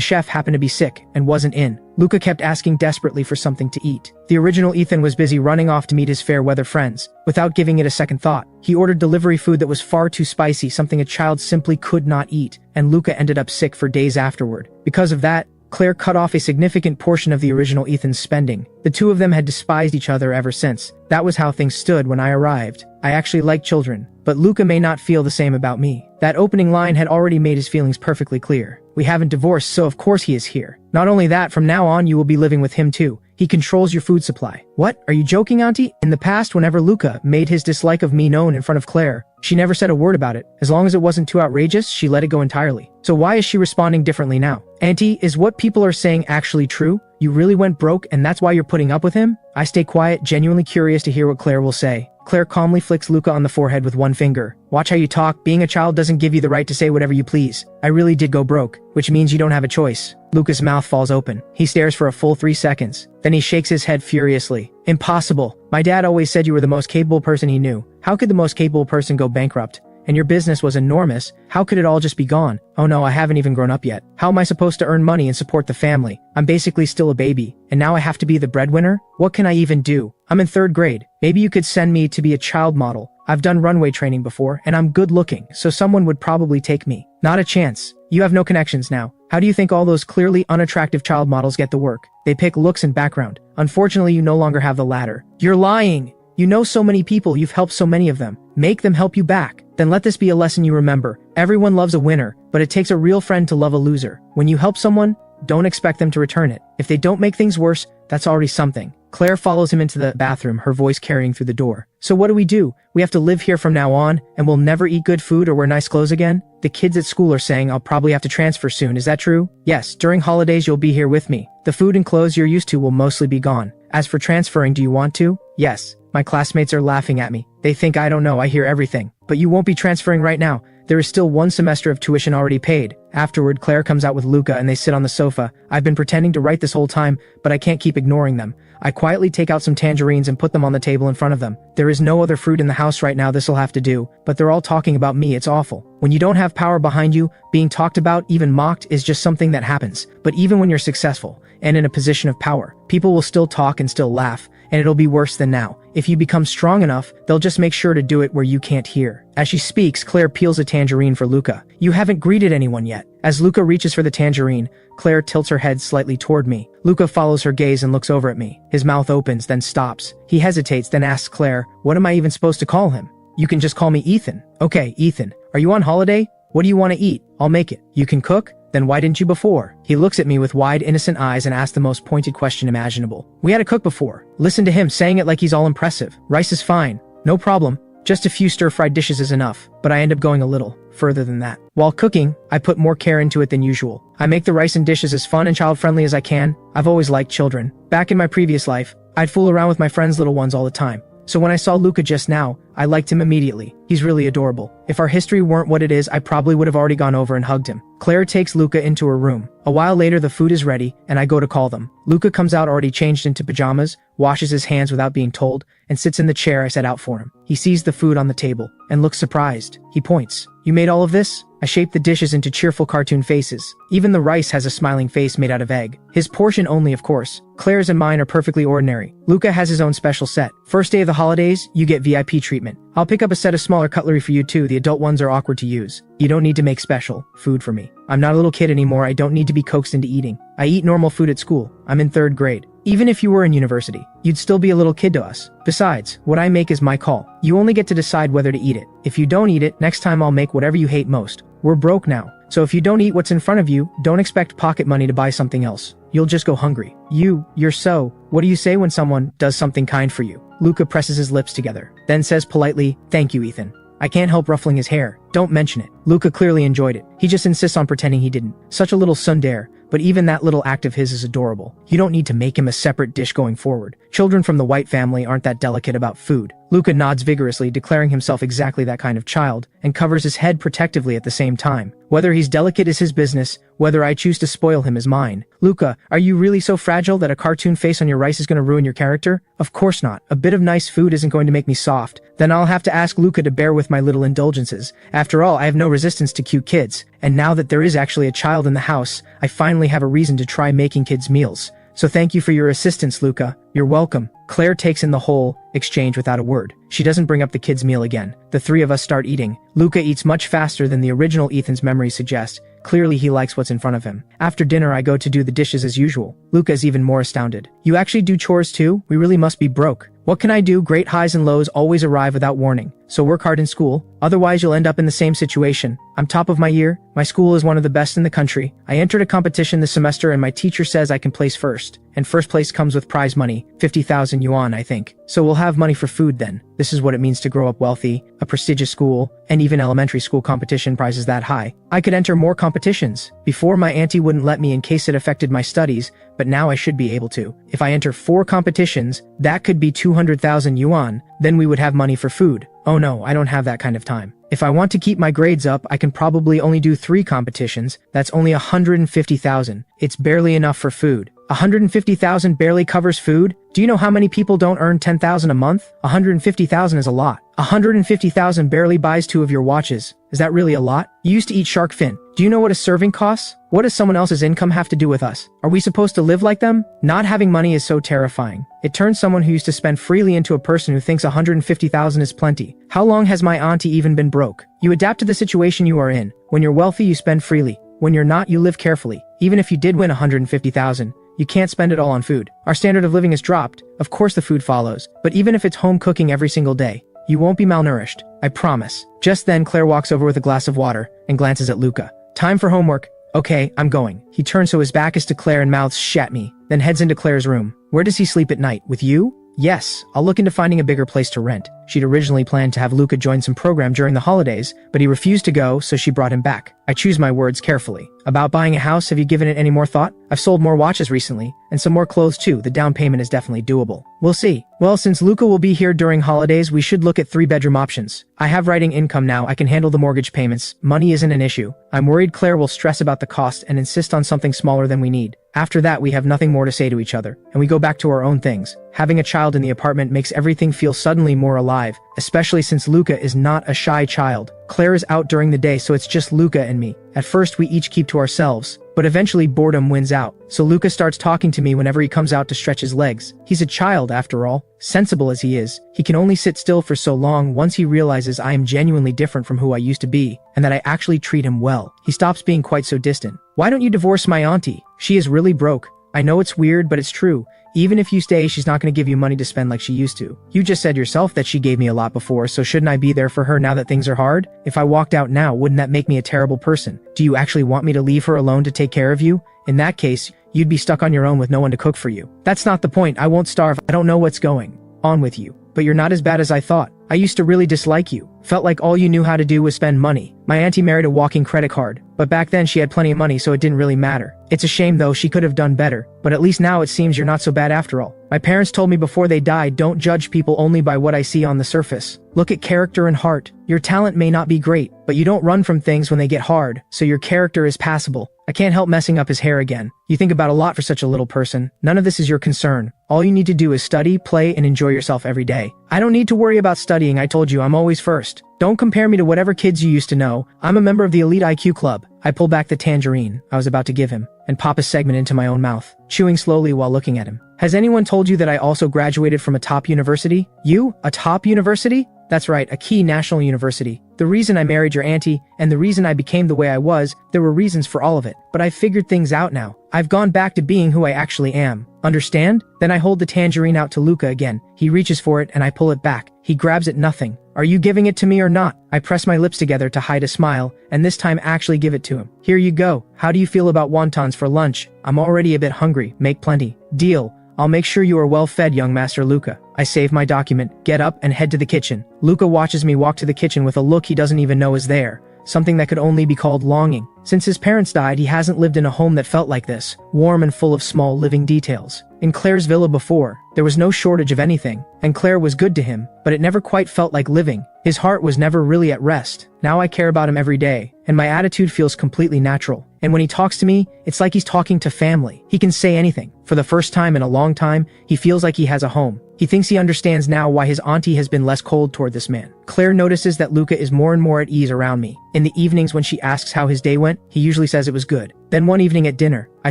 chef happened to be sick and wasn't in. Luca kept asking desperately for something to eat. The original Ethan was busy running off to meet his fair weather friends. Without giving it a second thought, he ordered delivery food that was far too spicy, something a child simply could not eat, and Luca ended up sick for days afterward. Because of that, Claire cut off a significant portion of the original Ethan's spending. The two of them had despised each other ever since. That was how things stood when I arrived. I actually like children, but Luca may not feel the same about me. That opening line had already made his feelings perfectly clear. We haven't divorced, so of course he is here. Not only that, from now on you will be living with him too. He controls your food supply. What? Are you joking, Auntie? In the past, whenever Luca made his dislike of me known in front of Claire, she never said a word about it. As long as it wasn't too outrageous, she let it go entirely. So why is she responding differently now? Auntie, is what people are saying actually true? You really went broke and that's why you're putting up with him? I stay quiet, genuinely curious to hear what Claire will say. Claire calmly flicks Luca on the forehead with one finger. Watch how you talk. Being a child doesn't give you the right to say whatever you please. I really did go broke, which means you don't have a choice. Luca's mouth falls open. He stares for a full 3 seconds. Then he shakes his head furiously. Impossible. My dad always said you were the most capable person he knew. How could the most capable person go bankrupt? And your business was enormous. How could it all just be gone? Oh no, I haven't even grown up yet. How am I supposed to earn money and support the family? I'm basically still a baby, and now I have to be the breadwinner? What can I even do? I'm in 3rd grade. Maybe you could send me to be a child model. I've done runway training before, and I'm good looking, so someone would probably take me. Not a chance. You have no connections now. How do you think all those clearly unattractive child models get the work? They pick looks and background. Unfortunately, you no longer have the latter. You're lying! You know so many people, you've helped so many of them. Make them help you back. Then let this be a lesson you remember. Everyone loves a winner, but it takes a real friend to love a loser. When you help someone, don't expect them to return it. If they don't make things worse, that's already something. Claire follows him into the bathroom, her voice carrying through the door. So what do? We have to live here from now on, and we'll never eat good food or wear nice clothes again? The kids at school are saying I'll probably have to transfer soon, is that true? Yes, during holidays you'll be here with me. The food and clothes you're used to will mostly be gone. As for transferring, do you want to? Yes. My classmates are laughing at me. They think I don't know, I hear everything. But you won't be transferring right now. There is still 1 semester of tuition already paid. Afterward, Claire comes out with Luca and they sit on the sofa. I've been pretending to write this whole time, but I can't keep ignoring them. I quietly take out some tangerines and put them on the table in front of them. There is no other fruit in the house right now, this'll have to do. But they're all talking about me, it's awful. When you don't have power behind you, being talked about, even mocked, is just something that happens. But even when you're successful, and in a position of power, people will still talk and still laugh, and it'll be worse than now. If you become strong enough, they'll just make sure to do it where you can't hear. As she speaks, Claire peels a tangerine for Luca. You haven't greeted anyone yet. As Luca reaches for the tangerine, Claire tilts her head slightly toward me. Luca follows her gaze and looks over at me. His mouth opens, then stops. He hesitates, then asks Claire, what am I even supposed to call him? You can just call me Ethan. Okay, Ethan. Are you on holiday? What do you want to eat? I'll make it. You can cook? Then why didn't you before? He looks at me with wide, innocent eyes and asks the most pointed question imaginable. We had a cook before. Listen to him saying it like he's all impressive. Rice is fine. No problem. Just a few stir-fried dishes is enough. But I end up going a little further than that. While cooking, I put more care into it than usual. I make the rice and dishes as fun and child-friendly as I can. I've always liked children. Back in my previous life, I'd fool around with my friends' little ones all the time. So when I saw Luca just now, I liked him immediately. He's really adorable. If our history weren't what it is, I probably would have already gone over and hugged him. Claire takes Luca into her room. A while later, the food is ready, and I go to call them. Luca comes out already changed into pajamas, washes his hands without being told, and sits in the chair I set out for him. He sees the food on the table, and looks surprised. He points. You made all of this? I shaped the dishes into cheerful cartoon faces. Even the rice has a smiling face made out of egg. His portion only, of course. Claire's and mine are perfectly ordinary. Luca has his own special set. First day of the holidays, you get VIP treatment. I'll pick up a set of smaller cutlery for you too. The adult ones are awkward to use. You don't need to make special food for me. I'm not a little kid anymore. I don't need to be coaxed into eating. I eat normal food at school. I'm in 3rd grade. Even if you were in university, you'd still be a little kid to us. Besides, what I make is my call. You only get to decide whether to eat it. If you don't eat it, next time I'll make whatever you hate most. We're broke now. So if you don't eat what's in front of you, don't expect pocket money to buy something else. You'll just go hungry. You're so... What do you say when someone does something kind for you? Luca presses his lips together, then says politely, thank you, Ethan. I can't help ruffling his hair. Don't mention it. Luca clearly enjoyed it. He just insists on pretending he didn't. Such a little tsundere, but even that little act of his is adorable. You don't need to make him a separate dish going forward. Children from the White family aren't that delicate about food. Luca nods vigorously, declaring himself exactly that kind of child, and covers his head protectively at the same time. Whether he's delicate is his business, whether I choose to spoil him is mine. Luca, are you really so fragile that a cartoon face on your rice is going to ruin your character? Of course not. A bit of nice food isn't going to make me soft. Then I'll have to ask Luca to bear with my little indulgences. After all, I have no resistance to cute kids. And now that there is actually a child in the house, I finally have a reason to try making kids meals. So thank you for your assistance, Luca. You're welcome. Claire takes in the whole exchange without a word. She doesn't bring up the kids' meal again. The 3 of us start eating. Luca eats much faster than the original Ethan's memories suggest. Clearly he likes what's in front of him. After dinner I go to do the dishes as usual. Luca is even more astounded. You actually do chores too? We really must be broke. What can I do? Great highs and lows always arrive without warning. So work hard in school. Otherwise you'll end up in the same situation. I'm top of my year. My school is one of the best in the country. I entered a competition this semester and my teacher says I can place first. and first place comes with prize money, 50,000 yuan I think. So we'll have money for food then. This is what it means to grow up wealthy, a prestigious school, and even elementary school competition prizes that high. I could enter more competitions. Before my auntie wouldn't let me in case it affected my studies, but now I should be able to. If I enter 4 competitions, that could be 200,000 yuan, then we would have money for food. Oh no, I don't have that kind of time. If I want to keep my grades up, I can probably only do 3 competitions. That's only 150,000. It's barely enough for food. 150,000 barely covers food? Do you know how many people don't earn 10,000 a month? 150,000 is a lot. 150,000 barely buys 2 of your watches. Is that really a lot? You used to eat shark fin. Do you know what a serving costs? What does someone else's income have to do with us? Are we supposed to live like them? Not having money is so terrifying. It turns someone who used to spend freely into a person who thinks 150,000 is plenty. How long has my auntie even been broke? You adapt to the situation you are in. When you're wealthy, you spend freely. When you're not, you live carefully. Even if you did win 150,000, you can't spend it all on food. Our standard of living is dropped. Of course the food follows. But even if it's home cooking every single day, you won't be malnourished. I promise. Just then, Claire walks over with a glass of water and glances at Luca. Time for homework. Okay, I'm going. He turns so his back is to Claire and mouths "shat me," then heads into Claire's room. Where does he sleep at night? With you? Yes, I'll look into finding a bigger place to rent. She'd originally planned to have Luca join some program during the holidays, but he refused to go, so she brought him back. I choose my words carefully. About buying a house, have you given it any more thought? I've sold more watches recently, and some more clothes too. The down payment is definitely doable. We'll see. Well, since Luca will be here during holidays, we should look at 3-bedroom options. I have writing income now. I can handle the mortgage payments. Money isn't an issue. I'm worried Claire will stress about the cost and insist on something smaller than we need. After that, we have nothing more to say to each other, and we go back to our own things. Having a child in the apartment makes everything feel suddenly more alive, especially since Luca is not a shy child. Claire is out during the day, so it's just Luca and me. At first, we each keep to ourselves, but eventually boredom wins out. So Luca starts talking to me whenever he comes out to stretch his legs. He's a child after all. Sensible as he is, he can only sit still for so long. Once he realizes I am genuinely different from who I used to be, and that I actually treat him well, he stops being quite so distant. Why don't you divorce my auntie? She is really broke. I know it's weird, but it's true. Even if you stay, she's not going to give you money to spend like she used to. You just said yourself that she gave me a lot before, so shouldn't I be there for her now that things are hard? If I walked out now, wouldn't that make me a terrible person? Do you actually want me to leave her alone to take care of you? In that case, you'd be stuck on your own with no one to cook for you. That's not the point. I won't starve. I don't know what's going on with you. But you're not as bad as I thought. I used to really dislike you. Felt like all you knew how to do was spend money. My auntie married a walking credit card, but back then she had plenty of money, so it didn't really matter. It's a shame though, she could have done better, but at least now it seems you're not so bad after all. My parents told me before they died, don't judge people only by what I see on the surface. Look at character and heart. Your talent may not be great, but you don't run from things when they get hard, so your character is passable. I can't help messing up his hair again. You think about a lot for such a little person. None of this is your concern. All you need to do is study, play, and enjoy yourself every day. I don't need to worry about studying. I told you I'm always first. Don't compare me to whatever kids you used to know. I'm a member of the elite IQ club. I pull back the tangerine I was about to give him and pop a segment into my own mouth, chewing slowly while looking at him. Has anyone told you that I also graduated from a top university? You? A top university? That's right, a key national university. The reason I married your auntie, and the reason I became the way I was, there were reasons for all of it. But I've figured things out now. I've gone back to being who I actually am. Understand? Then I hold the tangerine out to Luca again. He reaches for it and I pull it back. He grabs it. Nothing. Are you giving it to me or not? I press my lips together to hide a smile, and this time actually give it to him. Here you go. How do you feel about wontons for lunch? I'm already a bit hungry. Make plenty. Deal. I'll make sure you are well fed, young Master Luca. I save my document, get up, and head to the kitchen. Luca watches me walk to the kitchen with a look he doesn't even know is there. Something that could only be called longing. Since his parents died, he hasn't lived in a home that felt like this, warm and full of small living details. In Claire's villa before, there was no shortage of anything, and Claire was good to him, but it never quite felt like living. His heart was never really at rest. Now I care about him every day, and my attitude feels completely natural. And when he talks to me, it's like he's talking to family. He can say anything. For the first time in a long time, he feels like he has a home. He thinks he understands now why his auntie has been less cold toward this man. Claire notices that Luca is more and more at ease around me. In the evenings when she asks how his day went, he usually says it was good. Then one evening at dinner, I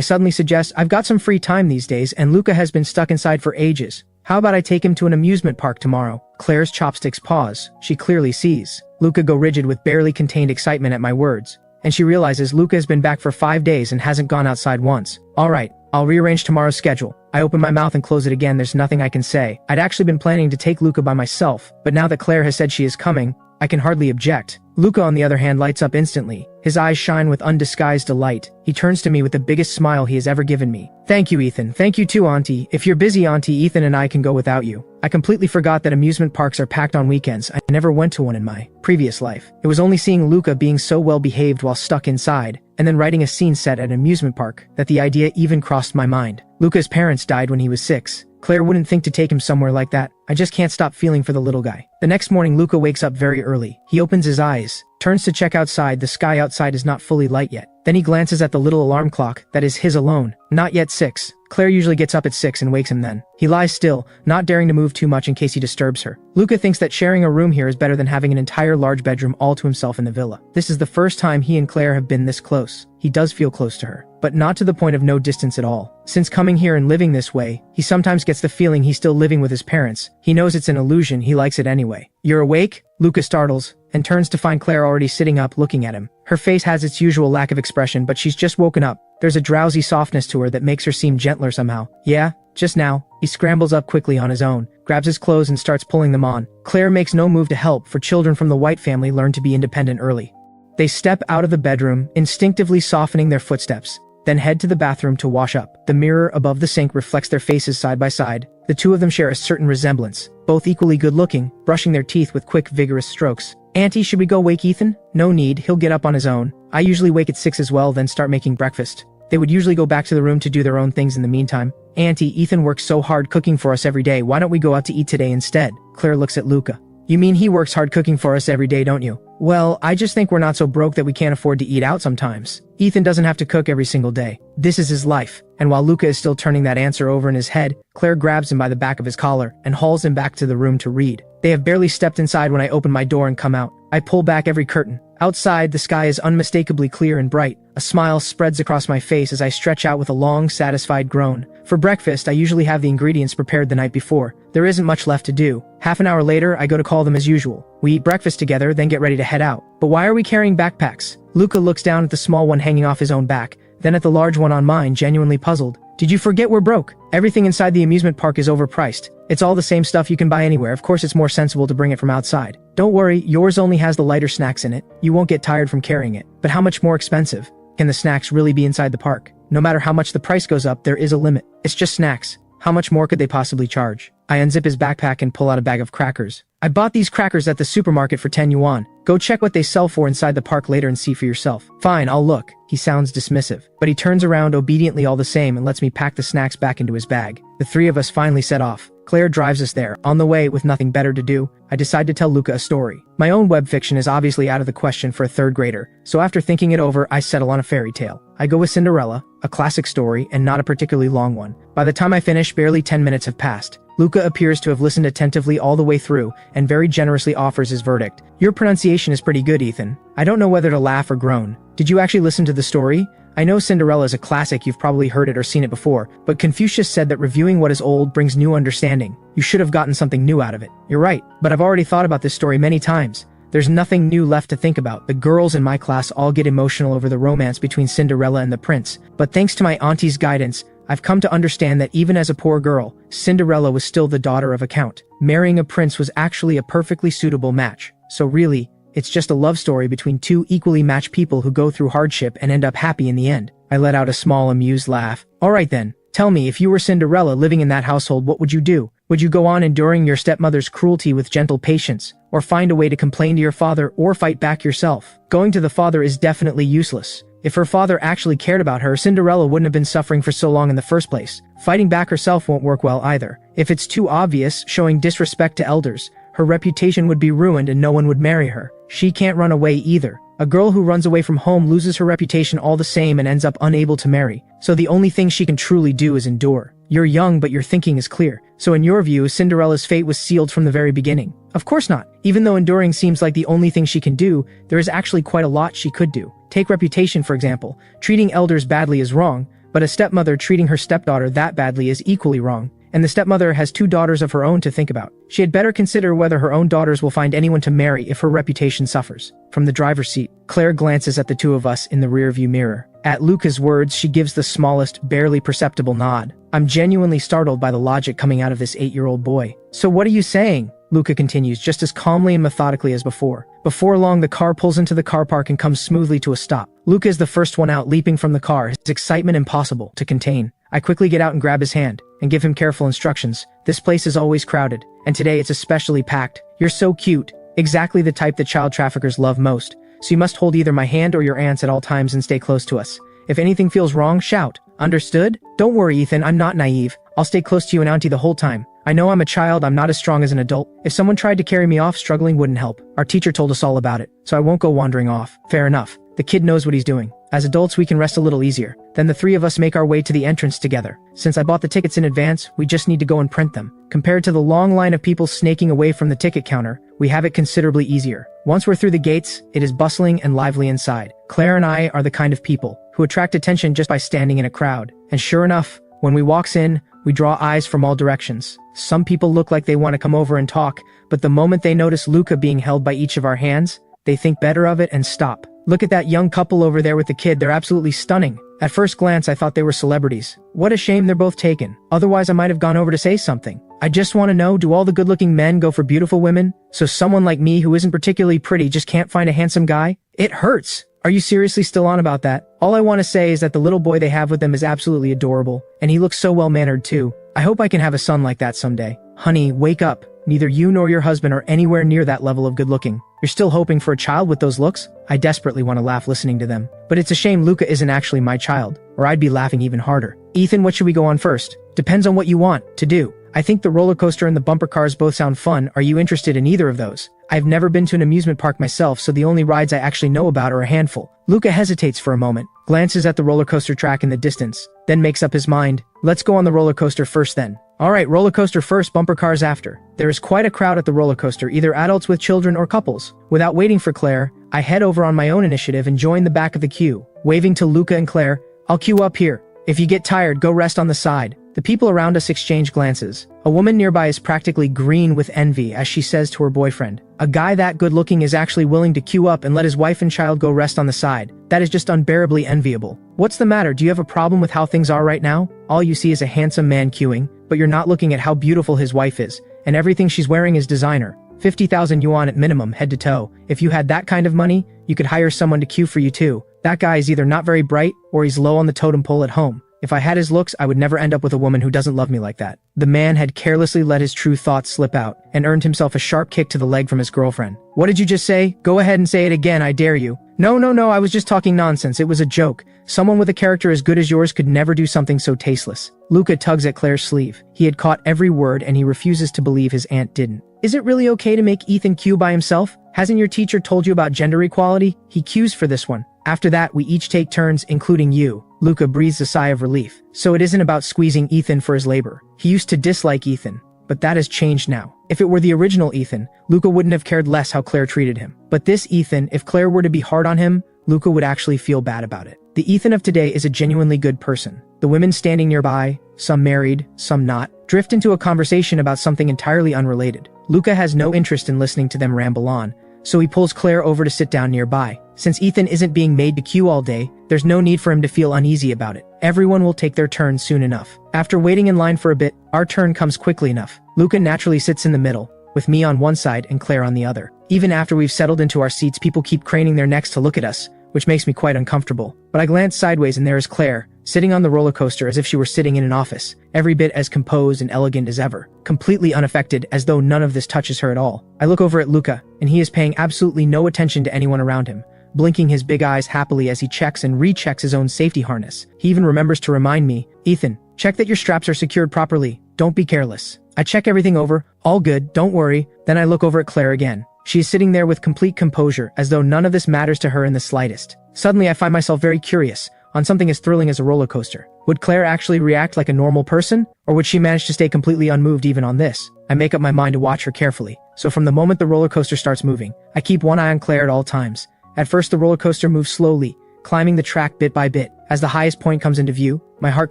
suddenly suggest I've got some free time these days and Luca has been stuck inside for ages. How about I take him to an amusement park tomorrow? Claire's chopsticks pause. She clearly sees Luca go rigid with barely contained excitement at my words. And she realizes Luca has been back for 5 days and hasn't gone outside once. Alright, I'll rearrange tomorrow's schedule. I open my mouth and close it again. There's nothing I can say. I'd actually been planning to take Luca by myself, but now that Claire has said she is coming, I can hardly object. Luca, on the other hand, lights up instantly. His eyes shine with undisguised delight. He turns to me with the biggest smile he has ever given me. Thank you, Ethan. Thank you too, Auntie. If you're busy, Auntie, Ethan and I can go without you. I completely forgot that amusement parks are packed on weekends. I never went to one in my previous life. It was only seeing Luca being so well behaved while stuck inside, and then writing a scene set at an amusement park, that the idea even crossed my mind. Luca's parents died when he was 6. Claire wouldn't think to take him somewhere like that. I just can't stop feeling for the little guy. The next morning, Luca wakes up very early. He opens his eyes, turns to check outside. The sky outside is not fully light yet. Then he glances at the little alarm clock, that is his alone. Not yet 6. Claire usually gets up at 6 and wakes him then. He lies still, not daring to move too much in case he disturbs her. Luca thinks that sharing a room here is better than having an entire large bedroom all to himself in the villa. This is the first time he and Claire have been this close. He does feel close to her, but not to the point of no distance at all. Since coming here and living this way, he sometimes gets the feeling he's still living with his parents. He knows it's an illusion, he likes it anyway. You're awake? Luca startles, and turns to find Claire already sitting up looking at him. Her face has its usual lack of expression, but she's just woken up. There's a drowsy softness to her that makes her seem gentler somehow. Yeah, just now. He scrambles up quickly on his own, grabs his clothes and starts pulling them on. Claire makes no move to help, for children from the White family learn to be independent early. They step out of the bedroom, instinctively softening their footsteps, then head to the bathroom to wash up. The mirror above the sink reflects their faces side by side. The two of them share a certain resemblance, both equally good-looking, brushing their teeth with quick, vigorous strokes. Auntie, should we go wake Ethan? No need, he'll get up on his own. I usually wake at 6 as well, then start making breakfast. They would usually go back to the room to do their own things in the meantime. Auntie, Ethan works so hard cooking for us every day. Why don't we go out to eat today instead? Claire looks at Luca. You mean he works hard cooking for us every day, don't you? Well, I just think we're not so broke that we can't afford to eat out sometimes. Ethan doesn't have to cook every single day. This is his life. And while Luca is still turning that answer over in his head, Claire grabs him by the back of his collar and hauls him back to the room to read. They have barely stepped inside when I open my door and come out. I pull back every curtain. Outside, the sky is unmistakably clear and bright. A smile spreads across my face as I stretch out with a long, satisfied groan. For breakfast, I usually have the ingredients prepared the night before. There isn't much left to do. Half an hour later, I go to call them as usual. We eat breakfast together, then get ready to head out. But why are we carrying backpacks? Luca looks down at the small one hanging off his own back, then at the large one on mine, genuinely puzzled. Did you forget we're broke? Everything inside the amusement park is overpriced. It's all the same stuff you can buy anywhere. Of course, it's more sensible to bring it from outside. Don't worry, yours only has the lighter snacks in it. You won't get tired from carrying it. But how much more expensive can the snacks really be inside the park? No matter how much the price goes up, there is a limit. It's just snacks. How much more could they possibly charge? I unzip his backpack and pull out a bag of crackers. I bought these crackers at the supermarket for 10 yuan. Go check what they sell for inside the park later and see for yourself. Fine, I'll look. He sounds dismissive, but he turns around obediently all the same and lets me pack the snacks back into his bag. The three of us finally set off. Claire drives us there. On the way, with nothing better to do, I decide to tell Luca a story. My own web fiction is obviously out of the question for a third grader, so after thinking it over, I settle on a fairy tale. I go with Cinderella, a classic story and not a particularly long one. By the time I finish, barely 10 minutes have passed. Luca appears to have listened attentively all the way through and very generously offers his verdict. Your pronunciation is pretty good, Ethan. I don't know whether to laugh or groan. Did you actually listen to the story? I know Cinderella is a classic, you've probably heard it or seen it before, but Confucius said that reviewing what is old brings new understanding. You should have gotten something new out of it. You're right, but I've already thought about this story many times. There's nothing new left to think about. The girls in my class all get emotional over the romance between Cinderella and the prince, but thanks to my auntie's guidance, I've come to understand that even as a poor girl, Cinderella was still the daughter of a count. Marrying a prince was actually a perfectly suitable match. So really, it's just a love story between two equally matched people who go through hardship and end up happy in the end. I let out a small amused laugh. Alright then, tell me, if you were Cinderella living in that household, what would you do? Would you go on enduring your stepmother's cruelty with gentle patience, or find a way to complain to your father or fight back yourself? Going to the father is definitely useless. If her father actually cared about her, Cinderella wouldn't have been suffering for so long in the first place. Fighting back herself won't work well either. If it's too obvious, showing disrespect to elders, her reputation would be ruined and no one would marry her. She can't run away either. A girl who runs away from home loses her reputation all the same and ends up unable to marry. So the only thing she can truly do is endure. You're young, but your thinking is clear. So in your view, Cinderella's fate was sealed from the very beginning? Of course not. Even though enduring seems like the only thing she can do, there is actually quite a lot she could do. Take reputation, for example. Treating elders badly is wrong, but a stepmother treating her stepdaughter that badly is equally wrong. And the stepmother has 2 daughters of her own to think about. She had better consider whether her own daughters will find anyone to marry if her reputation suffers. From the driver's seat, Claire glances at the two of us in the rearview mirror. At Luca's words, she gives the smallest, barely perceptible nod. I'm genuinely startled by the logic coming out of this 8-year-old boy. So what are you saying? Luca continues, just as calmly and methodically as before. Before long, the car pulls into the car park and comes smoothly to a stop. Luca is the first one out, leaping from the car, his excitement impossible to contain. I quickly get out and grab his hand, and give him careful instructions. This place is always crowded, and today it's especially packed. You're so cute. Exactly the type that child traffickers love most. So you must hold either my hand or your aunt's at all times and stay close to us. If anything feels wrong, shout. Understood? Don't worry, Ethan, I'm not naive. I'll stay close to you and Auntie the whole time. I know I'm a child, I'm not as strong as an adult. If someone tried to carry me off, struggling wouldn't help. Our teacher told us all about it, so I won't go wandering off. Fair enough. The kid knows what he's doing. As adults, we can rest a little easier. Then the three of us make our way to the entrance together. Since I bought the tickets in advance, we just need to go and print them. Compared to the long line of people snaking away from the ticket counter, we have it considerably easier. Once we're through the gates, it is bustling and lively inside. Claire and I are the kind of people who attract attention just by standing in a crowd. And sure enough, when we walks in, we draw eyes from all directions. Some people look like they want to come over and talk, but the moment they notice Luca being held by each of our hands, they think better of it and stop. Look at that young couple over there with the kid, they're absolutely stunning. At first glance, I thought they were celebrities. What a shame they're both taken. Otherwise, I might have gone over to say something. I just want to know, do all the good-looking men go for beautiful women? So someone like me who isn't particularly pretty just can't find a handsome guy? It hurts. Are you seriously still on about that? All I want to say is that the little boy they have with them is absolutely adorable, and he looks so well-mannered too. I hope I can have a son like that someday. Honey, wake up. Neither you nor your husband are anywhere near that level of good-looking. You're still hoping for a child with those looks? I desperately want to laugh listening to them. But it's a shame Luca isn't actually my child, or I'd be laughing even harder. Ethan, what should we go on first? Depends on what you want to do. I think the roller coaster and the bumper cars both sound fun. Are you interested in either of those? I've never been to an amusement park myself, so the only rides I actually know about are a handful. Luca hesitates for a moment, glances at the roller coaster track in the distance, then makes up his mind. Let's go on the roller coaster first then. Alright, roller coaster first, bumper cars after. There is quite a crowd at the roller coaster, either adults with children or couples. Without waiting for Claire, I head over on my own initiative and join the back of the queue. Waving to Luca and Claire, I'll queue up here. If you get tired, go rest on the side. The people around us exchange glances. A woman nearby is practically green with envy as she says to her boyfriend, a guy that good looking is actually willing to queue up and let his wife and child go rest on the side. That is just unbearably enviable. What's the matter? Do you have a problem with how things are right now? All you see is a handsome man queuing, but you're not looking at how beautiful his wife is, and everything she's wearing is designer. 50,000 yuan at minimum, head to toe. If you had that kind of money, you could hire someone to queue for you too. That guy is either not very bright, or he's low on the totem pole at home. If I had his looks, I would never end up with a woman who doesn't love me like that. The man had carelessly let his true thoughts slip out, and earned himself a sharp kick to the leg from his girlfriend. What did you just say? Go ahead and say it again, I dare you. No, I was just talking nonsense, it was a joke. Someone with a character as good as yours could never do something so tasteless. Luca tugs at Claire's sleeve. He had caught every word and he refuses to believe his aunt didn't. Is it really okay to make Ethan queue by himself? Hasn't your teacher told you about gender equality? He queues for this one. After that, we each take turns, including you. Luca breathes a sigh of relief. So it isn't about squeezing Ethan for his labor. He used to dislike Ethan, but that has changed now. If it were the original Ethan, Luca wouldn't have cared less how Claire treated him. But this Ethan, if Claire were to be hard on him, Luca would actually feel bad about it. The Ethan of today is a genuinely good person. The women standing nearby, some married, some not, drift into a conversation about something entirely unrelated. Luca has no interest in listening to them ramble on, so he pulls Claire over to sit down nearby. Since Ethan isn't being made to queue all day, there's no need for him to feel uneasy about it. Everyone will take their turn soon enough. After waiting in line for a bit, our turn comes quickly enough. Luca naturally sits in the middle, with me on one side and Claire on the other. Even after we've settled into our seats, people keep craning their necks to look at us, which makes me quite uncomfortable. But I glance sideways and there is Claire, sitting on the roller coaster as if she were sitting in an office, every bit as composed and elegant as ever, completely unaffected as though none of this touches her at all. I look over at Luca, and he is paying absolutely no attention to anyone around him, blinking his big eyes happily as he checks and rechecks his own safety harness. He even remembers to remind me, Ethan, check that your straps are secured properly. Don't be careless. I check everything over, all good, don't worry. Then I look over at Claire again. She is sitting there with complete composure, as though none of this matters to her in the slightest. Suddenly I find myself very curious, on something as thrilling as a roller coaster. Would Claire actually react like a normal person? Or would she manage to stay completely unmoved even on this? I make up my mind to watch her carefully. So from the moment the roller coaster starts moving, I keep one eye on Claire at all times. At first the roller coaster moves slowly, climbing the track bit by bit. As the highest point comes into view, my heart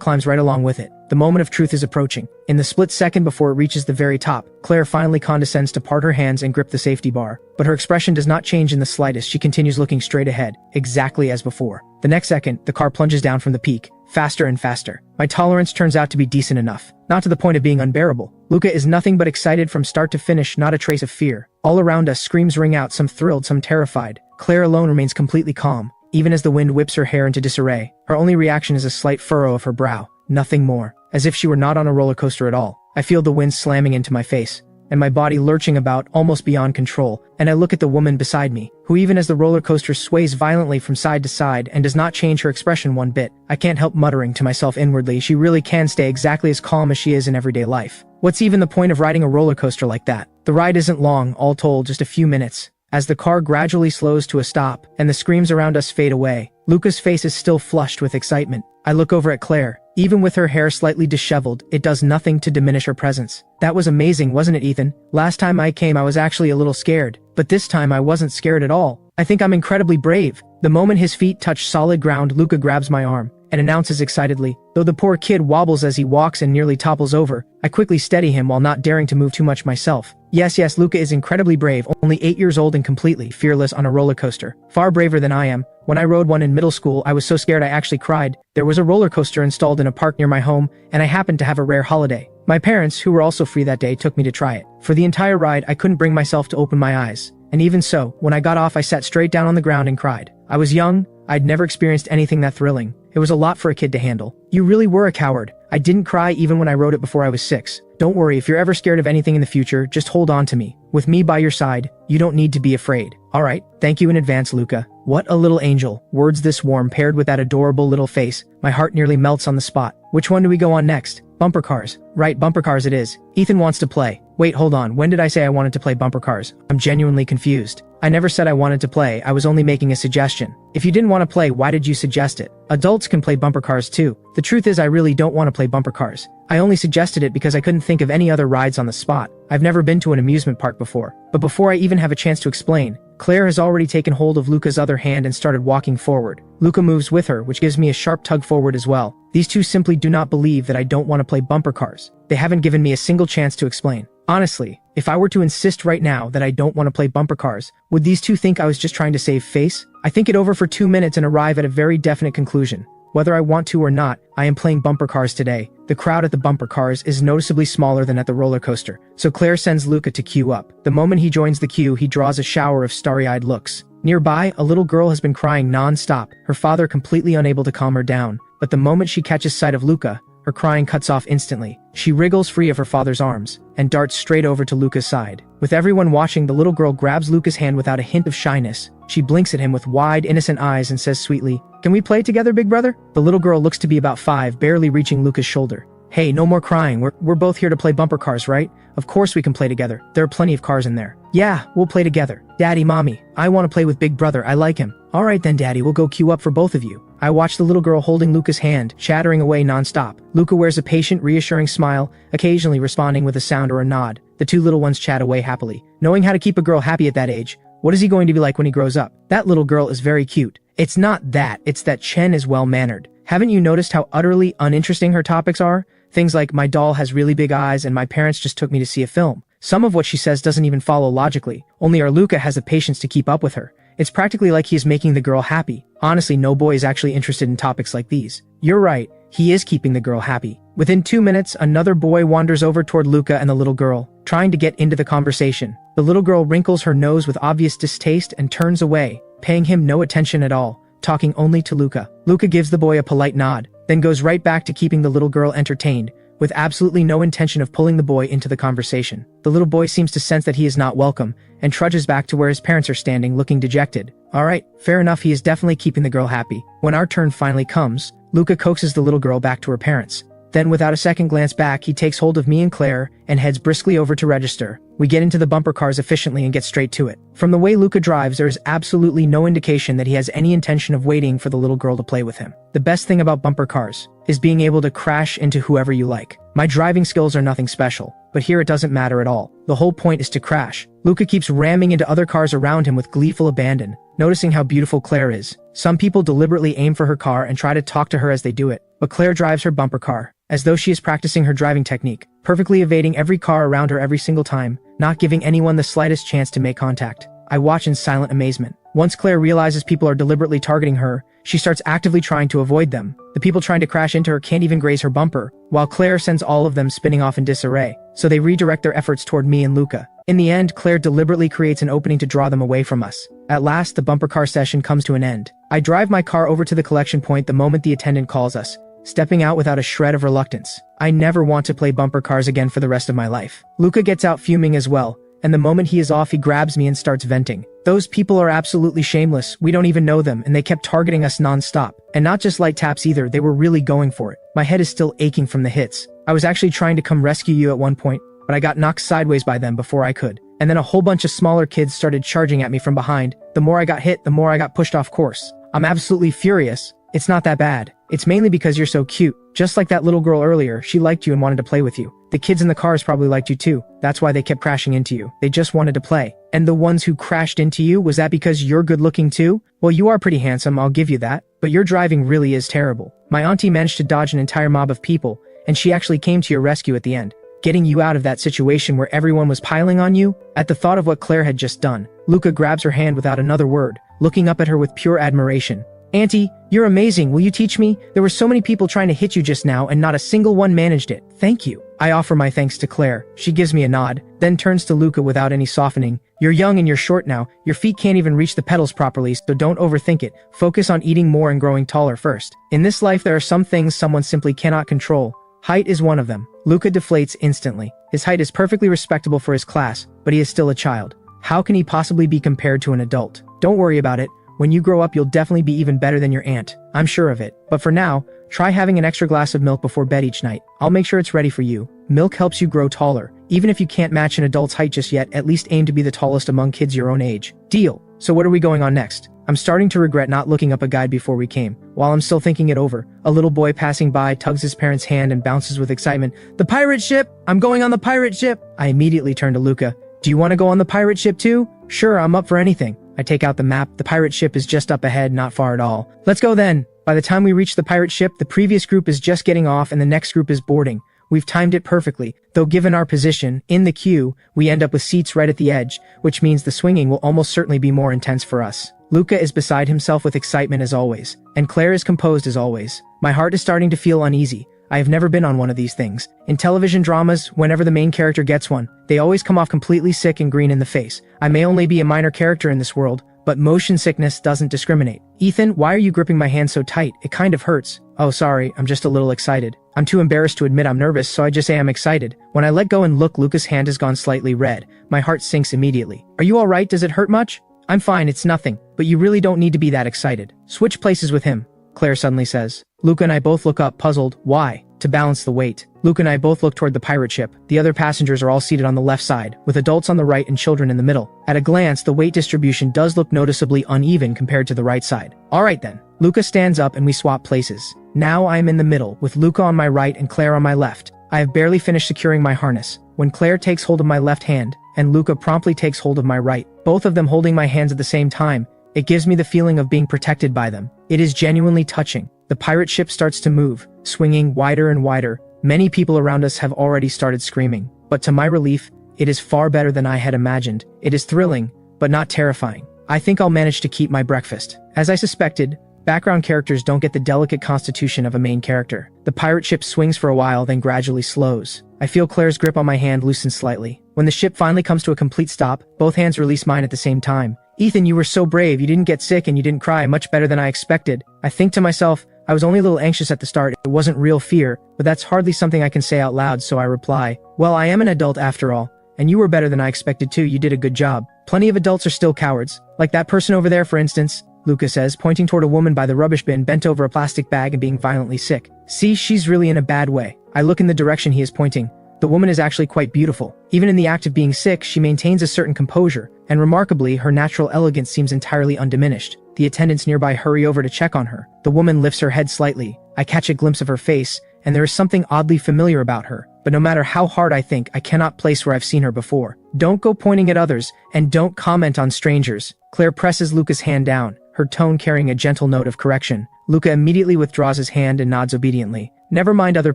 climbs right along with it. The moment of truth is approaching. In the split second before it reaches the very top, Claire finally condescends to part her hands and grip the safety bar. But her expression does not change in the slightest. She continues looking straight ahead, exactly as before. The next second, the car plunges down from the peak, faster and faster. My tolerance turns out to be decent enough, not to the point of being unbearable. Luca is nothing but excited from start to finish, not a trace of fear. All around us, screams ring out, some thrilled, some terrified. Claire alone remains completely calm, even as the wind whips her hair into disarray. Her only reaction is a slight furrow of her brow, nothing more, as if she were not on a roller coaster at all. I feel the wind slamming into my face, and my body lurching about, almost beyond control, and I look at the woman beside me, who even as the roller coaster sways violently from side to side and does not change her expression one bit, I can't help muttering to myself inwardly, she really can stay exactly as calm as she is in everyday life. What's even the point of riding a roller coaster like that? The ride isn't long, all told just a few minutes. As the car gradually slows to a stop, and the screams around us fade away, Luca's face is still flushed with excitement. I look over at Claire. Even with her hair slightly disheveled, it does nothing to diminish her presence. That was amazing, wasn't it, Ethan? Last time I came I was actually a little scared, but this time I wasn't scared at all. I think I'm incredibly brave. The moment his feet touch solid ground, Luca grabs my arm and announces excitedly, though the poor kid wobbles as he walks and nearly topples over. I quickly steady him while not daring to move too much myself. Yes, Luca is incredibly brave, only 8 years old and completely fearless on a roller coaster. Far braver than I am. When I rode one in middle school, I was so scared I actually cried. There was a roller coaster installed in a park near my home, and I happened to have a rare holiday. My parents, who were also free that day, took me to try it. For the entire ride, I couldn't bring myself to open my eyes. And even so, when I got off, I sat straight down on the ground and cried. I was young. I'd never experienced anything that thrilling. It was a lot for a kid to handle. You really were a coward. I didn't cry even when I rode it before I was 6. Don't worry, if you're ever scared of anything in the future, just hold on to me. With me by your side, you don't need to be afraid. Alright, thank you in advance, Luca. What a little angel. Words this warm paired with that adorable little face. My heart nearly melts on the spot. Which one do we go on next? Bumper cars. Right, bumper cars it is. Ethan wants to play. Wait, hold on, when did I say I wanted to play bumper cars? I'm genuinely confused. I never said I wanted to play, I was only making a suggestion. If you didn't want to play, why did you suggest it? Adults can play bumper cars too. The truth is I really don't want to play bumper cars. I only suggested it because I couldn't think of any other rides on the spot. I've never been to an amusement park before. But before I even have a chance to explain, Claire has already taken hold of Luca's other hand and started walking forward. Luca moves with her, which gives me a sharp tug forward as well. These two simply do not believe that I don't want to play bumper cars. They haven't given me a single chance to explain. Honestly, if I were to insist right now that I don't want to play bumper cars, would these two think I was just trying to save face? I think it over for 2 minutes and arrive at a very definite conclusion. Whether I want to or not, I am playing bumper cars today. The crowd at the bumper cars is noticeably smaller than at the roller coaster, so Claire sends Luca to queue up. The moment he joins the queue, he draws a shower of starry-eyed looks. Nearby, a little girl has been crying non-stop, her father completely unable to calm her down. But the moment she catches sight of Luca, her crying cuts off instantly. She wriggles free of her father's arms and darts straight over to Luca's side. With everyone watching, the little girl grabs Luca's hand without a hint of shyness. She blinks at him with wide, innocent eyes and says sweetly, "Can we play together, big brother?" The little girl looks to be about 5, barely reaching Luca's shoulder. "Hey, no more crying. We're both here to play bumper cars, right? Of course we can play together. There are plenty of cars in there." "Yeah, we'll play together. Daddy, Mommy, I want to play with big brother. I like him." "Alright then, Daddy, we'll go queue up for both of you." I watch the little girl holding Luca's hand, chattering away non-stop. Luca wears a patient, reassuring smile, occasionally responding with a sound or a nod. The two little ones chat away happily. Knowing how to keep a girl happy at that age, what is he going to be like when he grows up? That little girl is very cute. It's not that, it's that Chen is well-mannered. Haven't you noticed how utterly uninteresting her topics are? Things like, my doll has really big eyes and my parents just took me to see a film. Some of what she says doesn't even follow logically. Only our Luca has the patience to keep up with her. It's practically like he is making the girl happy. Honestly, no boy is actually interested in topics like these. You're right, he is keeping the girl happy. Within 2 minutes, another boy wanders over toward Luca and the little girl, trying to get into the conversation. The little girl wrinkles her nose with obvious distaste and turns away, paying him no attention at all, talking only to Luca. Luca gives the boy a polite nod, then goes right back to keeping the little girl entertained, with absolutely no intention of pulling the boy into the conversation. The little boy seems to sense that he is not welcome, and trudges back to where his parents are standing, looking dejected. Alright, fair enough, he is definitely keeping the girl happy. When our turn finally comes, Luca coaxes the little girl back to her parents. Then without a second glance back, he takes hold of me and Claire, and heads briskly over to register. We get into the bumper cars efficiently and get straight to it. From the way Luca drives, there is absolutely no indication that he has any intention of waiting for the little girl to play with him. The best thing about bumper cars is being able to crash into whoever you like. My driving skills are nothing special, but here it doesn't matter at all. The whole point is to crash. Luca keeps ramming into other cars around him with gleeful abandon, noticing how beautiful Claire is. Some people deliberately aim for her car and try to talk to her as they do it, but Claire drives her bumper car as though she is practicing her driving technique, perfectly evading every car around her every single time, not giving anyone the slightest chance to make contact. I watch in silent amazement. Once Claire realizes people are deliberately targeting her, she starts actively trying to avoid them. The people trying to crash into her can't even graze her bumper, while Claire sends all of them spinning off in disarray, so they redirect their efforts toward me and Luca. In the end, Claire deliberately creates an opening to draw them away from us. At last, the bumper car session comes to an end. I drive my car over to the collection point the moment the attendant calls us, stepping out without a shred of reluctance. I never want to play bumper cars again for the rest of my life. Luca gets out fuming as well, and the moment he is off he grabs me and starts venting. Those people are absolutely shameless, we don't even know them, and they kept targeting us non-stop. And not just light taps either, they were really going for it. My head is still aching from the hits. I was actually trying to come rescue you at one point, but I got knocked sideways by them before I could. And then a whole bunch of smaller kids started charging at me from behind. The more I got hit, the more I got pushed off course. I'm absolutely furious. It's not that bad. It's mainly because you're so cute. Just like that little girl earlier, she liked you and wanted to play with you. The kids in the cars probably liked you too. That's why they kept crashing into you. They just wanted to play. And the ones who crashed into you, was that because you're good looking too? Well, you are pretty handsome, I'll give you that. But your driving really is terrible. My auntie managed to dodge an entire mob of people, and she actually came to your rescue at the end, getting you out of that situation where everyone was piling on you. At the thought of what Claire had just done, Luca grabs her hand without another word, looking up at her with pure admiration. Auntie, you're amazing, will you teach me? There were so many people trying to hit you just now and not a single one managed it. Thank you. I offer my thanks to Claire. She gives me a nod, then turns to Luca without any softening. You're young and you're short now. Your feet can't even reach the pedals properly, so don't overthink it. Focus on eating more and growing taller first. In this life there are some things someone simply cannot control. Height is one of them. Luca deflates instantly. His height is perfectly respectable for his class, but he is still a child. How can he possibly be compared to an adult? Don't worry about it. When you grow up, you'll definitely be even better than your aunt. I'm sure of it. But for now, try having an extra glass of milk before bed each night. I'll make sure it's ready for you. Milk helps you grow taller. Even if you can't match an adult's height just yet, at least aim to be the tallest among kids your own age. Deal. So what are we going on next? I'm starting to regret not looking up a guide before we came. While I'm still thinking it over, a little boy passing by tugs his parent's hand and bounces with excitement. The pirate ship! I'm going on the pirate ship! I immediately turn to Luca. Do you want to go on the pirate ship too? Sure, I'm up for anything. I take out the map. The pirate ship is just up ahead, not far at all. Let's go then. By the time we reach the pirate ship, the previous group is just getting off and the next group is boarding. We've timed it perfectly, though given our position, in the queue, we end up with seats right at the edge, which means the swinging will almost certainly be more intense for us. Luca is beside himself with excitement as always, and Claire is composed as always. My heart is starting to feel uneasy. I have never been on one of these things. In television dramas, whenever the main character gets one, they always come off completely sick and green in the face. I may only be a minor character in this world, but motion sickness doesn't discriminate. Ethan, why are you gripping my hand so tight? It kind of hurts. Oh, sorry, I'm just a little excited. I'm too embarrassed to admit I'm nervous, so I just say I'm excited. When I let go and look, Luca's hand has gone slightly red. My heart sinks immediately. Are you alright? Does it hurt much? I'm fine, it's nothing, but you really don't need to be that excited. Switch places with him, Claire suddenly says. Luca and I both look up, puzzled. Why? To balance the weight. Luca and I both look toward the pirate ship. The other passengers are all seated on the left side, with adults on the right and children in the middle. At a glance, the weight distribution does look noticeably uneven compared to the right side. Alright then. Luca stands up and we swap places. Now I am in the middle, with Luca on my right and Claire on my left. I have barely finished securing my harness, when Claire takes hold of my left hand, and Luca promptly takes hold of my right, both of them holding my hands at the same time. It gives me the feeling of being protected by them. It is genuinely touching. The pirate ship starts to move, swinging wider and wider. Many people around us have already started screaming, but to my relief, it is far better than I had imagined. It is thrilling, but not terrifying. I think I'll manage to keep my breakfast. As I suspected, background characters don't get the delicate constitution of a main character. The pirate ship swings for a while, then gradually slows. I feel Claire's grip on my hand loosen slightly. When the ship finally comes to a complete stop, both hands release mine at the same time. Ethan, you were so brave. You didn't get sick and you didn't cry. Much better than I expected. I think to myself, I was only a little anxious at the start. It wasn't real fear, but that's hardly something I can say out loud, so I reply, well, I am an adult after all, and you were better than I expected too. You did a good job. Plenty of adults are still cowards. Like that person over there, for instance, Luca says, pointing toward a woman by the rubbish bin bent over a plastic bag and being violently sick. See, she's really in a bad way. I look in the direction he is pointing. The woman is actually quite beautiful. Even in the act of being sick, she maintains a certain composure, and remarkably, her natural elegance seems entirely undiminished. The attendants nearby hurry over to check on her. The woman lifts her head slightly. I catch a glimpse of her face, and there is something oddly familiar about her. But no matter how hard I think, I cannot place where I've seen her before. Don't go pointing at others, and don't comment on strangers. Claire presses Luca's hand down, her tone carrying a gentle note of correction. Luca immediately withdraws his hand and nods obediently. Never mind other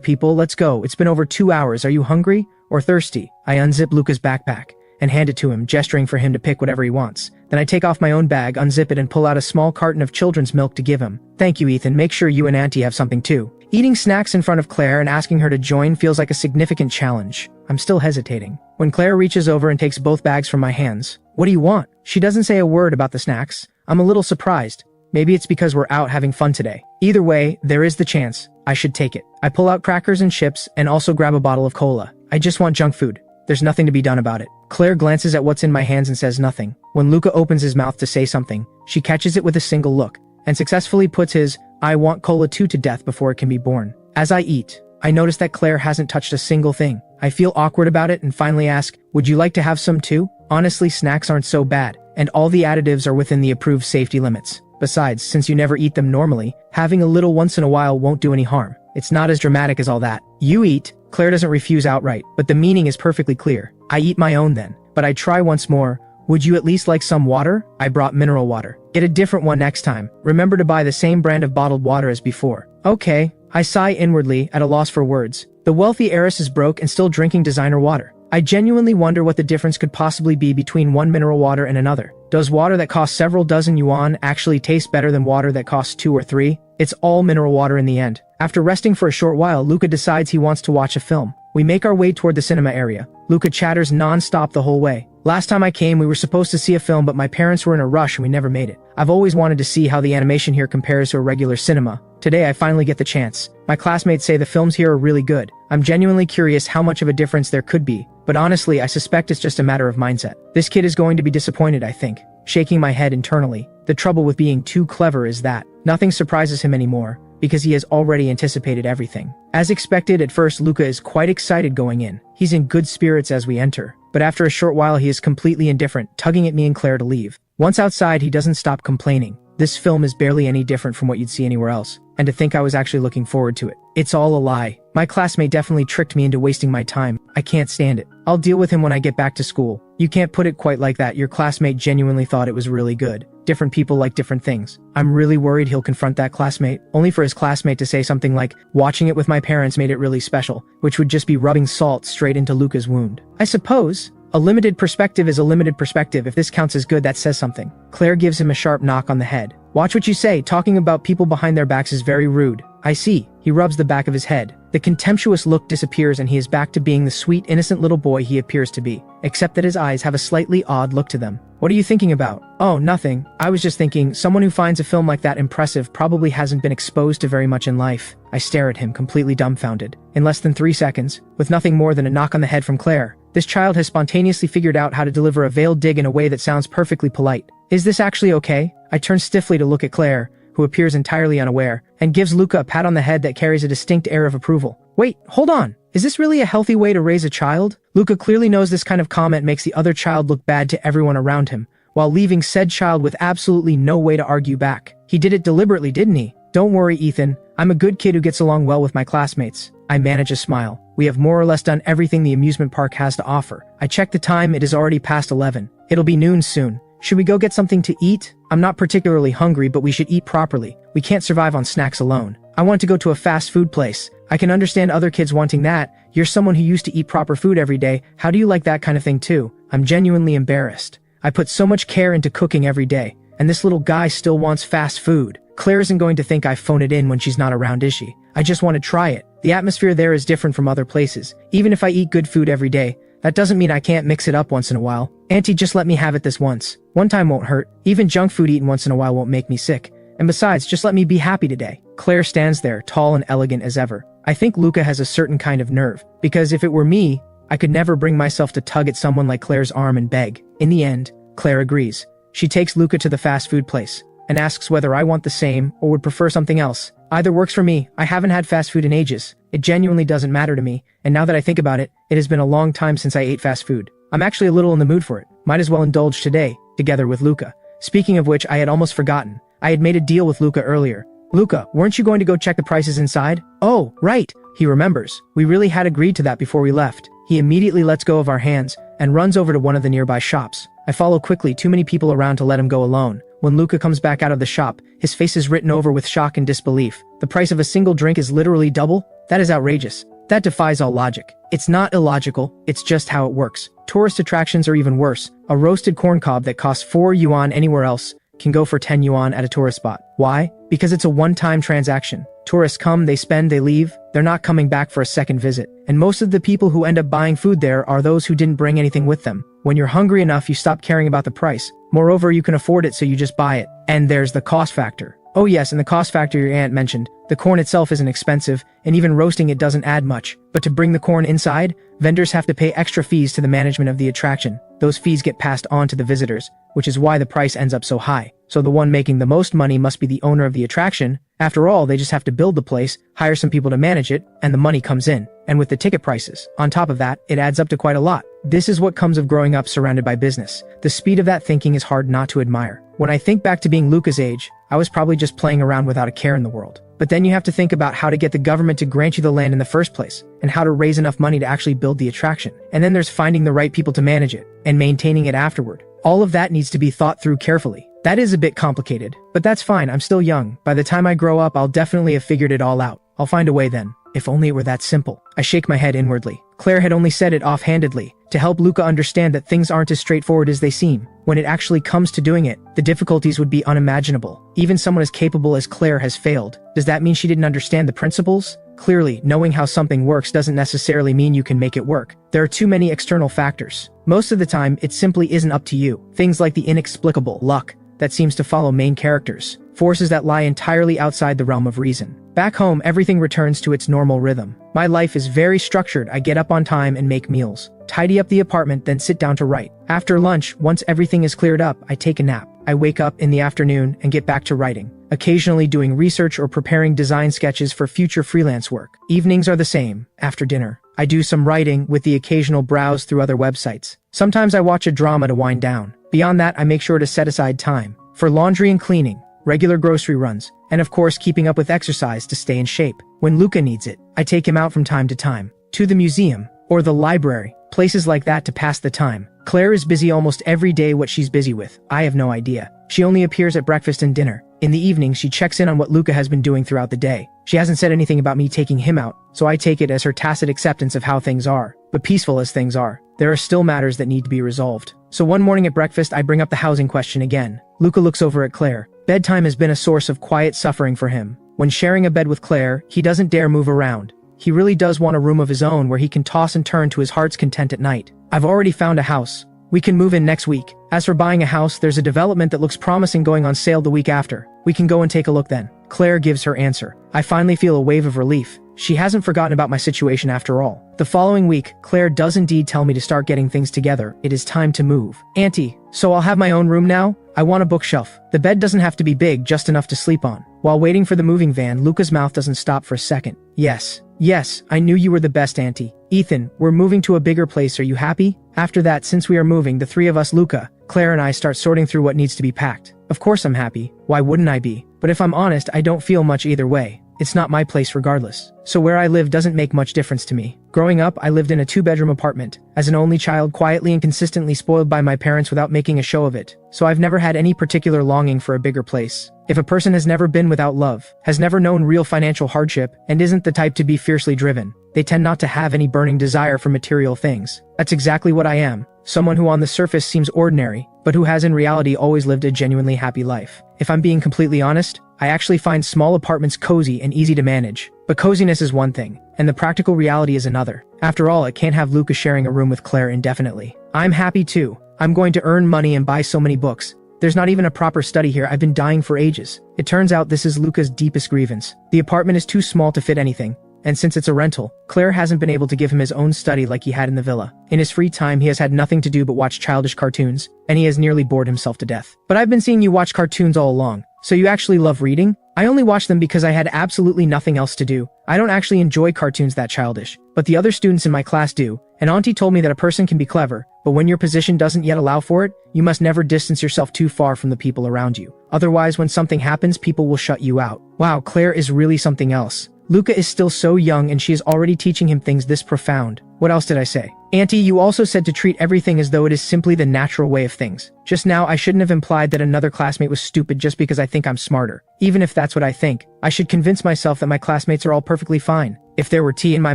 people, let's go. It's been over 2 hours. Are you hungry or thirsty? I unzip Luca's backpack. and hand it to him, gesturing for him to pick whatever he wants. Then I take off my own bag, unzip it, and pull out a small carton of children's milk to give him. Thank you, Ethan. Make sure you and Auntie have something too. Eating snacks in front of Claire and asking her to join feels like a significant challenge. I'm still hesitating. When Claire reaches over and takes both bags from my hands. What do you want? She doesn't say a word about the snacks. I'm a little surprised. Maybe it's because we're out having fun today. Either way, there is the chance. I should take it. I pull out crackers and chips and also grab a bottle of cola. I just want junk food. There's nothing to be done about it. Claire glances at what's in my hands and says nothing. When Luca opens his mouth to say something, she catches it with a single look and successfully puts his "I want cola too" to death before it can be born. As I eat, I notice that Claire hasn't touched a single thing. I feel awkward about it and finally ask, would you like to have some too? Honestly, snacks aren't so bad, and all the additives are within the approved safety limits. Besides, since you never eat them normally, having a little once in a while won't do any harm. It's not as dramatic as all that. You eat. Claire doesn't refuse outright, but the meaning is perfectly clear. I eat my own then, but I try once more. Would you at least like some water? I brought mineral water. Get a different one next time. Remember to buy the same brand of bottled water as before. Okay. I sigh inwardly, at a loss for words. The wealthy heiress is broke and still drinking designer water. I genuinely wonder what the difference could possibly be between one mineral water and another. Does water that costs several dozen yuan actually taste better than water that costs 2 or 3? It's all mineral water in the end. After resting for a short while, Luca decides he wants to watch a film. We make our way toward the cinema area. Luca chatters non-stop the whole way. Last time I came, we were supposed to see a film, but my parents were in a rush and we never made it. I've always wanted to see how the animation here compares to a regular cinema. Today I finally get the chance. My classmates say the films here are really good. I'm genuinely curious how much of a difference there could be, but honestly I suspect it's just a matter of mindset. This kid is going to be disappointed, I think. Shaking my head internally. The trouble with being too clever is that nothing surprises him anymore, because he has already anticipated everything. As expected, at first Luca is quite excited going in. He's in good spirits as we enter, but after a short while he is completely indifferent, tugging at me and Claire to leave. Once outside, he doesn't stop complaining. This film is barely any different from what you'd see anywhere else, and to think I was actually looking forward to it. It's all a lie. My classmate definitely tricked me into wasting my time. I can't stand it. I'll deal with him when I get back to school. You can't put it quite like that. Your classmate genuinely thought it was really good. Different people like different things. I'm really worried he'll confront that classmate, only for his classmate to say something like, watching it with my parents made it really special, which would just be rubbing salt straight into Luca's wound. I suppose. A limited perspective is a limited perspective. If this counts as good, that says something. Claire gives him a sharp knock on the head. Watch what you say. Talking about people behind their backs is very rude. I see. He rubs the back of his head. The contemptuous look disappears and he is back to being the sweet, innocent little boy he appears to be, except that his eyes have a slightly odd look to them. What are you thinking about? Oh, nothing. I was just thinking, someone who finds a film like that impressive probably hasn't been exposed to very much in life. I stare at him, completely dumbfounded. In less than 3 seconds, with nothing more than a knock on the head from Claire, this child has spontaneously figured out how to deliver a veiled dig in a way that sounds perfectly polite. Is this actually okay? I turn stiffly to look at Claire, who appears entirely unaware, and gives Luca a pat on the head that carries a distinct air of approval. Wait, hold on. Is this really a healthy way to raise a child? Luca clearly knows this kind of comment makes the other child look bad to everyone around him, while leaving said child with absolutely no way to argue back. He did it deliberately, didn't he? Don't worry, Ethan. I'm a good kid who gets along well with my classmates. I manage a smile. We have more or less done everything the amusement park has to offer. I check the time. It is already past 11. It'll be noon soon. Should we go get something to eat? I'm not particularly hungry, but we should eat properly. We can't survive on snacks alone. I want to go to a fast food place. I can understand other kids wanting that. You're someone who used to eat proper food every day. How do you like that kind of thing too? I'm genuinely embarrassed. I put so much care into cooking every day, and this little guy still wants fast food. Claire isn't going to think I phone it in when she's not around, is she? I just want to try it. The atmosphere there is different from other places. Even if I eat good food every day, that doesn't mean I can't mix it up once in a while. Auntie, just let me have it this once. One time won't hurt. Even junk food eaten once in a while won't make me sick. And besides, just let me be happy today. Claire stands there, tall and elegant as ever. I think Luca has a certain kind of nerve, because if it were me, I could never bring myself to tug at someone like Claire's arm and beg. In the end, Claire agrees. She takes Luca to the fast food place and asks whether I want the same or would prefer something else. Either works for me. I haven't had fast food in ages. It genuinely doesn't matter to me, and now that I think about it, it has been a long time since I ate fast food. I'm actually a little in the mood for it. Might as well indulge today, together with Luca. Speaking of which, I had almost forgotten. I had made a deal with Luca earlier. Luca, weren't you going to go check the prices inside? Oh, right. He remembers. We really had agreed to that before we left. He immediately lets go of our hands and runs over to one of the nearby shops. I follow quickly, too many people around to let him go alone. When Luca comes back out of the shop, his face is written over with shock and disbelief. The price of a single drink is literally double? That is outrageous. That defies all logic. It's not illogical, it's just how it works. Tourist attractions are even worse. A roasted corn cob that costs 4 yuan anywhere else can go for 10 yuan at a tourist spot. Why? Because it's a one-time transaction. Tourists come, they spend, they leave. They're not coming back for a second visit. And most of the people who end up buying food there are those who didn't bring anything with them. When you're hungry enough, you stop caring about the price. Moreover, you can afford it, so you just buy it. And there's the cost factor. Oh yes, and the cost factor your aunt mentioned. The corn itself isn't expensive, and even roasting it doesn't add much. But to bring the corn inside, vendors have to pay extra fees to the management of the attraction. Those fees get passed on to the visitors, which is why the price ends up so high. So the one making the most money must be the owner of the attraction. After all, they just have to build the place, hire some people to manage it, and the money comes in. And with the ticket prices, on top of that, it adds up to quite a lot. This is what comes of growing up surrounded by business. The speed of that thinking is hard not to admire. When I think back to being Luca's age, I was probably just playing around without a care in the world. But then you have to think about how to get the government to grant you the land in the first place, and how to raise enough money to actually build the attraction. And then there's finding the right people to manage it, and maintaining it afterward. All of that needs to be thought through carefully. That is a bit complicated, but that's fine, I'm still young. By the time I grow up, I'll definitely have figured it all out. I'll find a way then. If only it were that simple. I shake my head inwardly. Claire had only said it offhandedly, to help Luca understand that things aren't as straightforward as they seem. When it actually comes to doing it, the difficulties would be unimaginable. Even someone as capable as Claire has failed. Does that mean she didn't understand the principles? Clearly, knowing how something works doesn't necessarily mean you can make it work. There are too many external factors. Most of the time, it simply isn't up to you. Things like the inexplicable luck that seems to follow main characters. Forces that lie entirely outside the realm of reason. Back home, everything returns to its normal rhythm. My life is very structured. I get up on time and make meals, tidy up the apartment, then sit down to write. After lunch, once everything is cleared up, I take a nap. I wake up in the afternoon and get back to writing, occasionally doing research or preparing design sketches for future freelance work. Evenings are the same. After dinner, I do some writing with the occasional browse through other websites. Sometimes I watch a drama to wind down. Beyond that, I make sure to set aside time for laundry and cleaning, regular grocery runs, and of course keeping up with exercise to stay in shape. When Luca needs it, I take him out from time to time, to the museum, or the library, places like that to pass the time. Claire is busy almost every day. What she's busy with, I have no idea. She only appears at breakfast and dinner. In the evening, she checks in on what Luca has been doing throughout the day. She hasn't said anything about me taking him out, so I take it as her tacit acceptance of how things are. But peaceful as things are, there are still matters that need to be resolved. So one morning at breakfast, I bring up the housing question again. Luca looks over at Claire. Bedtime has been a source of quiet suffering for him. When sharing a bed with Claire, he doesn't dare move around. He really does want a room of his own where he can toss and turn to his heart's content at night. I've already found a house. We can move in next week. As for buying a house, there's a development that looks promising going on sale the week after. We can go and take a look then. Claire gives her answer. I finally feel a wave of relief. She hasn't forgotten about my situation after all. The following week, Claire does indeed tell me to start getting things together. It is time to move. Auntie, so I'll have my own room now? I want a bookshelf. The bed doesn't have to be big, just enough to sleep on. While waiting for the moving van, Luca's mouth doesn't stop for a second. Yes, I knew you were the best, Auntie. Ethan, we're moving to a bigger place. Are you happy? After that, since we are moving, the three of us, Luca, Claire and I, start sorting through what needs to be packed. Of course I'm happy. Why wouldn't I be? But if I'm honest, I don't feel much either way. It's not my place regardless. So where I live doesn't make much difference to me. Growing up, I lived in a 2-bedroom apartment. As an only child, quietly and consistently spoiled by my parents without making a show of it. So I've never had any particular longing for a bigger place. If a person has never been without love, has never known real financial hardship, and isn't the type to be fiercely driven, they tend not to have any burning desire for material things. That's exactly what I am. Someone who on the surface seems ordinary, but who has in reality always lived a genuinely happy life. If I'm being completely honest, I actually find small apartments cozy and easy to manage. But coziness is one thing, and the practical reality is another. After all, I can't have Luca sharing a room with Claire indefinitely. I'm happy too. I'm going to earn money and buy so many books. There's not even a proper study here. I've been dying for ages. It turns out this is Luca's deepest grievance. The apartment is too small to fit anything. And since it's a rental, Claire hasn't been able to give him his own study like he had in the villa. In his free time, he has had nothing to do but watch childish cartoons, and he has nearly bored himself to death. But I've been seeing you watch cartoons all along. So you actually love reading? I only watch them because I had absolutely nothing else to do. I don't actually enjoy cartoons that childish, but the other students in my class do. And Auntie told me that a person can be clever, but when your position doesn't yet allow for it, you must never distance yourself too far from the people around you. Otherwise, when something happens, people will shut you out. Wow, Claire is really something else. Luca is still so young and she is already teaching him things this profound. What else did I say? Auntie, you also said to treat everything as though it is simply the natural way of things. Just now, I shouldn't have implied that another classmate was stupid just because I think I'm smarter. Even if that's what I think, I should convince myself that my classmates are all perfectly fine. If there were tea in my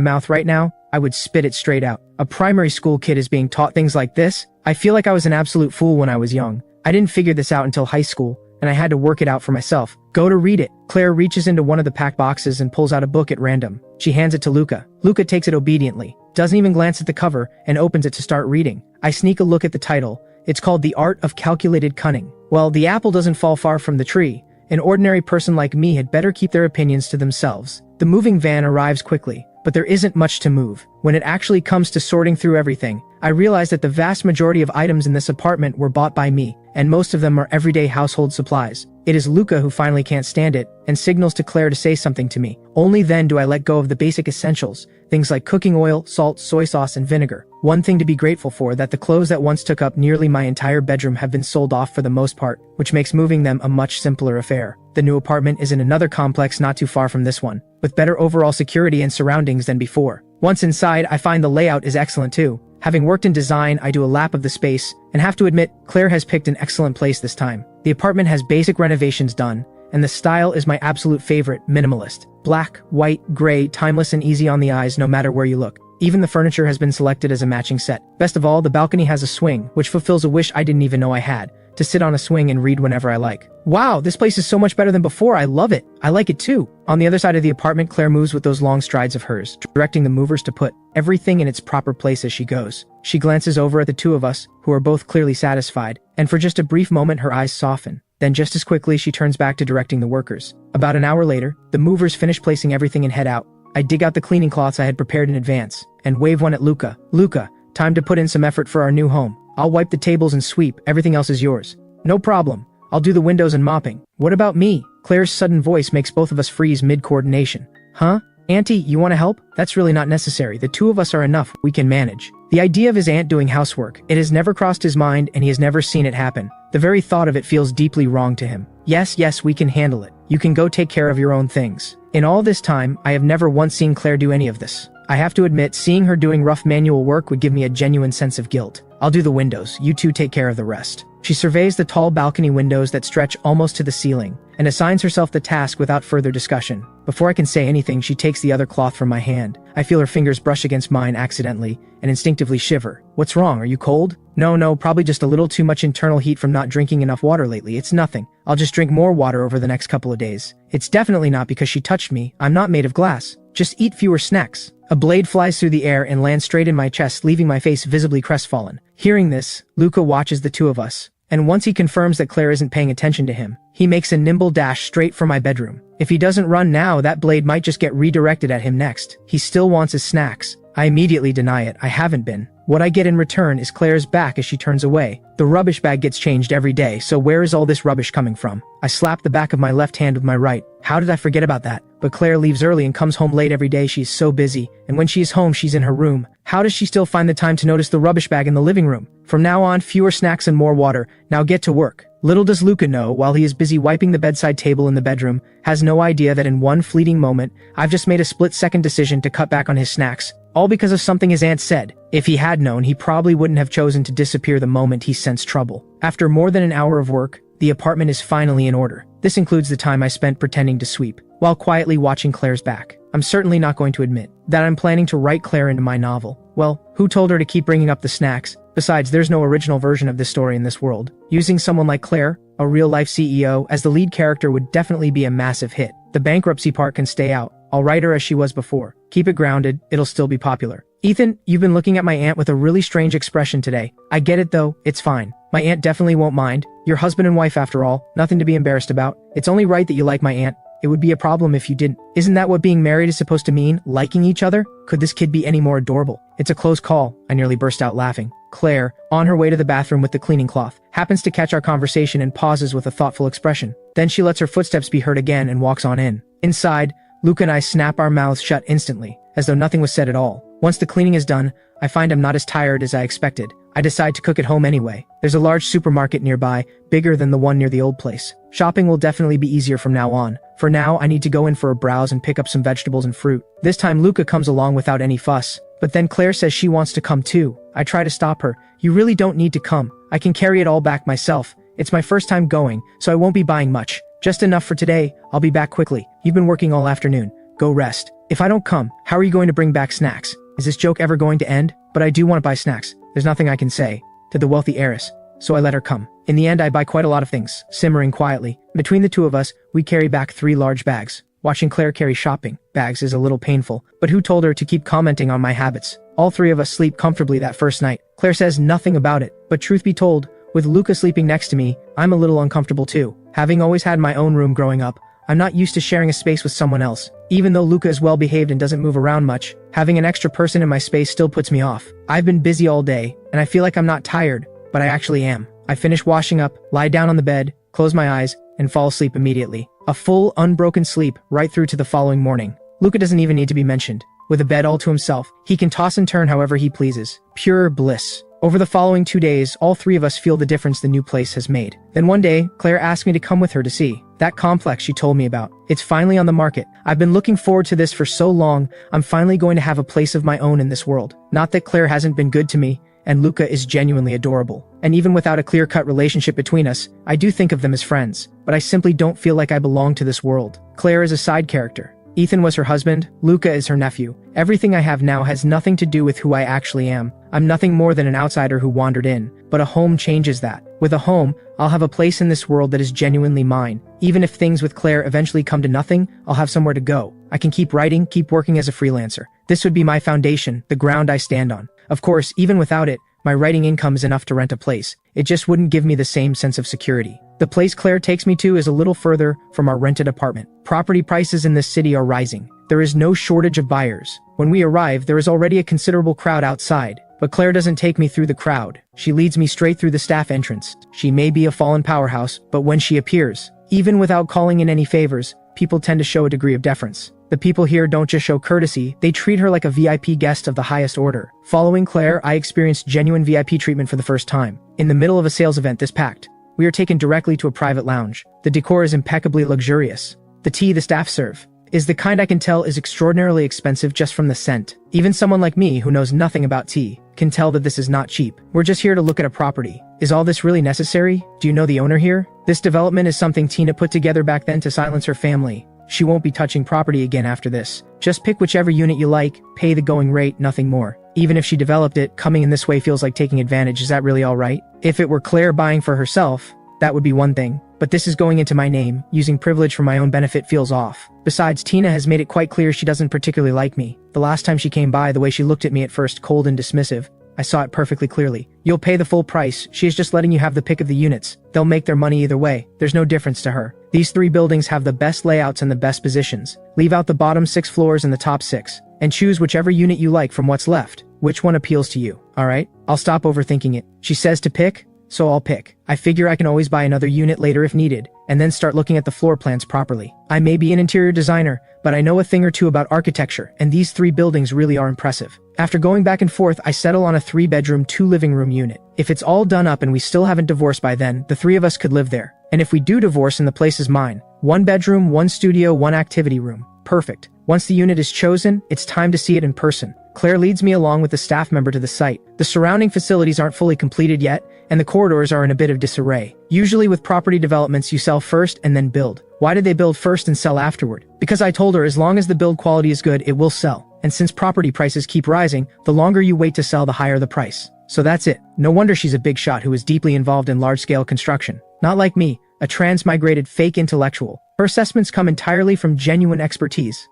mouth right now, I would spit it straight out. A primary school kid is being taught things like this? I feel like I was an absolute fool when I was young. I didn't figure this out until high school, and I had to work it out for myself. Go to read it. Claire reaches into one of the packed boxes and pulls out a book at random. She hands it to Luca. Luca takes it obediently, doesn't even glance at the cover, and opens it to start reading. I sneak a look at the title. It's called The Art of Calculated Cunning. Well, the apple doesn't fall far from the tree. An ordinary person like me had better keep their opinions to themselves. The moving van arrives quickly, but there isn't much to move. When it actually comes to sorting through everything, I realize that the vast majority of items in this apartment were bought by me, and most of them are everyday household supplies. It is Luca who finally can't stand it, and signals to Claire to say something to me. Only then do I let go of the basic essentials, things like cooking oil, salt, soy sauce, and vinegar. One thing to be grateful for that the clothes that once took up nearly my entire bedroom have been sold off for the most part, which makes moving them a much simpler affair. The new apartment is in another complex not too far from this one, with better overall security and surroundings than before. Once inside, I find the layout is excellent too. Having worked in design, I do a lap of the space, and have to admit, Claire has picked an excellent place this time. The apartment has basic renovations done, and the style is my absolute favorite, minimalist. Black, white, gray, timeless and easy on the eyes no matter where you look. Even the furniture has been selected as a matching set. Best of all, the balcony has a swing, which fulfills a wish I didn't even know I had, to sit on a swing and read whenever I like. Wow, this place is so much better than before. I love it. I like it too. On the other side of the apartment, Claire moves with those long strides of hers, directing the movers to put everything in its proper place as she goes. She glances over at the two of us, who are both clearly satisfied, and for just a brief moment her eyes soften. Then just as quickly she turns back to directing the workers. About an hour later, the movers finish placing everything and head out. I dig out the cleaning cloths I had prepared in advance, and wave one at Luca. Luca, time to put in some effort for our new home. I'll wipe the tables and sweep, everything else is yours. No problem. I'll do the windows and mopping. What about me? Claire's sudden voice makes both of us freeze mid-coordination. Huh? Auntie, you want to help? That's really not necessary. The two of us are enough. We can manage. The idea of his aunt doing housework, it has never crossed his mind and he has never seen it happen. The very thought of it feels deeply wrong to him. Yes, we can handle it. You can go take care of your own things. In all this time, I have never once seen Claire do any of this. I have to admit, seeing her doing rough manual work would give me a genuine sense of guilt. I'll do the windows. You two take care of the rest. She surveys the tall balcony windows that stretch almost to the ceiling, and assigns herself the task without further discussion. Before I can say anything, she takes the other cloth from my hand. I feel her fingers brush against mine accidentally, and instinctively shiver. What's wrong? Are you cold? No, probably just a little too much internal heat from not drinking enough water lately. It's nothing. I'll just drink more water over the next couple of days. It's definitely not because she touched me. I'm not made of glass. Just eat fewer snacks. A blade flies through the air and lands straight in my chest, leaving my face visibly crestfallen. Hearing this, Luca watches the two of us, and once he confirms that Claire isn't paying attention to him, he makes a nimble dash straight for my bedroom. If he doesn't run now, that blade might just get redirected at him next. He still wants his snacks. I immediately deny it. I haven't been. What I get in return is Claire's back as she turns away. The rubbish bag gets changed every day, so where is all this rubbish coming from? I slap the back of my left hand with my right. How did I forget about that? But Claire leaves early and comes home late every day. She's so busy, and when she is home, she's in her room. How does she still find the time to notice the rubbish bag in the living room? From now on, fewer snacks and more water. Now get to work. Little does Luca know, while he is busy wiping the bedside table in the bedroom, has no idea that in one fleeting moment, I've just made a split-second decision to cut back on his snacks. All because of something his aunt said. If he had known, he probably wouldn't have chosen to disappear the moment he sensed trouble. After more than an hour of work, the apartment is finally in order. This includes the time I spent pretending to sweep, while quietly watching Claire's back. I'm certainly not going to admit that I'm planning to write Claire into my novel. Well, who told her to keep bringing up the snacks? Besides, there's no original version of this story in this world. Using someone like Claire, a real-life CEO, as the lead character would definitely be a massive hit. The bankruptcy part can stay out. I'll write her as she was before. Keep it grounded, it'll still be popular. Ethan, you've been looking at my aunt with a really strange expression today. I get it though, it's fine. My aunt definitely won't mind. You're husband and wife after all, nothing to be embarrassed about. It's only right that you like my aunt. It would be a problem if you didn't. Isn't that what being married is supposed to mean? Liking each other? Could this kid be any more adorable? It's a close call. I nearly burst out laughing. Claire, on her way to the bathroom with the cleaning cloth, happens to catch our conversation and pauses with a thoughtful expression. Then she lets her footsteps be heard again and walks on in. Inside, Luca and I snap our mouths shut instantly, as though nothing was said at all. Once the cleaning is done, I find I'm not as tired as I expected. I decide to cook at home anyway. There's a large supermarket nearby, bigger than the one near the old place. Shopping will definitely be easier from now on. For now, I need to go in for a browse and pick up some vegetables and fruit. This time Luca comes along without any fuss, but then Claire says she wants to come too. I try to stop her. You really don't need to come. I can carry it all back myself. It's my first time going, so I won't be buying much. Just enough for today. I'll be back quickly. You've been working all afternoon. Go rest. If I don't come, how are you going to bring back snacks? Is this joke ever going to end? But I do want to buy snacks. There's nothing I can say to the wealthy heiress, so I let her come. In the end, I buy quite a lot of things, simmering quietly. Between the two of us, we carry back 3 large bags. Watching Claire carry shopping bags is a little painful, but who told her to keep commenting on my habits? All 3 of us sleep comfortably that first night. Claire says nothing about it, but truth be told, with Luca sleeping next to me, I'm a little uncomfortable too. Having always had my own room growing up, I'm not used to sharing a space with someone else. Even though Luca is well behaved and doesn't move around much, having an extra person in my space still puts me off. I've been busy all day, and I feel like I'm not tired, but I actually am. I finish washing up, lie down on the bed, close my eyes, and fall asleep immediately. A full, unbroken sleep right through to the following morning. Luca doesn't even need to be mentioned. With a bed all to himself, he can toss and turn however he pleases. Pure bliss. Over the following 2 days, all 3 of us feel the difference the new place has made. Then one day, Claire asked me to come with her to see that complex she told me about. It's finally on the market. I've been looking forward to this for so long. I'm finally going to have a place of my own in this world. Not that Claire hasn't been good to me, and Luca is genuinely adorable. And even without a clear-cut relationship between us, I do think of them as friends. But I simply don't feel like I belong to this world. Claire is a side character. Ethan was her husband, Luca is her nephew. Everything I have now has nothing to do with who I actually am. I'm nothing more than an outsider who wandered in, but a home changes that. With a home, I'll have a place in this world that is genuinely mine. Even if things with Claire eventually come to nothing, I'll have somewhere to go. I can keep writing, keep working as a freelancer. This would be my foundation, the ground I stand on. Of course, even without it, my writing income is enough to rent a place. It just wouldn't give me the same sense of security. The place Claire takes me to is a little further from our rented apartment. Property prices in this city are rising. There is no shortage of buyers. When we arrive, there is already a considerable crowd outside. But Claire doesn't take me through the crowd. She leads me straight through the staff entrance. She may be a fallen powerhouse, but when she appears, even without calling in any favors, people tend to show a degree of deference. The people here don't just show courtesy, they treat her like a VIP guest of the highest order. Following Claire, I experienced genuine VIP treatment for the first time. In the middle of a sales event this packed, we are taken directly to a private lounge. The decor is impeccably luxurious. The tea the staff serve is the kind I can tell is extraordinarily expensive just from the scent. Even someone like me, who knows nothing about tea, can tell that this is not cheap. We're just here to look at a property. Is all this really necessary? Do you know the owner here? This development is something Tina put together back then to silence her family. She won't be touching property again after this. Just pick whichever unit you like, pay the going rate, nothing more. Even if she developed it, coming in this way feels like taking advantage. Is that really all right? If it were Claire buying for herself, that would be one thing. But this is going into my name. Using privilege for my own benefit feels off. Besides, Tina has made it quite clear she doesn't particularly like me. The last time she came by, the way she looked at me at first, cold and dismissive, I saw it perfectly clearly. You'll pay the full price. She is just letting you have the pick of the units. They'll make their money either way. There's no difference to her. These 3 buildings have the best layouts and the best positions. Leave out the bottom 6 floors and the top 6, and choose whichever unit you like from what's left. Which one appeals to you? Alright? I'll stop overthinking it. She says to pick, so I'll pick. I figure I can always buy another unit later if needed, and then start looking at the floor plans properly. I may be an interior designer, but I know a thing or two about architecture, and these 3 buildings really are impressive. After going back and forth, I settle on a 3-bedroom, 2-living-room unit. If it's all done up and we still haven't divorced by then, the 3 of us could live there. And if we do divorce and the place is mine, 1 bedroom, 1 studio, 1 activity room. Perfect. Once the unit is chosen, it's time to see it in person. Claire leads me along with a staff member to the site. The surrounding facilities aren't fully completed yet, and the corridors are in a bit of disarray. Usually with property developments, you sell first and then build. Why did they build first and sell afterward? Because I told her as long as the build quality is good, it will sell. And since property prices keep rising, the longer you wait to sell, the higher the price. So that's it. No wonder she's a big shot who is deeply involved in large-scale construction. Not like me, a transmigrated fake intellectual. Her assessments come entirely from genuine expertise.